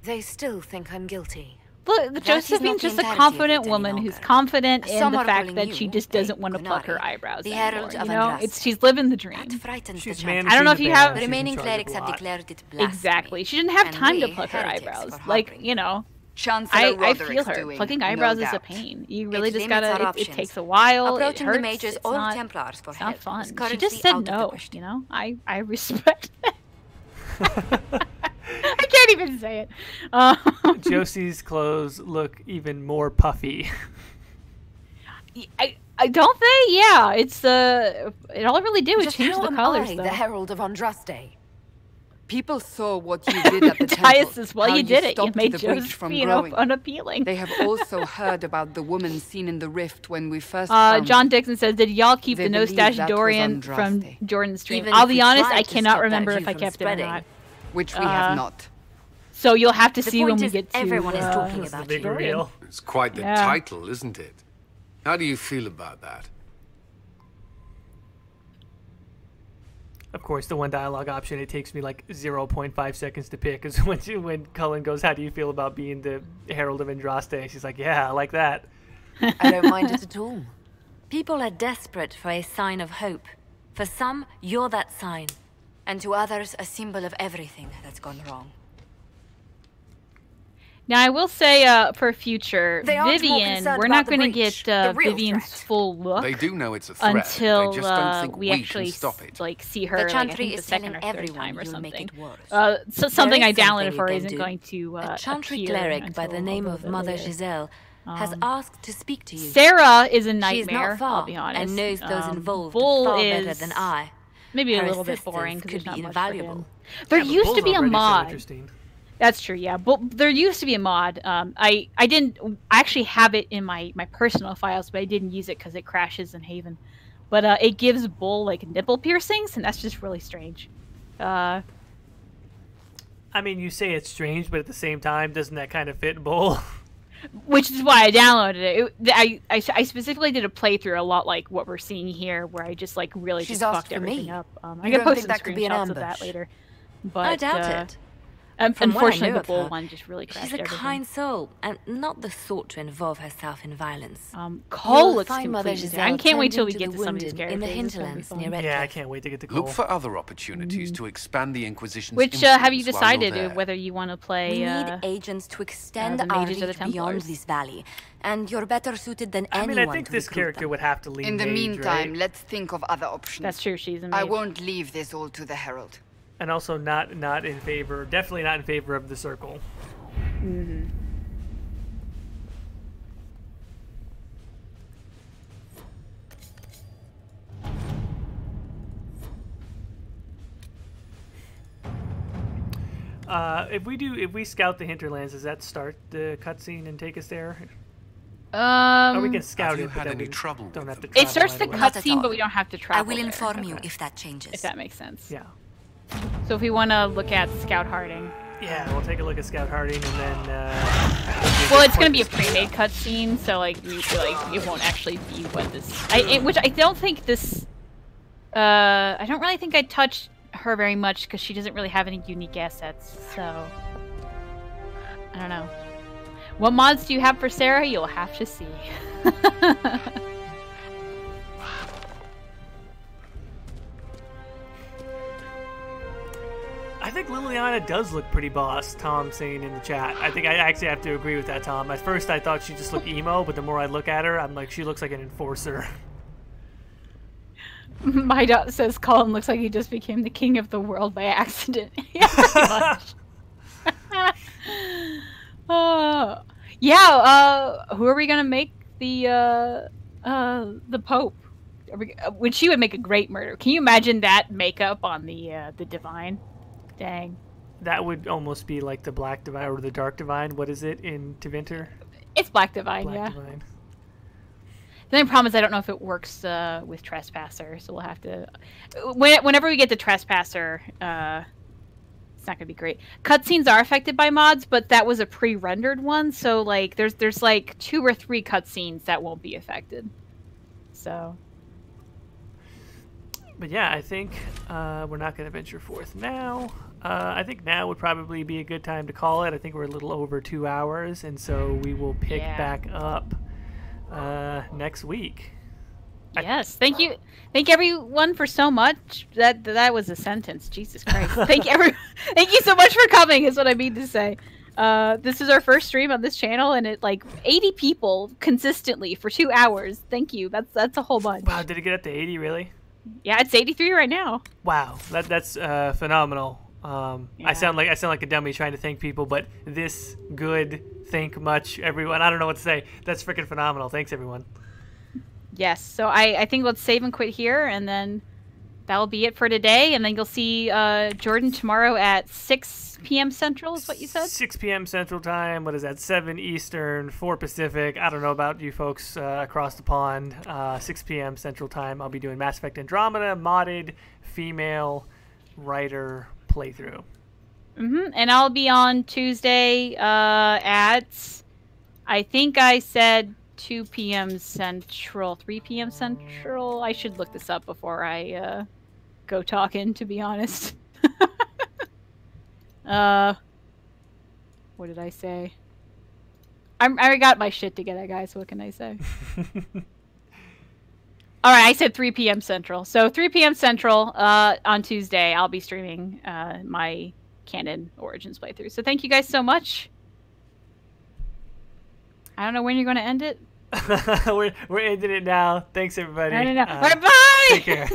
They still think I'm guilty. Look, That Josephine's is just not a the confident entirety of it woman any who's longer. confident in Some the are fact calling that you she just doesn't want to pluck her Qunari, eyebrows the anymore. herald You of know, Andraste. she's living the dream. That frightens She's the Chantry. I don't know if you have- The She's in remaining charge of clerics a have lot. declared it blasphemy. Exactly. She didn't have And time to we, pluck her heretics, eyebrows. for Like, harboring you know, Chancellor I Roderick's feel her. doing, Plucking no eyebrows is a doubt. pain. You really It just limits our gotta. It options. takes a while. Approaching it hurts. the mages it's or not, Templars for it's help not fun. is She currently just said out of the no. question. You know, I respect that. I can't even say it. Josie's clothes look even more puffy. I don't think. Yeah, it's it all it really did was Just change how the am colors. I, though. the Herald of Andraste? People saw what you did at the Tyus temple. says, well, how you did it. You stopped made the breach from Josephine growing. unappealing. They have also heard about the woman seen in the rift when we first found John Dixon says, did y'all keep They the no believe stash that was Dorian from Andraste. Jordan's stream? Even I'll if be we honest, tried I to cannot stop that remember hue if I from kept it or spreading, not. which we have not. So you'll have to The see when point we is get to everyone is talking That's the about big you. reveal. It's quite the Yeah. title, isn't it? How do you feel about that? Of course, the one dialogue option, it takes me like 0.5 seconds to pick is when Cullen goes, "How do you feel about being the Herald of Andraste?" She's like, "Yeah, I like that." I don't mind it at all. People are desperate for a sign of hope. For some, you're that sign. And to others, a symbol of everything that's gone wrong. Now, I will say for future, They aren't more Vivian, concerned we're about not the going to breach, get the real Vivian's threat. full look They do know it's a threat. until they just don't think we we actually can stop it. like see her The like, I Chantry think the is second or telling third everyone time or you'll make something. it worse. So something There I is something downloaded you for her can isn't do. going to A Chantry appear cleric by the until name a of little bit Mother later. Giselle has asked to speak to you. Sarah is a She is nightmare, not far I'll be honest. and knows those involved Bull far is better than I. maybe a Her little bit assistance boring because could there's be not much for invaluable. him. There Yeah, but used to Bull's be a already so mod. interesting. That's true, yeah. But there used to be a mod. I actually have it in my personal files, but I didn't use it because it crashes in Haven. But it gives Bull like nipple piercings, and that's just really strange. I mean, you say it's strange, but at the same time, doesn't that kind of fit Bull? Which is why I downloaded it. I specifically did a playthrough a lot like what we're seeing here, where I just like really She's just asked fucked for everything me. up. I You can don't post think some that could be an screenshots of that ambush? later. But I doubt it. From what I unfortunately, know the of Bull her, one just really crashed she's a everything. kind soul, and not the sort to involve herself in violence. Cole You'll looks find Mother completely Giselle different. I can't wait till we tending get to to the some of these wounded characters. in the It's gonna be hinterlands fun. near Red Yeah, I Cliff. can't wait to get to Cole. Look for other opportunities to expand the Inquisition's Which have you influence while you're decided there. whether you want to play? We need agents to extend the our mages or the reach beyond Templars? this valley, and you're better suited than I anyone mean, I think to this recruit character them. would have to lean In the mage, meantime, right? let's think of other options. That's true. She's a mage. I won't leave this all to the Herald. And also not in favor, definitely not in favor of the circle. Mm-hmm. If we scout the hinterlands, does that start the cutscene and take us there? Or we can scout Have you it, but had then any we trouble don't have to It travel starts the anyway. Not at cutscene, all. but we don't have to I travel. will there. inform you Okay. if that changes. If that makes sense. Yeah. So if we want to look at Scout Harding. Yeah, we'll take a look at Scout Harding and then. Well, it's gonna be a pre-made cutscene, so like it won't actually be what this. Which I don't think this. I don't really think I touched her very much because she doesn't really have any unique assets. So I don't know. What mods do you have for Sarah? You'll have to see. I think Liliana does look pretty boss, Tom's saying in the chat. I think I actually have to agree with that, Tom. At first I thought she just looked emo, but the more I look at her, I'm like, she looks like an enforcer. My dot says Colin looks like he just became the king of the world by accident. Yeah, pretty much. Who are we gonna make the Pope? Which she would make a great murder. Can you imagine that makeup on the Divine? Dang. That would almost be like the Black Divine or the Dark Divine. What is it in Tevinter? It's Black Divine, Black yeah. Divine. The only problem is I don't know if it works with Trespasser, so we'll have to... Whenever we get to Trespasser, it's not going to be great. Cutscenes are affected by mods, but that was a pre-rendered one, so like there's like 2 or 3 cutscenes that won't be affected. So... But yeah, I think we're not going to venture forth now. I think now would probably be a good time to call it. I think we're a little over 2 hours, and so we will pick back up next week. Yes, thank you everyone for so much. That was a sentence. Jesus Christ! Thank you so much for coming. Is what I mean to say. This is our first stream on this channel, and it like 80 people consistently for 2 hours. Thank you. That's a whole bunch. Wow, did it get up to 80 really? Yeah, it's 83 right now. Wow, that's phenomenal. I sound like a dummy trying to thank people, but this good, thank much, everyone. I don't know what to say. That's freaking phenomenal. Thanks, everyone. Yes, so I think let's save and quit here, and then that'll be it for today. And then you'll see Jordan tomorrow at 6 p.m. Central is what you said? 6 p.m. Central Time. What is that? 7 Eastern, 4 Pacific. I don't know about you folks across the pond. 6 p.m. Central Time. I'll be doing Mass Effect Andromeda, modded, female writer playthrough. And I'll be on Tuesday at, I think I said 2 p.m. Central, 3 p.m. Central. I should look this up before I go talking, to be honest. What did I say? I got my shit together, guys. What can I say? All right, I said 3 p.m. Central. So 3 p.m. Central on Tuesday, I'll be streaming my Canon Origins playthrough. So thank you guys so much. I don't know when you're going to end it. We're ending it now. Thanks, everybody. I don't know. All right, bye! Take care.